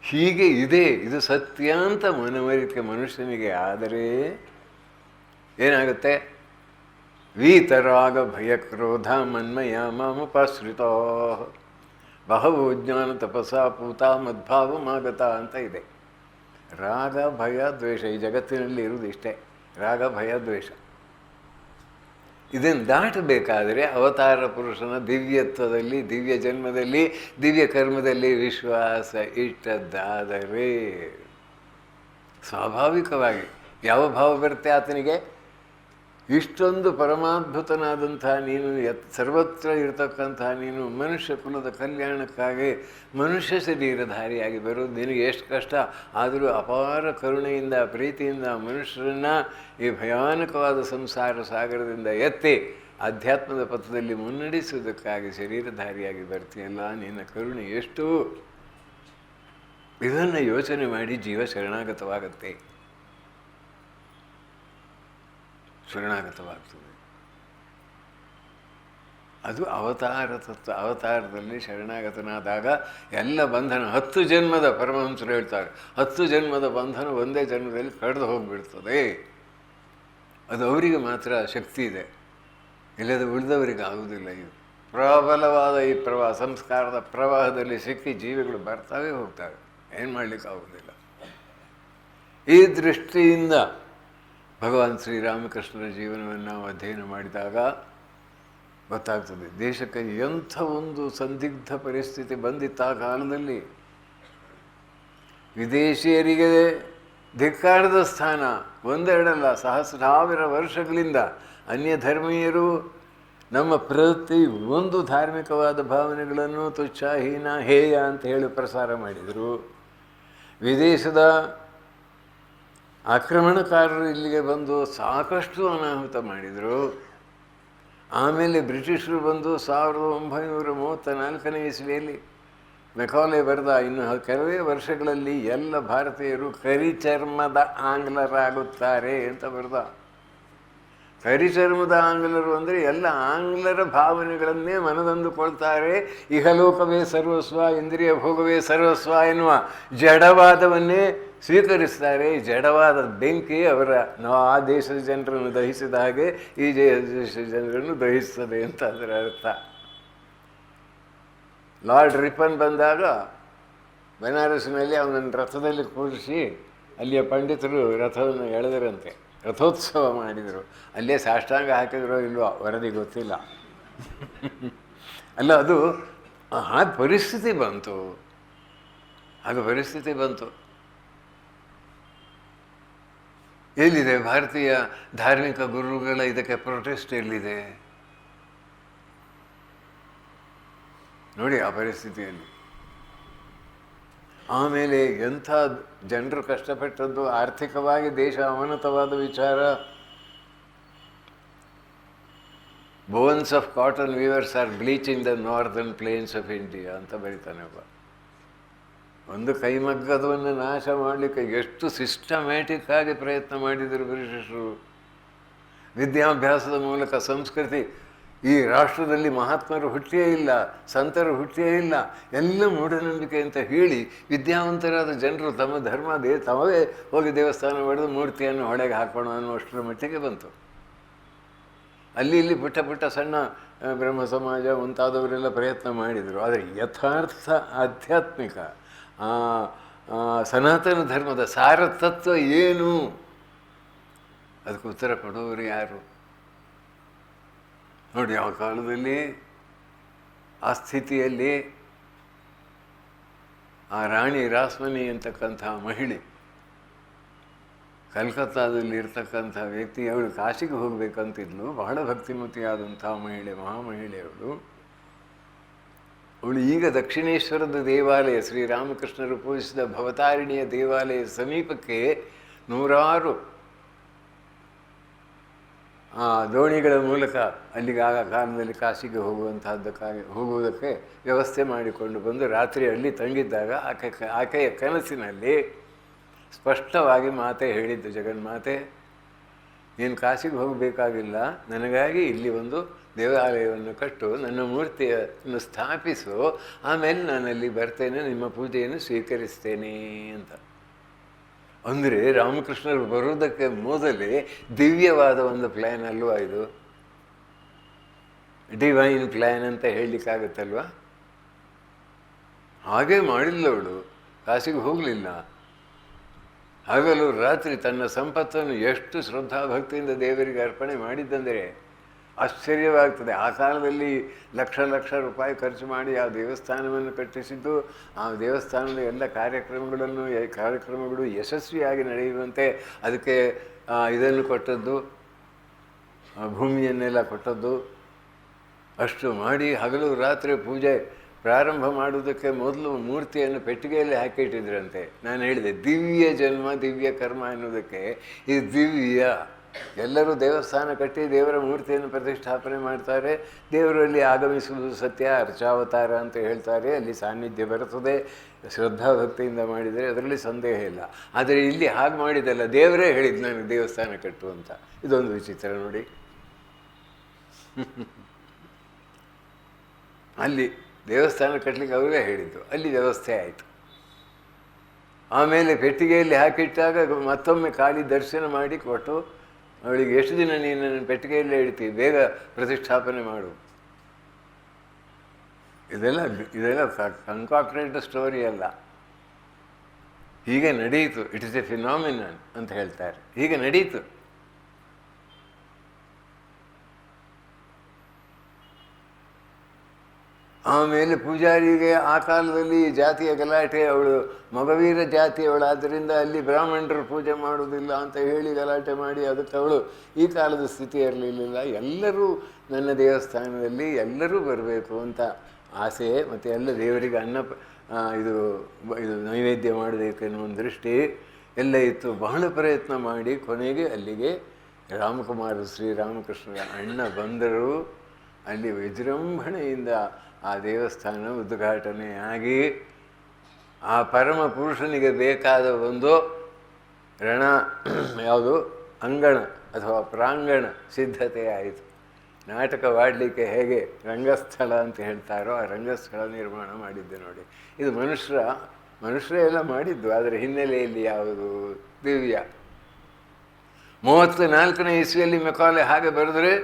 [SPEAKER 2] ಹೀಗೆ ಇದೆ. ಇದು ಸತ್ಯ ಅಂತ ಮನವರಿಕೆ ಮನುಷ್ಯನಿಗೆ ಆದರೆ ಏನಾಗುತ್ತೆ? ವೀತರಾಗ ಭಯಕ್ರೋಧ ಮನ್ಮಯ ಮಾಮುಪಾಶ್ರಿತೋ ಬಹವೋ ಜ್ಞಾನ ತಪಸಾ ಪೂತ ಮದ್ಭಾವಮಾಗತ ಅಂತ ಇದೆ. ರಾಗ ಭಯ ದ್ವೇಷ ಈ ಜಗತ್ತಿನಲ್ಲಿ ಇರುವುದು ಇಷ್ಟೇ, ರಾಗ ಭಯ ದ್ವೇಷ. ಇದನ್ನು ದಾಟಬೇಕಾದರೆ ಅವತಾರ ಪುರುಷನ ದಿವ್ಯತ್ವದಲ್ಲಿ, ದಿವ್ಯ ಜನ್ಮದಲ್ಲಿ, ದಿವ್ಯ ಕರ್ಮದಲ್ಲಿ ವಿಶ್ವಾಸ ಇಟ್ಟದ್ದಾದರೆ ಸ್ವಾಭಾವಿಕವಾಗಿ ಯಾವ ಭಾವ ಬರುತ್ತೆ ಆತನಿಗೆ? ಇಷ್ಟೊಂದು ಪರಮಾದ್ಭುತನಾದಂಥ ನೀನು, ಸರ್ವತ್ರ ಇರತಕ್ಕಂಥ ನೀನು ಮನುಷ್ಯ ಕುಲದ ಕಲ್ಯಾಣಕ್ಕಾಗಿ ಮನುಷ್ಯ ಶರೀರಧಾರಿಯಾಗಿ ಬರೋದು ನಿನಗೆ ಎಷ್ಟು ಕಷ್ಟ. ಆದರೂ ಅಪಾರ ಕರುಣೆಯಿಂದ ಪ್ರೀತಿಯಿಂದ ಮನುಷ್ಯರನ್ನು ಈ ಭಯಾನಕವಾದ ಸಂಸಾರ ಸಾಗರದಿಂದ ಎತ್ತಿ ಅಧ್ಯಾತ್ಮದ ಪಥದಲ್ಲಿ ಮುನ್ನಡೆಸುವುದಕ್ಕಾಗಿ ಶರೀರಧಾರಿಯಾಗಿ ಬರ್ತೀಯಲ್ಲ, ನಿನ್ನ ಕರುಣೆ ಎಷ್ಟು. ಇದನ್ನು ಯೋಚನೆ ಮಾಡಿ ಜೀವ ಶರಣಾಗತವಾಗುತ್ತೆ, ಶರಣಾಗತವಾಗ್ತದೆ. ಅದು ಅವತಾರ ತತ್ವ. ಅವತಾರದಲ್ಲಿ ಶರಣಾಗತನಾದಾಗ ಎಲ್ಲ ಬಂಧನ 10 ಜನ್ಮದ ಪರಮಹಂಸರು ಹೇಳ್ತಾರೆ 10 ಜನ್ಮದ ಬಂಧನ ಒಂದೇ ಜನ್ಮದಲ್ಲಿ ಕಳೆದು ಹೋಗಿಬಿಡ್ತದೆ. ಅದು ಅವರಿಗೆ ಮಾತ್ರ ಶಕ್ತಿ ಇದೆ, ಇಲ್ಲದ ಉಳಿದವರಿಗೆ ಆಗುವುದಿಲ್ಲ. ಇದು ಪ್ರಬಲವಾದ ಈ ಸಂಸ್ಕಾರದ ಪ್ರವಾಹದಲ್ಲಿ ಸಿಕ್ಕಿ ಜೀವಿಗಳು ಬರ್ತಾವೆ ಹೋಗ್ತವೆ, ಏನು ಮಾಡಲಿಕ್ಕಾಗೋದಿಲ್ಲ. ಈ ದೃಷ್ಟಿಯಿಂದ ಭಗವಾನ್ ಶ್ರೀರಾಮಕೃಷ್ಣರ ಜೀವನವನ್ನು ನಾವು ಅಧ್ಯಯನ ಮಾಡಿದಾಗ ಗೊತ್ತಾಗ್ತದೆ ದೇಶಕ್ಕೆ ಎಂಥ ಒಂದು ಸಂದಿಗ್ಧ ಪರಿಸ್ಥಿತಿ ಬಂದಿತ್ತು ಆ ಕಾಲದಲ್ಲಿ. ವಿದೇಶಿಯರಿಗೆ ಧಿಕ್ಕಾರದ ಸ್ಥಾನ ಒಂದೆರಡಲ್ಲ, ಸಹಸ್ರಾವಿರ ವರ್ಷಗಳಿಂದ ಅನ್ಯ ಧರ್ಮೀಯರು ನಮ್ಮ ಪ್ರತಿ ಒಂದು ಧಾರ್ಮಿಕವಾದ ಭಾವನೆಗಳನ್ನು ತುಚ್ಛ, ಹೀನ, ಹೇಯ ಅಂತ ಹೇಳಿ ಪ್ರಸಾರ ಮಾಡಿದರು. ವಿದೇಶದ ಆಕ್ರಮಣಕಾರರು ಇಲ್ಲಿಗೆ ಬಂದು ಸಾಕಷ್ಟು ಅನಾಹುತ ಮಾಡಿದರು. ಆಮೇಲೆ ಬ್ರಿಟಿಷರು ಬಂದು 1934ನೇ ಇಸ್ವಿಯಲ್ಲಿ ಮೆಕಾಲೆ ಬರೆದ ಇನ್ನು ಕೆಲವೇ ವರ್ಷಗಳಲ್ಲಿ ಎಲ್ಲ ಭಾರತೀಯರು ಕರಿಚರ್ಮದ ಆಂಗ್ಲರಾಗುತ್ತಾರೆ ಅಂತ ಬರೆದ. ಕರಿಚರ್ಮದ ಆಂಗ್ಲರು ಅಂದರೆ ಎಲ್ಲ ಆಂಗ್ಲರ ಭಾವನೆಗಳನ್ನೇ ಮನದಂದುಕೊಳ್ತಾರೆ. ಇಹಲೋಕವೇ ಸರ್ವಸ್ವ, ಇಂದ್ರಿಯ ಭೋಗವೇ ಸರ್ವಸ್ವ ಎನ್ನುವ ಜಡವಾದವನ್ನೇ ಸ್ವೀಕರಿಸ್ತಾರೆ. ಜಡವಾದ ಬೆಂಕಿ ನಾವು ಆ ದೇಶದ ಜನರನ್ನು ದಹಿಸಿದ ಹಾಗೆ ಈ ದೇಶದ ಜನರನ್ನು ದಹಿಸ್ತದೆ ಅಂತ ಅದರ ಅರ್ಥ. ಲಾರ್ಡ್ ರಿಪನ್ ಬಂದಾಗ ಬನಾರಸ್ಸಿನಲ್ಲಿ ಅವನನ್ನು ರಥದಲ್ಲಿ ಕೂರಿಸಿ ಅಲ್ಲಿಯ ಪಂಡಿತರು ರಥವನ್ನು ಎಳೆದರಂತೆ, ರಥೋತ್ಸವ ಮಾಡಿದರು. ಅಲ್ಲೇ ಸಾಷ್ಟಾಂಗ ಹಾಕಿದ್ರೋ ಇಲ್ವೋ ವರದಿ ಗೊತ್ತಿಲ್ಲ. ಅಲ್ಲ, ಅದು ಆ ಪರಿಸ್ಥಿತಿ ಬಂತು, ಆಗ ಪರಿಸ್ಥಿತಿ ಬಂತು. ಎಲ್ಲಿದೆ ಭಾರತೀಯ ಧಾರ್ಮಿಕ ಗುರುಗಳ ಇದಕ್ಕೆ ಪ್ರೊಟೆಸ್ಟ್ ಎಲ್ಲಿದೆ ನೋಡಿ ಆ ಪರಿಸ್ಥಿತಿಯಲ್ಲಿ. ಆಮೇಲೆ ಎಂಥ ಜನರು ಕಷ್ಟಪಟ್ಟದ್ದು, ಆರ್ಥಿಕವಾಗಿ ದೇಶ ಅವನತವಾದ ವಿಚಾರ. Bones of cotton weavers are bleaching the northern plains of India ಅಂತ ಬರೀತಾನೆ ಒಬ್ಬ. ಒಂದು ಕೈಮಗ್ಗದವನ್ನು ನಾಶ ಮಾಡಲಿಕ್ಕೆ ಎಷ್ಟು ಸಿಸ್ಟಮ್ಯಾಟಿಕ್ ಆಗಿ ಪ್ರಯತ್ನ ಮಾಡಿದರು ಬ್ರಿಟಿಷರು. ವಿದ್ಯಾಭ್ಯಾಸದ ಮೂಲಕ ಸಂಸ್ಕೃತಿ, ಈ ರಾಷ್ಟ್ರದಲ್ಲಿ ಮಹಾತ್ಮರು ಹುಟ್ಟಿಯೇ ಇಲ್ಲ, ಸಂತರು ಹುಟ್ಟಿಯೇ ಇಲ್ಲ, ಎಲ್ಲ ಮೂಢನಂಬಿಕೆ ಅಂತ ಹೇಳಿ ವಿದ್ಯಾವಂತರಾದ ಜನರು ತಮ್ಮ ಧರ್ಮ ತಮವೇ ಹೋಗಿ ದೇವಸ್ಥಾನ ಹೊಡೆದು ಮೂರ್ತಿಯನ್ನು ಹೊಳೆಗೆ ಹಾಕೋಣ ಅನ್ನುವಷ್ಟರ ಮಟ್ಟಿಗೆ ಬಂತು. ಅಲ್ಲಿ ಇಲ್ಲಿ ಪುಟ್ಟ ಪುಟ್ಟ ಸಣ್ಣ ಬ್ರಹ್ಮ ಸಮಾಜ ಮುಂತಾದವರೆಲ್ಲ ಪ್ರಯತ್ನ ಮಾಡಿದರು. ಆದರೆ ಯಥಾರ್ಥ ಆಧ್ಯಾತ್ಮಿಕ ಸನಾತನ ಧರ್ಮದ ಸಾರತತ್ವ ಏನು, ಅದಕ್ಕೆ ಉತ್ತರ ಕೊಡುವವರು ಯಾರು ನೋಡಿ. ಆ ಕಾಲದಲ್ಲಿ ಆ ಸ್ಥಿತಿಯಲ್ಲಿ ಆ ರಾಣಿ ರಾಸ್ಮನಿ ಅಂತಕ್ಕಂಥ ಮಹಿಳೆ, ಕಲ್ಕತ್ತಾದಲ್ಲಿ ಇರ್ತಕ್ಕಂಥ ವ್ಯಕ್ತಿ, ಅವಳು ಕಾಶಿಗೆ ಹೋಗಬೇಕಂತಿದ್ಲು. ಬಹಳ ಭಕ್ತಿಮತಿಯಾದಂಥ ಮಹಿಳೆ, ಮಹಾಮಹಿಳೆಯವಳು. ಅವಳು ಈಗ ದಕ್ಷಿಣೇಶ್ವರದ ದೇವಾಲಯ, ಶ್ರೀರಾಮಕೃಷ್ಣರು ಪೂಜಿಸಿದ ಭವತಾರಿಣಿಯ ದೇವಾಲಯ ಸಮೀಪಕ್ಕೆ ನೂರಾರು ದೋಣಿಗಳ ಮೂಲಕ ಅಲ್ಲಿಗೆ ಆಗ ಕಾಲದಲ್ಲಿ ಕಾಶಿಗೆ ಹೋಗುವುದಕ್ಕೆ ವ್ಯವಸ್ಥೆ ಮಾಡಿಕೊಂಡು ಬಂದು ರಾತ್ರಿ ಅಲ್ಲಿ ತಂಗಿದ್ದಾಗ ಆಕೆಯ ಕನಸಿನಲ್ಲಿ ಸ್ಪಷ್ಟವಾಗಿ ಮಾತೆ ಹೇಳಿದ್ದು, ಜಗನ್ಮಾತೆ ನೀನು ಕಾಶಿಗೆ ಹೋಗಬೇಕಾಗಿಲ್ಲ, ನನಗಾಗಿ ಇಲ್ಲಿ ಒಂದು ದೇವಾಲಯವನ್ನು ಕಟ್ಟು, ನನ್ನ ಮೂರ್ತಿಯನ್ನು ಸ್ಥಾಪಿಸು, ಆಮೇಲೆ ನಾನಲ್ಲಿ ಬರ್ತೇನೆ, ನಿಮ್ಮ ಪೂಜೆಯನ್ನು ಸ್ವೀಕರಿಸ್ತೇನೆ ಅಂತ. ಅಂದರೆ ರಾಮಕೃಷ್ಣರು ಬರುವುದಕ್ಕೆ ಮೊದಲೇ ದಿವ್ಯವಾದ ಒಂದು ಪ್ಲ್ಯಾನ್ ಅಲ್ವಾ ಇದು? ಡಿವೈನ್ ಪ್ಲ್ಯಾನ್ ಅಂತ ಹೇಳಲಿಕ್ಕಾಗತ್ತಲ್ವ? ಹಾಗೇ ಮಾಡಿಲ್ಲವಳು, ಕಾಶಿಗೆ ಹೋಗಲಿಲ್ಲ. ಹಗಲು ರಾತ್ರಿ ತನ್ನ ಸಂಪತ್ತನ್ನು ಎಷ್ಟು ಶ್ರದ್ಧಾಭಕ್ತಿಯಿಂದ ದೇವರಿಗೆ ಅರ್ಪಣೆ ಮಾಡಿದ್ದಂದರೆ ಆಶ್ಚರ್ಯವಾಗ್ತದೆ. ಆ ಕಾಲದಲ್ಲಿ ಲಕ್ಷ ಲಕ್ಷ ರೂಪಾಯಿ ಖರ್ಚು ಮಾಡಿ ಆ ದೇವಸ್ಥಾನವನ್ನು ಕಟ್ಟಿಸಿದ್ದು, ಆ ದೇವಸ್ಥಾನದ ಎಲ್ಲ ಕಾರ್ಯಕ್ರಮಗಳು ಯಶಸ್ವಿಯಾಗಿ ನಡೆಯುವಂತೆ ಅದಕ್ಕೆ ಇದನ್ನು ಕೊಟ್ಟದ್ದು, ಭೂಮಿಯನ್ನೆಲ್ಲ ಕೊಟ್ಟದ್ದು. ಅಷ್ಟು ಮಾಡಿ ಹಗಲು ರಾತ್ರಿ ಪೂಜೆ ಪ್ರಾರಂಭ ಮಾಡುವುದಕ್ಕೆ ಮೊದಲು ಮೂರ್ತಿಯನ್ನು ಪೆಟ್ಟಿಗೆಯಲ್ಲಿ ಹಾಕಿಟ್ಟಿದ್ರಂತೆ. ನಾನು ಹೇಳಿದೆ ದಿವ್ಯ ಜನ್ಮ ದಿವ್ಯ ಕರ್ಮ ಎನ್ನುವುದಕ್ಕೆ ಇದು ದಿವ್ಯ. ಎಲ್ಲರೂ ದೇವಸ್ಥಾನ ಕಟ್ಟಿ ದೇವರ ಮೂರ್ತಿಯನ್ನು ಪ್ರತಿಷ್ಠಾಪನೆ ಮಾಡ್ತಾರೆ, ದೇವರಲ್ಲಿ ಆಗಮಿಸುವುದು ಸತ್ಯ, ಅರ್ಚಾವತಾರ ಅಂತ ಹೇಳ್ತಾರೆ, ಅಲ್ಲಿ ಸಾನ್ನಿಧ್ಯ ಬರುತ್ತದೆ ಶ್ರದ್ಧಾಭಕ್ತಿಯಿಂದ ಮಾಡಿದರೆ, ಅದರಲ್ಲಿ ಸಂದೇಹ ಇಲ್ಲ. ಆದರೆ ಇಲ್ಲಿ ಹಾಗೆ ಮಾಡಿದಲ್ಲ, ದೇವರೇ ಹೇಳಿದ್ದು ನನಗೆ ದೇವಸ್ಥಾನ ಕಟ್ಟು ಅಂತ. ಇದೊಂದು ವಿಚಿತ್ರ ನೋಡಿ. ಅಲ್ಲಿ ದೇವಸ್ಥಾನ ಕಟ್ಟಲಿಕ್ಕೆ ಅವರೇ ಹೇಳಿದ್ದು, ಅಲ್ಲಿ ವ್ಯವಸ್ಥೆ ಆಯಿತು. ಆಮೇಲೆ ಪೆಟ್ಟಿಗೆಯಲ್ಲಿ ಹಾಕಿಟ್ಟಾಗ ಮತ್ತೊಮ್ಮೆ ಖಾಲಿ ದರ್ಶನ ಮಾಡಿ ಕೊಟ್ಟು, ಅವಳಿಗೆ ಎಷ್ಟು ದಿನ ನೀನು ಪೆಟ್ಟಿಗೆಯಲ್ಲೇ ಇಡ್ತೀವಿ, ಬೇಗ ಪ್ರತಿಷ್ಠಾಪನೆ ಮಾಡು. ಇದೆಲ್ಲ ಕನ್ಕಾಕ್ಟೆಡ್ ಸ್ಟೋರಿ ಅಲ್ಲ, ಹೀಗೆ ನಡೆಯಿತು. ಇಟ್ ಇಸ್ ಎ ಫಿನಾಮಿನನ್ ಅಂತ ಹೇಳ್ತಾರೆ, ಹೀಗೆ ನಡೆಯಿತು. ಆಮೇಲೆ ಪೂಜಾರಿಗೆ ಆ ಕಾಲದಲ್ಲಿ ಜಾತಿಯ ಗಲಾಟೆ, ಅವಳು ಮಗವೀರ ಜಾತಿಯವಳಾದ್ದರಿಂದ ಅಲ್ಲಿ ಬ್ರಾಹ್ಮಣರು ಪೂಜೆ ಮಾಡುವುದಿಲ್ಲ ಅಂತ ಹೇಳಿ ಗಲಾಟೆ ಮಾಡಿ ಅದಕ್ಕೆ ಅವಳು ಈ ಕಾಲದ ಸ್ಥಿತಿ ಇರಲಿಲ್ಲ. ಎಲ್ಲರೂ ನನ್ನ ದೇವಸ್ಥಾನದಲ್ಲಿ ಎಲ್ಲರೂ ಬರಬೇಕು ಅಂತ ಆಸೆ, ಮತ್ತು ಎಲ್ಲ ದೇವರಿಗೆ ಇದು ನೈವೇದ್ಯ ಮಾಡಬೇಕೆನ್ನುವ ಒಂದು ದೃಷ್ಟಿ ಎಲ್ಲ ಇತ್ತು. ಬಹಳ ಪ್ರಯತ್ನ ಮಾಡಿ ಕೊನೆಗೆ ಅಲ್ಲಿಗೆ ಶ್ರೀರಾಮಕೃಷ್ಣರ ಅಣ್ಣ ಬಂದರು. ಅಲ್ಲಿ ವಿಜೃಂಭಣೆಯಿಂದ ಆ ದೇವಸ್ಥಾನ ಉದ್ಘಾಟನೆ ಆಗಿ ಆ ಪರಮ ಪುರುಷನಿಗೆ ಬೇಕಾದ ಒಂದು ಅಂಗಣ ಅಥವಾ ಪ್ರಾಂಗಣ ಸಿದ್ಧತೆ ಆಯಿತು. ನಾಟಕವಾಡಲಿಕ್ಕೆ ಹೇಗೆ ರಂಗಸ್ಥಳ ಅಂತ ಹೇಳ್ತಾರೋ ಆ ರಂಗಸ್ಥಳ ನಿರ್ಮಾಣ ಮಾಡಿದ್ದೆ ನೋಡಿ. ಇದು ಮನುಷ್ಯರೇ ಎಲ್ಲ ಮಾಡಿದ್ದು, ಅದರ ಹಿನ್ನೆಲೆಯಲ್ಲಿ ಯಾವುದು? ದಿವ್ಯ. 34ನೇ ಇಸ್ವಿಯಲ್ಲಿ ಮೆಕಾಲೆ ಹಾಗೆ ಬರೆದರೆ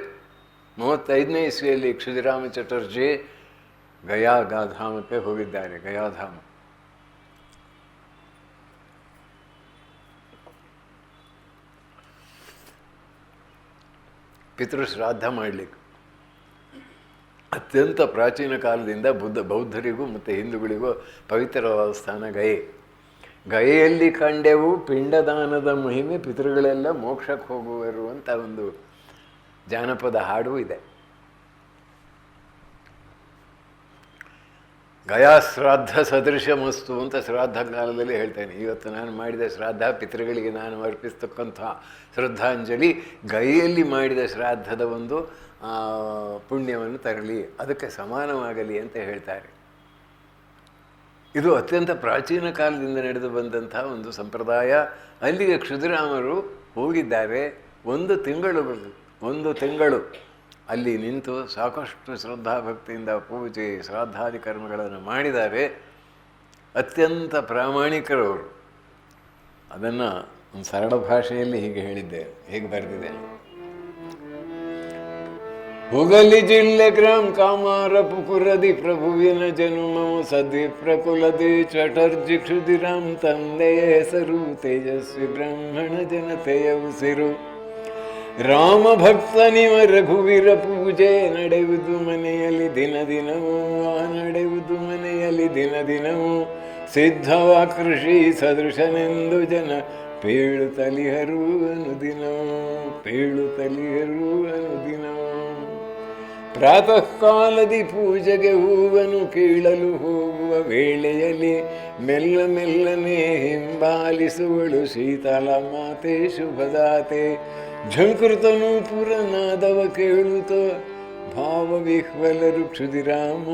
[SPEAKER 2] 35ನೇ ಇಸ್ವಿಯಲ್ಲಿ ಕ್ಷುದಿರಾಮ ಚಟರ್ಜಿ ಗಯಾಧಾಮಕ್ಕೆ ಹೋಗಿದ್ದಾರೆ. ಗಯಾಧಾಮ ಪಿತೃಶ್ರಾದ್ದ ಮಾಡಲಿಕ್ಕೆ. ಅತ್ಯಂತ ಪ್ರಾಚೀನ ಕಾಲದಿಂದ ಬೌದ್ಧರಿಗೂ ಮತ್ತು ಹಿಂದೂಗಳಿಗೂ ಪವಿತ್ರವಾದ ಸ್ಥಾನ ಗಯೆಯಲ್ಲಿ ಕಂಡೆವು ಪಿಂಡದಾನದ ಮಹಿಮೆ, ಪಿತೃಗಳೆಲ್ಲ ಮೋಕ್ಷಕ್ಕೆ ಹೋಗುವರು ಅಂತ ಒಂದು ಜಾನಪದ ಹಾಡು ಇದೆ. ಗಯಾ ಶ್ರಾದ್ದ ಸದೃಶ ಮಸ್ತು ಅಂತ ಶ್ರಾದ್ದ ಕಾಲದಲ್ಲಿ ಹೇಳ್ತೇನೆ. ಇವತ್ತು ನಾನು ಮಾಡಿದ ಶ್ರಾದ್ದ ಪಿತೃಗಳಿಗೆ ನಾನು ಅರ್ಪಿಸ್ತಕ್ಕಂಥ ಶ್ರದ್ಧಾಂಜಲಿ ಗಯೆಯಲ್ಲಿ ಮಾಡಿದ ಶ್ರಾದ್ದದ ಒಂದು ಪುಣ್ಯವನ್ನು ತರಲಿ, ಅದಕ್ಕೆ ಸಮಾನವಾಗಲಿ ಅಂತ ಹೇಳ್ತಾರೆ. ಇದು ಅತ್ಯಂತ ಪ್ರಾಚೀನ ಕಾಲದಿಂದ ನಡೆದು ಬಂದಂಥ ಒಂದು ಸಂಪ್ರದಾಯ. ಅಲ್ಲಿಗೆ ಕ್ಷುದಿರಾಮರು ಹೋಗಿದ್ದಾರೆ. ಒಂದು ತಿಂಗಳು ಅಲ್ಲಿ ನಿಂತು ಸಾಕಷ್ಟು ಶ್ರದ್ಧಾಭಕ್ತಿಯಿಂದ ಪೂಜೆ ಶ್ರಾದ್ದಾದಿ ಕರ್ಮಗಳನ್ನು ಮಾಡಿದ್ದಾರೆ. ಅತ್ಯಂತ ಪ್ರಾಮಾಣಿಕರವರು. ಅದನ್ನು ಒಂದು ಸರಳ ಭಾಷೆಯಲ್ಲಿ ಹೀಗೆ ಹೇಳಿದ್ದೆ, ಹೇಗೆ ಬರೆದಿದೆ. ಹುಗಲಿ ಜಿಲ್ಲೆ ಗ್ರಾಮ ಕಾಮಾರ ಪುಕುರದಿ ಪ್ರಭುವಿನ ಜನುಮವು ಸದಿ ಪ್ರಕುಲದಿ ಚಟರ್ಜಿ ಕ್ಷುದಿರಾಮ್ ತಂದೆಯ ಹೆಸರು ತೇಜಸ್ವಿ ಬ್ರಾಹ್ಮಣ ಜನತೆಯ ಉಸಿರು. ರಾಮ ಭಕ್ತನಿವ ರಘುವೀರ ಪೂಜೆ ನಡೆಯುವುದು ಮನೆಯಲ್ಲಿ ದಿನ ದಿನವೂ ನಡೆಯುವುದು ಮನೆಯಲ್ಲಿ ದಿನ ದಿನವೂ ಸಿದ್ಧವ ಕೃಷಿ ಸದೃಶನೆಂದು ಜನ ಪೇಳುತ್ತಲಿಹರು ಅನುದಿನ, ಪೇಳುತ್ತಲಿಹರು ಅನುದಿನ. ಪ್ರಾತಃ ಕಾಲದಿ ಪೂಜೆಗೆ ಹೂವನು ಕೀಳಲು ಹೋಗುವ ವೇಳೆಯಲ್ಲಿ ಮೆಲ್ಲ ಮೆಲ್ಲನೆ ಹಿಂಬಾಲಿಸುವಳು ಶೀತಲ ಮಾತೆ ಶುಭದಾತೆ. ಝಂಕೃತನು ಪುರನಾದವ ಕೇಳುತ್ತ ಭಾವವಿಹ್ವಲರು ಕ್ಷುದಿರಾಮ.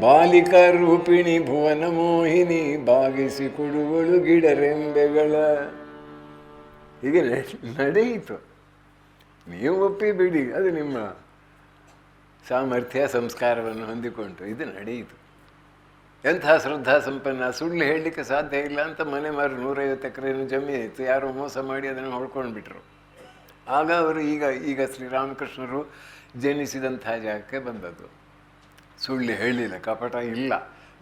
[SPEAKER 2] ಬಾಲಿಕಾ ರೂಪಿಣಿ ಭುವನ ಮೋಹಿನಿ ಬಾಗಿಸಿಕೊಡುವಳು ಗಿಡರೆಂಬೆಗಳ. ಹೀಗೆ ನಡೆಯಿತು. ನೀವು ಒಪ್ಪಿ ಬಿಡಿ, ಅದು ನಿಮ್ಮ ಸಾಮರ್ಥ್ಯ ಸಂಸ್ಕಾರವನ್ನು ಹೊಂದಿಕೊಂಡು ಇದು ನಡೆಯಿತು. ಎಂಥ ಶ್ರದ್ಧಾ ಸಂಪನ್ನ, ಸುಳ್ಳು ಹೇಳಲಿಕ್ಕೆ ಸಾಧ್ಯ ಇಲ್ಲ ಅಂತ ಮನೆ ಮಾರು 150 ಎಕರೆಯನ್ನು ಜಮೀನು ಇತ್ತು, ಯಾರೋ ಮೋಸ ಮಾಡಿ ಅದನ್ನು ಹೊಡ್ಕೊಂಡು ಬಿಟ್ರು. ಆಗ ಅವರು ಈಗ ಶ್ರೀರಾಮಕೃಷ್ಣರು ಜನಿಸಿದಂಥ ಜಾಗಕ್ಕೆ ಬಂದದ್ದು. ಸುಳ್ಳು ಹೇಳಿಲ್ಲ, ಕಪಟ ಇಲ್ಲ,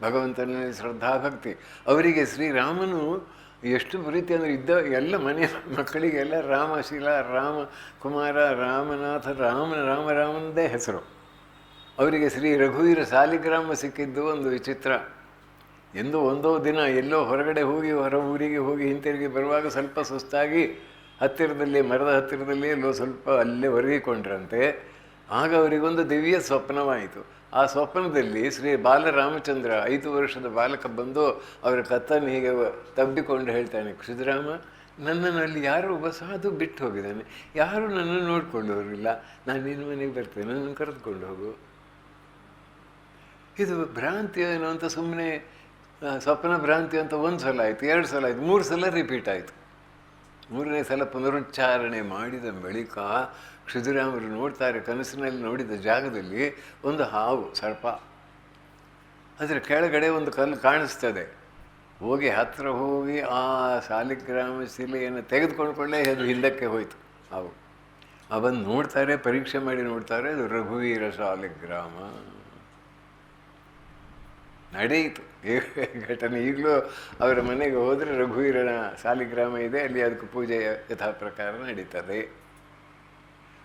[SPEAKER 2] ಭಗವಂತನಲ್ಲಿ ಶ್ರದ್ಧಾಭಕ್ತಿ. ಅವರಿಗೆ ಶ್ರೀರಾಮನು ಎಷ್ಟು ಪ್ರೀತಿ ಅಂದರೆ ಇದ್ದ ಎಲ್ಲ ಮನೆ ಮಕ್ಕಳಿಗೆಲ್ಲ ರಾಮಶೀಲ, ರಾಮಕುಮಾರ, ರಾಮನಾಥ, ರಾಮನದೇ ಹೆಸರು. ಅವರಿಗೆ ಶ್ರೀ ರಘುವೀರ ಸಾಲಿಗ್ರಾಮ ಸಿಕ್ಕಿದ್ದು ಒಂದು ವಿಚಿತ್ರ. ಒಂದೋ ದಿನ ಎಲ್ಲೋ ಹೊರಗಡೆ ಹೋಗಿ ಹೊರ ಊರಿಗೆ ಹೋಗಿ ಹಿಂತಿರುಗಿ ಬರುವಾಗ ಸ್ವಲ್ಪ ಸುಸ್ತಾಗಿ ಮರದ ಹತ್ತಿರದಲ್ಲಿ ಎಲ್ಲೋ ಸ್ವಲ್ಪ ಅಲ್ಲೇ ಹೊರಗಿಕೊಂಡ್ರಂತೆ. ಆಗ ಅವರಿಗೊಂದು ದಿವ್ಯ ಸ್ವಪ್ನವಾಯಿತು. ಆ ಸ್ವಪ್ನದಲ್ಲಿ ಶ್ರೀ ಬಾಲರಾಮಚಂದ್ರ 5 ವರ್ಷದ ಬಾಲಕ ಬಂದು ಅವರ ಕತ್ತನ್ನು ಹೀಗೆ ತಬ್ಬಿಕೊಂಡು ಹೇಳ್ತಾನೆ, ಕ್ಷುದಿರಾಮ, ನನ್ನನ್ನು ಅಲ್ಲಿ ಯಾರೋ ಒಬ್ಬ ಸಾಧು ಬಿಟ್ಟು ಹೋಗಿದ್ದಾನೆ, ಯಾರೂ ನನ್ನನ್ನು ನೋಡ್ಕೊಳ್ಳೋರಿಲ್ಲ, ನಾನು ನಿನ್ನ ಮನೆಗೆ ಬರ್ತೇನೆ, ನನ್ನನ್ನು ಕರೆದುಕೊಂಡು ಹೋಗು. ಇದು ಭ್ರಾಂತಿ ಏನೋ ಅಂತ ಸುಮ್ಮನೆ ಸ್ವಪ್ನ ಭ್ರಾಂತಿ ಅಂತ 1 ಸಲ ಆಯಿತು, 2 ಸಲ ಆಯಿತು, 3 ಸಲ ರಿಪೀಟ್ ಆಯಿತು. 3ನೇ ಸಲ ಪುನರುಚ್ಚಾರಣೆ ಮಾಡಿದ ಬಳಿಕ ಕ್ಷುದಿರಾಮರು ನೋಡ್ತಾರೆ, ಕನಸಿನಲ್ಲಿ ನೋಡಿದ ಜಾಗದಲ್ಲಿ ಒಂದು ಹಾವು, ಸರ್ಪ, ಅದರ ಕೆಳಗಡೆ ಒಂದು ಕಲ್ಲು ಕಾಣಿಸ್ತದೆ. ಹತ್ತಿರ ಹೋಗಿ ಆ ಸಾಲಿಗ್ರಾಮ ಶಿಲೆಯನ್ನು ತೆಗೆದುಕೊಂಡ್ಕೊಳ್ಳೆ ಅದು ಹಿಂದಕ್ಕೆ ಹೋಯಿತು ಹಾವು. ಬಂದು ನೋಡ್ತಾರೆ, ಪರೀಕ್ಷೆ ಮಾಡಿ ನೋಡ್ತಾರೆ, ಅದು ರಘುವೀರ ಸಾಲಿಗ್ರಾಮ. ನಡೆಯಿತು ಘಟನೆ. ಈಗಲೂ ಅವರ ಮನೆಗೆ ಹೋದರೆ ರಘುವೀರನ ಸಾಲಿಗ್ರಾಮ ಇದೆ, ಅಲ್ಲಿ ಅದಕ್ಕೆ ಪೂಜೆ ಯಥಾ ಪ್ರಕಾರ ನಡೀತದೆ.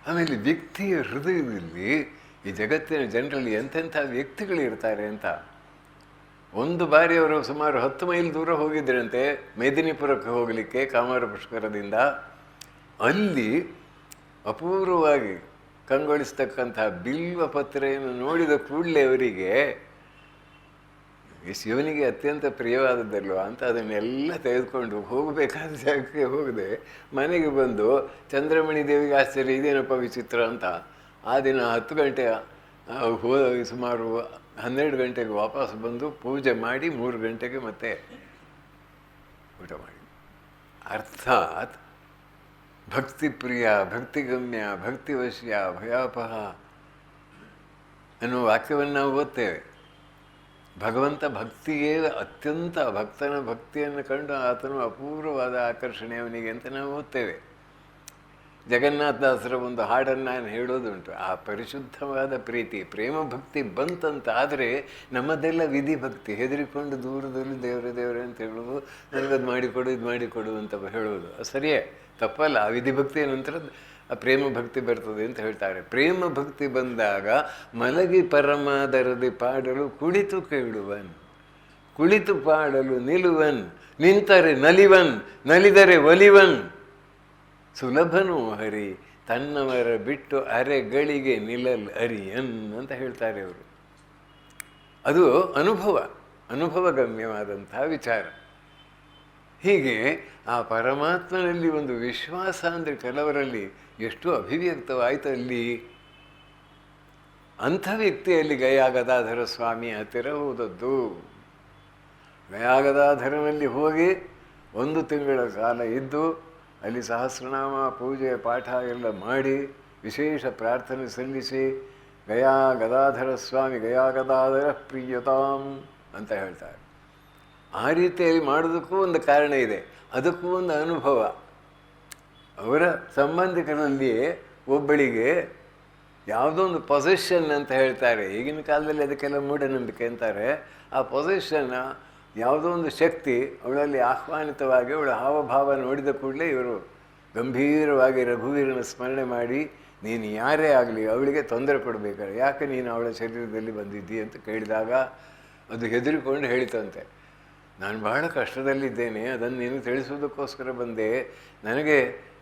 [SPEAKER 2] ಆಮೇಲೆ ವ್ಯಕ್ತಿಯ ಹೃದಯದಲ್ಲಿ ಈ ಜಗತ್ತಿನ ಜನರಲ್ಲಿ ಎಂತೆಂಥ ವ್ಯಕ್ತಿಗಳಿರ್ತಾರೆ ಅಂತ. ಒಂದು ಬಾರಿ ಅವರು ಸುಮಾರು 10 ಮೈಲ್ ದೂರ ಹೋಗಿದ್ದರಂತೆ ಮೇದಿನಿಪುರಕ್ಕೆ ಹೋಗಲಿಕ್ಕೆ ಕಾಮಾರ ಪುಷ್ಕರದಿಂದ. ಅಲ್ಲಿ ಅಪೂರ್ವವಾಗಿ ಕಂಗೊಳಿಸ್ತಕ್ಕಂಥ ಬಿಲ್ವ ಪತ್ರೆಯನ್ನು ನೋಡಿದ ಕೂಡಲೇ ಅವರಿಗೆ ಶಿವನಿಗೆ ಅತ್ಯಂತ ಪ್ರಿಯವಾದದ್ದಲ್ವ ಅಂತ ಅದನ್ನೆಲ್ಲ ತೆಗೆದುಕೊಂಡು ಹೋಗಬೇಕಾದ ಜಾಗಕ್ಕೆ ಹೋಗದೆ ಮನೆಗೆ ಬಂದು ಚಂದ್ರಮಣಿ ದೇವಿಗೆ ಆಶ್ಚರ್ಯ, ಇದೇನಪ್ಪ ವಿಚಿತ್ರ ಅಂತ. ಆ ದಿನ 10 ಗಂಟೆ ಸುಮಾರು 12 ಗಂಟೆಗೆ ವಾಪಸ್ ಬಂದು ಪೂಜೆ ಮಾಡಿ 3 ಗಂಟೆಗೆ ಮತ್ತೆ ಊಟ ಮಾಡಿ. ಅರ್ಥಾತ್ ಭಕ್ತಿಪ್ರಿಯ, ಭಕ್ತಿಗಮ್ಯ, ಭಕ್ತಿವಶ್ಯ, ಭಯಾಪಹ ಅನ್ನುವ ವಾಕ್ಯವನ್ನು ನಾವು ಓದ್ತೇವೆ. ಭಗವಂತ ಭಕ್ತಿಯೇ ಅತ್ಯಂತ, ಭಕ್ತನ ಭಕ್ತಿಯನ್ನು ಕಂಡು ಆತನು ಅಪೂರ್ವವಾದ ಆಕರ್ಷಣೆ ಅವನಿಗೆ ಅಂತ ನಾವು ಓದ್ತೇವೆ. ಜಗನ್ನಾಥದಾಸರ ಒಂದು ಹಾಡನ್ನು ನಾನು ಹೇಳೋದುಂಟು, ಆ ಪರಿಶುದ್ಧವಾದ ಪ್ರೀತಿ ಪ್ರೇಮ ಭಕ್ತಿ ಬಂತಂತ ಆದರೆ ನಮ್ಮದೆಲ್ಲ ವಿಧಿ ಭಕ್ತಿ, ಹೆದರಿಕೊಂಡು ದೂರದಲ್ಲಿ ದೇವರೇ ಅಂತ ಹೇಳೋದು, ನನಗದು ಮಾಡಿಕೊಡು ಇದು ಮಾಡಿಕೊಡು ಅಂತ ಹೇಳೋದು ಸರಿಯೇ, ತಪ್ಪಲ್ಲ. ಆ ವಿಧಿ ಭಕ್ತಿಯ ನಂತರ ಆ ಪ್ರೇಮ ಭಕ್ತಿ ಬರ್ತದೆ ಅಂತ ಹೇಳ್ತಾರೆ. ಪ್ರೇಮ ಭಕ್ತಿ ಬಂದಾಗ ಮಲಗಿ ಪರಮಾದರದಿ ಪಾಡಲು ಕುಳಿತು ಕೇಳುವನ್, ಕುಳಿತು ಪಾಡಲು ನಿಲುವನ್, ನಿಂತರೆ ನಲಿವನ್, ನಲಿದರೆ ಒಲಿವನ್, ಸುಲಭನು ಹರಿ ತನ್ನವರ ಬಿಟ್ಟು ಅರೆಗಳಿಗೆ ನಿಲ್ಲಲ್ ಅರಿಯನ್ ಅಂತ ಹೇಳ್ತಾರೆ ಅವರು. ಅದು ಅನುಭವಗಮ್ಯವಾದಂತಹ ವಿಚಾರ. ಹೀಗೆ ಆ ಪರಮಾತ್ಮನಲ್ಲಿ ಒಂದು ವಿಶ್ವಾಸ ಅಂದರೆ ಕೆಲವರಲ್ಲಿ ಎಷ್ಟು ಅಭಿವ್ಯಕ್ತವಾಯಿತು ಅಲ್ಲಿ. ಅಂಥ ವ್ಯಕ್ತಿಯಲ್ಲಿ ಗಯಾಗದಾಧರ ಸ್ವಾಮಿ ಹತ್ತಿರ ಹೋದದ್ದು. ಗಯಾಗದಾಧರನಲ್ಲಿ ಹೋಗಿ 1 ತಿಂಗಳ ಕಾಲ ಇದ್ದು ಅಲ್ಲಿ ಸಹಸ್ರನಾಮ ಪೂಜೆ ಪಾಠ ಎಲ್ಲ ಮಾಡಿ ವಿಶೇಷ ಪ್ರಾರ್ಥನೆ ಸಲ್ಲಿಸಿ ಗಯಾಗದಾಧರ ಸ್ವಾಮಿ ಗಯಾಗದಾಧರ ಪ್ರಿಯತಾಂ ಅಂತ ಹೇಳ್ತಾರೆ. ಆ ರೀತಿಯಲ್ಲಿ ಮಾಡೋದಕ್ಕೂ ಒಂದು ಕಾರಣ ಇದೆ, ಅದಕ್ಕೂ ಒಂದು ಅನುಭವ. ಅವರ ಸಂಬಂಧಿಕರಲ್ಲಿ ಒಬ್ಬಳಿಗೆ ಯಾವುದೋ ಒಂದು ಪೊಸೆಷನ್ ಅಂತ ಹೇಳ್ತಾರೆ, ಈಗಿನ ಕಾಲದಲ್ಲಿ ಅದಕ್ಕೆಲ್ಲ ಮೂಢನಂಬಿಕೆ ಅಂತಾರೆ. ಆ ಪೊಸೆಷನ್ ಯಾವುದೋ ಒಂದು ಶಕ್ತಿ ಅವಳಲ್ಲಿ ಆಹ್ವಾನಿತವಾಗಿ ಅವಳ ಹಾವಭಾವ ನೋಡಿದ ಕೂಡಲೇ ಇವರು ಗಂಭೀರವಾಗಿ ರಘುವೀರನ ಸ್ಮರಣೆ ಮಾಡಿ, ನೀನು ಯಾರೇ ಆಗಲಿ ಅವಳಿಗೆ ತೊಂದರೆ ಕೊಡಬೇಕಾದ್ರೆ ಯಾಕೆ ನೀನು ಅವಳ ಶರೀರದಲ್ಲಿ ಬಂದಿದ್ದಿ ಅಂತ ಕೇಳಿದಾಗ ಅದು ಹೆದರಿಕೊಂಡು ಹೇಳಿತಂತೆ, ನಾನು ಬಹಳ ಕಷ್ಟದಲ್ಲಿದ್ದೇನೆ, ಅದನ್ನು ನೀನು ತಿಳಿಸುವುದಕ್ಕೋಸ್ಕರ ಬಂದೆ. ನನಗೆ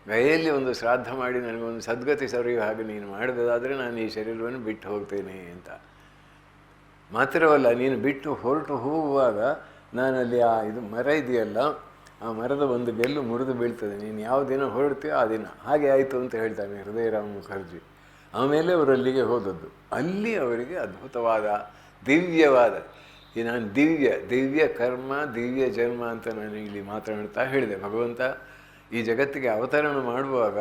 [SPEAKER 2] ಗೈಯಲ್ಲಿ ಒಂದು ಶ್ರಾದ್ದ ಮಾಡಿ ನನಗೊಂದು ಸದ್ಗತಿ ಸರಿಯೋ ಹಾಗೆ ನೀನು ಮಾಡೋದಾದರೆ ನಾನು ಈ ಶರೀರವನ್ನು ಬಿಟ್ಟು ಹೋಗ್ತೇನೆ ಅಂತ. ಮಾತ್ರವಲ್ಲ, ನೀನು ಬಿಟ್ಟು ಹೊರಟು ಹೋಗುವಾಗ ನಾನಲ್ಲಿ ಇದು ಮರ ಇದೆಯಲ್ಲ, ಆ ಮರದ ಒಂದು ಗೆಲ್ಲು ಮುರಿದು ಬೀಳ್ತದೆ, ನೀನು ಯಾವ ದಿನ ಹೊರಡ್ತೀಯೋ ಆ ದಿನ. ಹಾಗೆ ಆಯಿತು ಅಂತ ಹೇಳ್ತಾನೆ ಹೃದಯರಾಮ್ ಮುಖರ್ಜಿ. ಆಮೇಲೆ ಅವರು ಅಲ್ಲಿಗೆ ಹೋದದ್ದು. ಅಲ್ಲಿ ಅವರಿಗೆ ಅದ್ಭುತವಾದ ದಿವ್ಯವಾದ, ನಾನು ದಿವ್ಯ ಕರ್ಮ ದಿವ್ಯ ಜನ್ಮ ಅಂತ ನಾನು ಇಲ್ಲಿ ಮಾತನಾಡ್ತಾ ಹೇಳಿದೆ. ಭಗವಂತ ಈ ಜಗತ್ತಿಗೆ ಅವತರಣ ಮಾಡುವಾಗ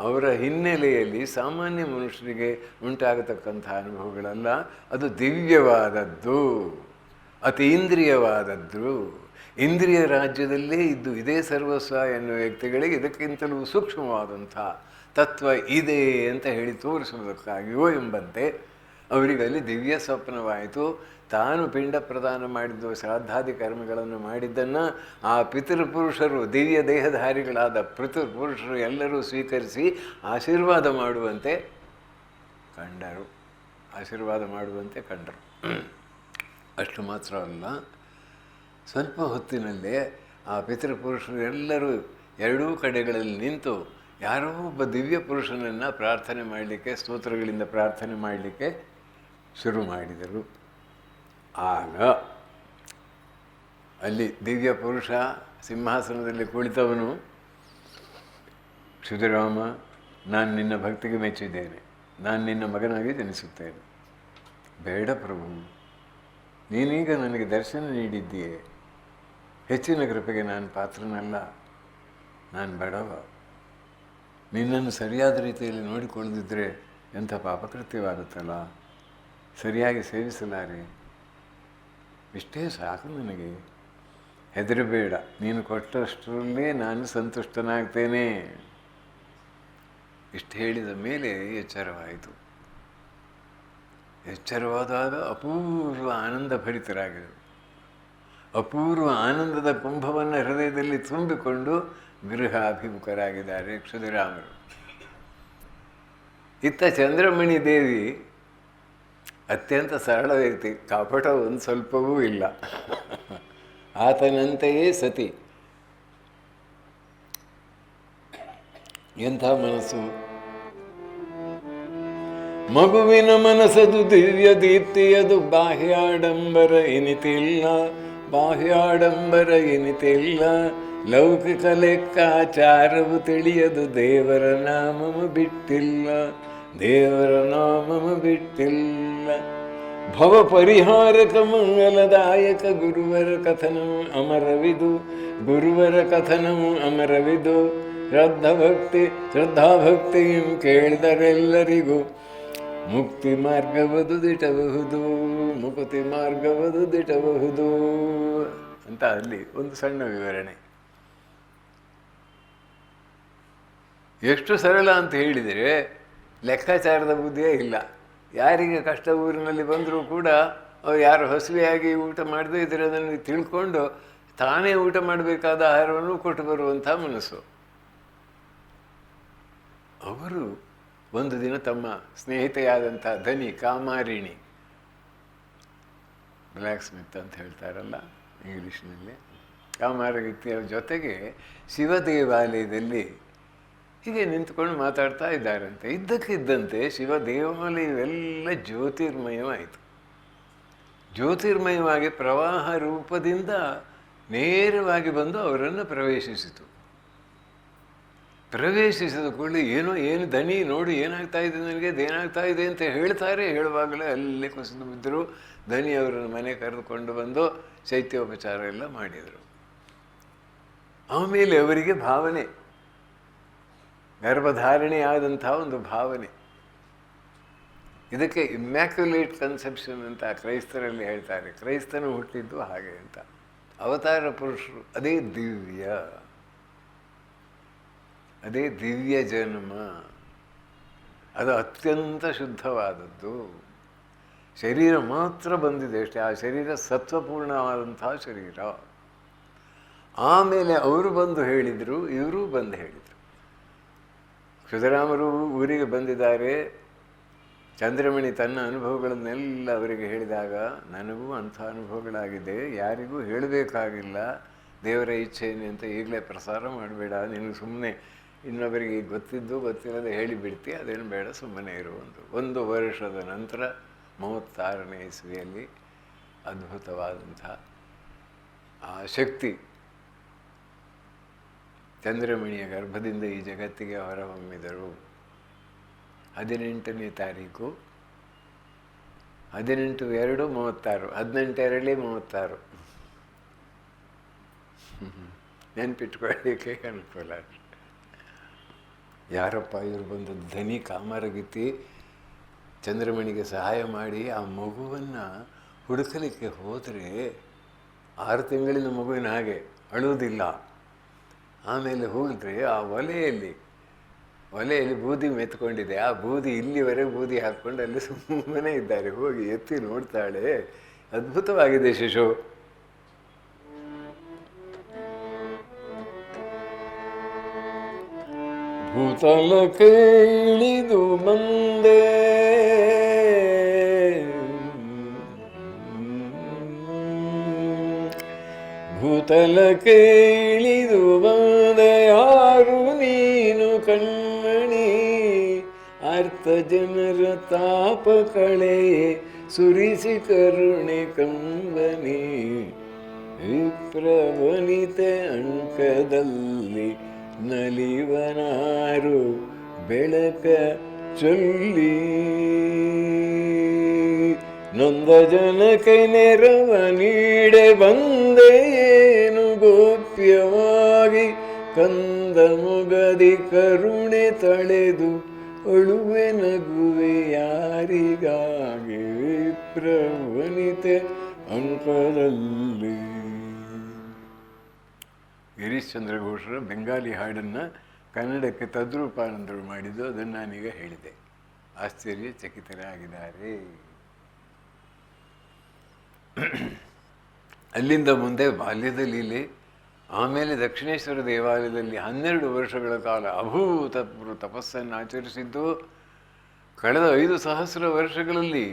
[SPEAKER 2] ಅವರ ಹಿನ್ನೆಲೆಯಲ್ಲಿ ಸಾಮಾನ್ಯ ಮನುಷ್ಯರಿಗೆ ಉಂಟಾಗತಕ್ಕಂಥ ಅನುಭವಗಳಲ್ಲ, ಅದು ದಿವ್ಯವಾದದ್ದು, ಅತೀಂದ್ರಿಯವಾದದ್ದು. ಇಂದ್ರಿಯ ರಾಜ್ಯದಲ್ಲೇ ಇದ್ದು ಇದೇ ಸರ್ವಸ್ವ ಎನ್ನುವ ವ್ಯಕ್ತಿಗಳಿಗೆ ಇದಕ್ಕಿಂತಲೂ ಸೂಕ್ಷ್ಮವಾದಂಥ ತತ್ವ ಇದೆ ಅಂತ ಹೇಳಿ ತೋರಿಸುವುದಕ್ಕಾಗಿಯೋ ಎಂಬಂತೆ ಅವರಿಗಲ್ಲಿ ದಿವ್ಯ ಸ್ವಪ್ನವಾಯಿತು. ತಾನು ಪಿಂಡ ಪ್ರದಾನ ಮಾಡಿದ್ದು ಶ್ರಾದ್ದಾದಿ ಕರ್ಮಗಳನ್ನು ಮಾಡಿದ್ದನ್ನು ಆ ಪಿತೃಪುರುಷರು, ದಿವ್ಯ ದೇಹಧಾರಿಗಳಾದ ಪಿತೃಪುರುಷರು ಎಲ್ಲರೂ ಸ್ವೀಕರಿಸಿ ಆಶೀರ್ವಾದ ಮಾಡುವಂತೆ ಕಂಡರು. ಅಷ್ಟು ಮಾತ್ರವಲ್ಲ, ಸ್ವಲ್ಪ ಹೊತ್ತಿನಲ್ಲೇ ಆ ಪಿತೃಪುರುಷರು ಎಲ್ಲರೂ ಎರಡೂ ಕಡೆಗಳಲ್ಲಿ ನಿಂತು ಯಾರೋ ಒಬ್ಬ ದಿವ್ಯ ಪುರುಷನನ್ನು ಪ್ರಾರ್ಥನೆ ಮಾಡಲಿಕ್ಕೆ, ಸ್ತೋತ್ರಗಳಿಂದ ಪ್ರಾರ್ಥನೆ ಮಾಡಲಿಕ್ಕೆ ಶುರು ಮಾಡಿದರು. ಆಗ ಅಲ್ಲಿ ದಿವ್ಯ ಪುರುಷ ಸಿಂಹಾಸನದಲ್ಲಿ ಕುಳಿತವನು, ಕ್ಷುದಿರಾಮ, ನಾನು ನಿನ್ನ ಭಕ್ತಿಗೆ ಮೆಚ್ಚಿದ್ದೇನೆ, ನಾನು ನಿನ್ನ ಮಗನಾಗಿ ಜನಿಸುತ್ತೇನೆ. ಬೇಡ ಪ್ರಭು, ನೀನೀಗ ನನಗೆ ದರ್ಶನ ನೀಡಿದ್ದೀಯೆ, ಹೆಚ್ಚಿನ ಕೃಪೆಗೆ ನಾನು ಪಾತ್ರನಲ್ಲ, ನಾನು ಬಡವ, ನಿನ್ನನ್ನು ಸರಿಯಾದ ರೀತಿಯಲ್ಲಿ ನೋಡಿಕೊಳ್ಳದಿದ್ದರೆ ಎಂಥ ಪಾಪಕೃತ್ಯವಾಗುತ್ತಲ್ಲ, ಸರಿಯಾಗಿ ಸೇವಿಸಲಾರೆ, ಇಷ್ಟೇ ಸಾಕು ನನಗೆ, ಹೆದರಬೇಡ, ನೀನು ಕೊಟ್ಟಷ್ಟರಲ್ಲೇ ನಾನು ಸಂತುಷ್ಟನಾಗ್ತೇನೆ. ಇಷ್ಟು ಹೇಳಿದ ಮೇಲೆ ಎಚ್ಚರವಾಯಿತು. ಎಚ್ಚರವಾದಾಗ ಅಪೂರ್ವ ಆನಂದ ಭರಿತರಾಗಿದರು. ಅಪೂರ್ವ ಆನಂದದ ಕುಂಭವನ್ನು ಹೃದಯದಲ್ಲಿ ತುಂಬಿಕೊಂಡು ಗೃಹಾಭಿಮುಖರಾಗಿದ್ದಾರೆ ಕ್ಷುದಿರಾಮರು. ಇತ್ತ ಚಂದ್ರಮಣಿ ದೇವಿ ಅತ್ಯಂತ ಸರಳ ವ್ಯಕ್ತಿ, ಕಪಟ ಒಂದು ಸ್ವಲ್ಪವೂ ಇಲ್ಲ. ಆತನಂತೆಯೇ ಸತಿ. ಎಂಥ ಮನಸ್ಸು! ಮಗುವಿನ ಮನಸ್ಸದು ದಿವ್ಯ ದೀಪ್ತಿಯದು, ಬಾಹ್ಯಾಡಂಬರ ಎನಿತಿಲ್ಲ, ಲೌಕಿಕ ಲೆಕ್ಕಾಚಾರವು ತಿಳಿಯದು, ದೇವರ ನಾಮವು ಬಿಟ್ಟಿಲ್ಲ. ಭವ ಪರಿಹಾರಕ ಮಂಗಲದಾಯಕ ಗುರುವರ ಕಥನವು ಅಮರವಿದು, ಶ್ರದ್ಧಾಭಕ್ತಿಯಂ ಕೇಳಿದರೆಲ್ಲರಿಗೂ ಮುಕ್ತಿ ಮಾರ್ಗವದು ದಿಟಬಹುದು ಅಂತ ಅಲ್ಲಿ ಒಂದು ಸಣ್ಣ ವಿವರಣೆ. ಎಷ್ಟು ಸರಳ ಅಂತ ಹೇಳಿದರೆ ಲೆಕ್ಕಾಚಾರದ ಬುದ್ಧಿಯೇ ಇಲ್ಲ. ಯಾರಿಗೆ ಕಷ್ಟ ಊರಿನಲ್ಲಿ ಬಂದರೂ ಕೂಡ ಅವ್ರು ಯಾರು ಹಸಿವೆಯಾಗಿ ಊಟ ಮಾಡದೇ ಇದ್ದರೆ ಅದನ್ನು ತಿಳ್ಕೊಂಡು ತಾನೇ ಊಟ ಮಾಡಬೇಕಾದ ಆಹಾರವನ್ನು ಕೊಟ್ಟು ಬರುವಂಥ ಮನಸ್ಸು. ಅವರು ಒಂದು ದಿನ ತಮ್ಮ ಸ್ನೇಹಿತೆಯಾದಂಥ ಧನಿ ಕಾಮಾರಿಣಿ, ಬ್ಲ್ಯಾಕ್ ಸ್ಮಿತ್ ಅಂತ ಹೇಳ್ತಾರಲ್ಲ ಇಂಗ್ಲೀಷ್ನಲ್ಲಿ, ಕಾಮಾರಿತಿಯ ಜೊತೆಗೆ ಶಿವ ದೇವಾಲಯದಲ್ಲಿ ಹೀಗೆ ನಿಂತ್ಕೊಂಡು ಮಾತಾಡ್ತಾ ಇದ್ದಾರಂತೆ. ಇದ್ದಕ್ಕಿದ್ದಂತೆ ಶಿವ ದೇವಾಲಯವೆಲ್ಲ ಜ್ಯೋತಿರ್ಮಯವಾಯಿತು. ಜ್ಯೋತಿರ್ಮಯವಾಗಿ ಪ್ರವಾಹ ರೂಪದಿಂದ ನೇರವಾಗಿ ಬಂದು ಅವರನ್ನು ಪ್ರವೇಶಿಸಿತು. ಪ್ರವೇಶಿಸಿದ ಕೂಡಲೇ ಏನು ದನಿ ನೋಡಿ, ಏನಾಗ್ತಾ ಇದೆ ನನಗೆ, ಏನಾಗ್ತಾ ಇದೆ ಅಂತ ಹೇಳ್ತಾರೆ. ಹೇಳುವಾಗಲೇ ಅಲ್ಲೇ ಕುಸಿದು ಬಿದ್ದರು. ದನಿ ಅವರನ್ನು ಮನೆ ಕರೆದುಕೊಂಡು ಬಂದು ಶೈತ್ಯೋಪಚಾರ ಎಲ್ಲ ಮಾಡಿದರು. ಆಮೇಲೆ ಅವರಿಗೆ ಭಾವನೆ, ಗರ್ಭಧಾರಣೆ ಆದಂಥ ಒಂದು ಭಾವನೆ. ಇದಕ್ಕೆ ಇಮ್ಯಾಕ್ಯುಲೇಟ್ ಕನ್ಸೆಪ್ಷನ್ ಅಂತ ಕ್ರೈಸ್ತರಲ್ಲಿ ಹೇಳ್ತಾರೆ. ಕ್ರೈಸ್ತನು ಹುಟ್ಟಿದ್ದು ಹಾಗೆ ಅಂತ. ಅವತಾರ ಪುರುಷರು ಅದೇ ದಿವ್ಯ ಜನ್ಮ. ಅದು ಅತ್ಯಂತ ಶುದ್ಧವಾದದ್ದು. ಶರೀರ ಮಾತ್ರ ಬಂದಿದೆ ಅಷ್ಟೇ. ಆ ಶರೀರ ಸತ್ವಪೂರ್ಣವಾದಂತಹ ಶರೀರ. ಆಮೇಲೆ ಅವರು ಬಂದು ಹೇಳಿದರು, ಇವರೂ ಬಂದು ಹೇಳಿದರು. ಕ್ಷುದಿರಾಮರು ಊರಿಗೆ ಬಂದಿದ್ದಾರೆ. ಚಂದ್ರಮಣಿ ತನ್ನ ಅನುಭವಗಳನ್ನೆಲ್ಲ ಅವರಿಗೆ ಹೇಳಿದಾಗ, ನನಗೂ ಅಂಥ ಅನುಭವಗಳಾಗಿದೆ, ಯಾರಿಗೂ ಹೇಳಬೇಕಾಗಿಲ್ಲ, ದೇವರ ಇಚ್ಛೆಯೇನೆ ಅಂತ ಈಗಲೇ ಪ್ರಸಾರ ಮಾಡಬೇಡ, ನಿನಗೆ ಸುಮ್ಮನೆ ಇನ್ನೊಬ್ಬರಿಗೆ ಗೊತ್ತಿದ್ದು ಗೊತ್ತಿಲ್ಲದೆ ಹೇಳಿಬಿಡ್ತಿ, ಅದೇನು ಬೇಡ, ಸುಮ್ಮನೆ ಇರು. ಒಂದು ವರ್ಷದ ನಂತರ 36ನೇ ಇಸ್ವಿಯಲ್ಲಿ ಅದ್ಭುತವಾದಂಥ ಆ ಶಕ್ತಿ ಚಂದ್ರಮಣಿಯ ಗರ್ಭದಿಂದ ಈ ಜಗತ್ತಿಗೆ ಹೊರಹೊಮ್ಮಿದರು. 18ನೇ ತಾರೀಕು 18/2/36, 18/2/36 ನೆನ್ಪಿಟ್ಕೊಳ್ಳಿಕ್ಕೆ ಅನುಕೂಲ. ಯಾರಪ್ಪ ಇವರು ಬಂದದ್ದು? ಧನಿ ಕಾಮರಗಿತ್ತಿ ಚಂದ್ರಮಣಿಗೆ ಸಹಾಯ ಮಾಡಿ ಆ ಮಗುವನ್ನು ಹುಡುಕಲಿಕ್ಕೆ ಹೋದರೆ 6 ತಿಂಗಳಿನ ಮಗುವಿನ ಹಾಗೆ ಅಳುವುದಿಲ್ಲ. ಆಮೇಲೆ ಹೋದರೆ ಆ ಒಲೆಯಲ್ಲಿ ಬೂದಿ ಮೆತ್ಕೊಂಡಿದೆ, ಆ ಬೂದಿ ಇಲ್ಲಿವರೆಗೆ ಬೂದಿ ಹಾಕ್ಕೊಂಡು ಅಲ್ಲಿ ಸುಮ್ಮನೆ ಇದ್ದಾರೆ. ಹೋಗಿ ಎತ್ತಿ ನೋಡ್ತಾಳೆ, ಅದ್ಭುತವಾಗಿದೆ ಶಿಶು. ಭೂತಲಕ್ಕೆ ಇಳಿದು ಬಂದೆ, ಭೂತಲಕ್ಕೆ ಇಳಿದು ಬಂದೆ, ಯಾರು ನೀನು ಕಣ್ಮಣಿ, ಅರ್ಥ ಜನರ ತಾಪ ಕಳೆ ಸುರಿಸಿ ಕರುಣೆ ಕಂಬನಿ, ವಿಪ್ರವನಿತೆ ಅಂಕದಲ್ಲಿ ನಲಿವನಾರು ಬೆಳಕ ಚೊಲ್ಲಿ, ನೊಂದ ಜನಕ್ಕೆ ನೆರವ ನೀಡೆ ಬಂದೇನು ಗೋಪ್ಯವಾಗಿ, ಕಂದ ಮೊಗದಿ ಕರುಣೆ ತಳೆದು ಅಳುವೆ ನಗುವೆ ಯಾರಿಗಾಗಿ, ವಿಪ್ರವನಿತೆ ಅಂಕದಲ್ಲಿ. ಗಿರೀಶ್ ಚಂದ್ರ ಘೋಷರ ಬೆಂಗಾಲಿ ಹಾಡನ್ನು ಕನ್ನಡಕ್ಕೆ ತದ್ರೂಪಾನಂದರು ಮಾಡಿದ್ದು, ಅದನ್ನು ನಾನೀಗ ಹೇಳಿದೆ. ಆಶ್ಚರ್ಯಚಕಿತರಾಗಿದ್ದಾರೆ. ಅಲ್ಲಿಂದ ಮುಂದೆ ಬಾಲ್ಯದ ಲೀಲೆ, ಆಮೇಲೆ ದಕ್ಷಿಣೇಶ್ವರ ದೇವಾಲಯದಲ್ಲಿ 12 ವರ್ಷಗಳ ಕಾಲ ಅಭೂತಪೂರ್ವ ತಪಸ್ಸನ್ನು ಆಚರಿಸಿದ್ದು. ಕಳೆದ 5 ಸಹಸ್ರ ವರ್ಷಗಳಲ್ಲಿ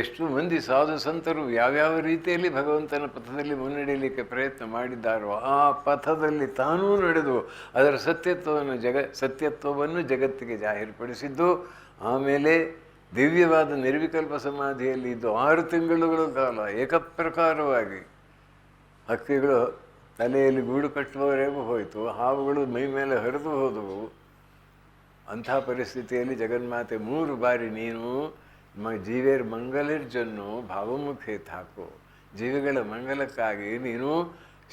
[SPEAKER 2] ಎಷ್ಟು ಮಂದಿ ಸಾಧು ಸಂತರು ಯಾವ್ಯಾವ ರೀತಿಯಲ್ಲಿ ಭಗವಂತನ ಪಥದಲ್ಲಿ ಮುನ್ನಡೆಯಲಿಕ್ಕೆ ಪ್ರಯತ್ನ ಮಾಡಿದ್ದಾರೋ ಆ ಪಥದಲ್ಲಿ ತಾನೂ ನಡೆದು ಅದರ ಸತ್ಯತ್ವವನ್ನು ಜಗತ್ತಿಗೆ ಜಾಹೀರುಪಡಿಸಿದ್ದು. ಆಮೇಲೆ ದಿವ್ಯವಾದ ನಿರ್ವಿಕಲ್ಪ ಸಮಾಧಿಯಲ್ಲಿ ಇದ್ದು 6 ತಿಂಗಳುಗಳ ಕಾಲ ಏಕಪ್ರಕಾರವಾಗಿ ಹಕ್ಕಿಗಳು ತಲೆಯಲ್ಲಿ ಗೂಡು ಕಟ್ಟುವವರೆಗೂ ಹೋಯಿತು, ಹಾವುಗಳು ಮೈ ಮೇಲೆ ಹರಿದು ಹೋದವು. ಅಂಥ ಪರಿಸ್ಥಿತಿಯಲ್ಲಿ ಜಗನ್ಮಾತೆ 3 ಬಾರಿ ನೀನು ಜೀವೇರ್ ಮಂಗಲಿರ್ಜನ್ನು ಭಾವಮುಖೇತ್ ಹಾಕು, ಜೀವಿಗಳ ಮಂಗಲಕ್ಕಾಗಿ ನೀನು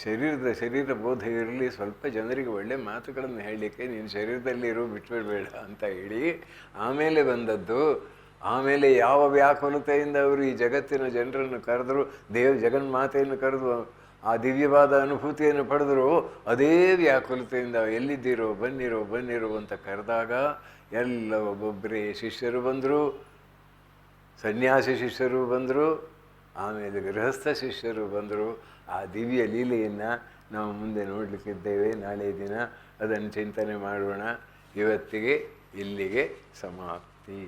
[SPEAKER 2] ಶರೀರ ಬೋಧ ಇರಲಿ, ಸ್ವಲ್ಪ ಜನರಿಗೆ ಒಳ್ಳೆ ಮಾತುಗಳನ್ನು ಹೇಳಲಿಕ್ಕೆ ನೀನು ಶರೀರದಲ್ಲಿರೋ ಬಿಟ್ಬಿಡಬೇಡ ಅಂತ ಹೇಳಿ ಆಮೇಲೆ ಬಂದದ್ದು. ಆಮೇಲೆ ಯಾವ ವ್ಯಾಕುಲತೆಯಿಂದ ಅವರು ಈ ಜಗತ್ತಿನ ಜನರನ್ನು ಕರೆದರು, ಜಗನ್ಮಾತೆಯನ್ನು ಕರೆದು ಆ ದಿವ್ಯವಾದ ಅನುಭೂತಿಯನ್ನು ಪಡೆದರು, ಅದೇ ವ್ಯಾಕುಲತೆಯಿಂದ ಎಲ್ಲಿದ್ದೀರೋ ಬನ್ನಿರೋ ಅಂತ ಕರೆದಾಗ ಎಲ್ಲ ಒಬ್ಬೊಬ್ಬರೇ ಶಿಷ್ಯರು ಬಂದರು, ಸನ್ಯಾಸಿ ಶಿಷ್ಯರು ಬಂದರು, ಆಮೇಲೆ ಗೃಹಸ್ಥ ಶಿಷ್ಯರು ಬಂದರು. ಆ ದಿವ್ಯ ಲೀಲೆಯನ್ನು ನಾವು ಮುಂದೆ ನೋಡಲಿಕ್ಕಿದ್ದೇವೆ. ನಾಳೆ ದಿನ ಅದನ್ನು ಚಿಂತನೆ ಮಾಡೋಣ. ಇವತ್ತಿಗೆ ಇಲ್ಲಿಗೆ ಸಮಾಪ್ತಿ.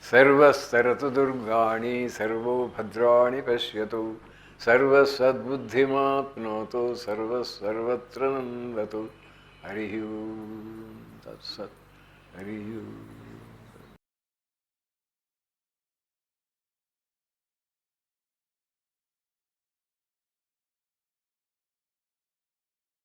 [SPEAKER 2] ಸರ್ವಸ್ತರತು ದುರ್ಗಾಣಿ ಸರ್ವೋ ಭದ್ರಾಣಿ ಪಶ್ಯತು, ಸರ್ವಸದ್ಬುದ್ಧಿಮಾಪ್ನೋತು, ಸರ್ವತ್ರ ನಂದತು. ಹರಿ ಓಂ ತತ್ಸತ್. ಹರಿ ಓಂ.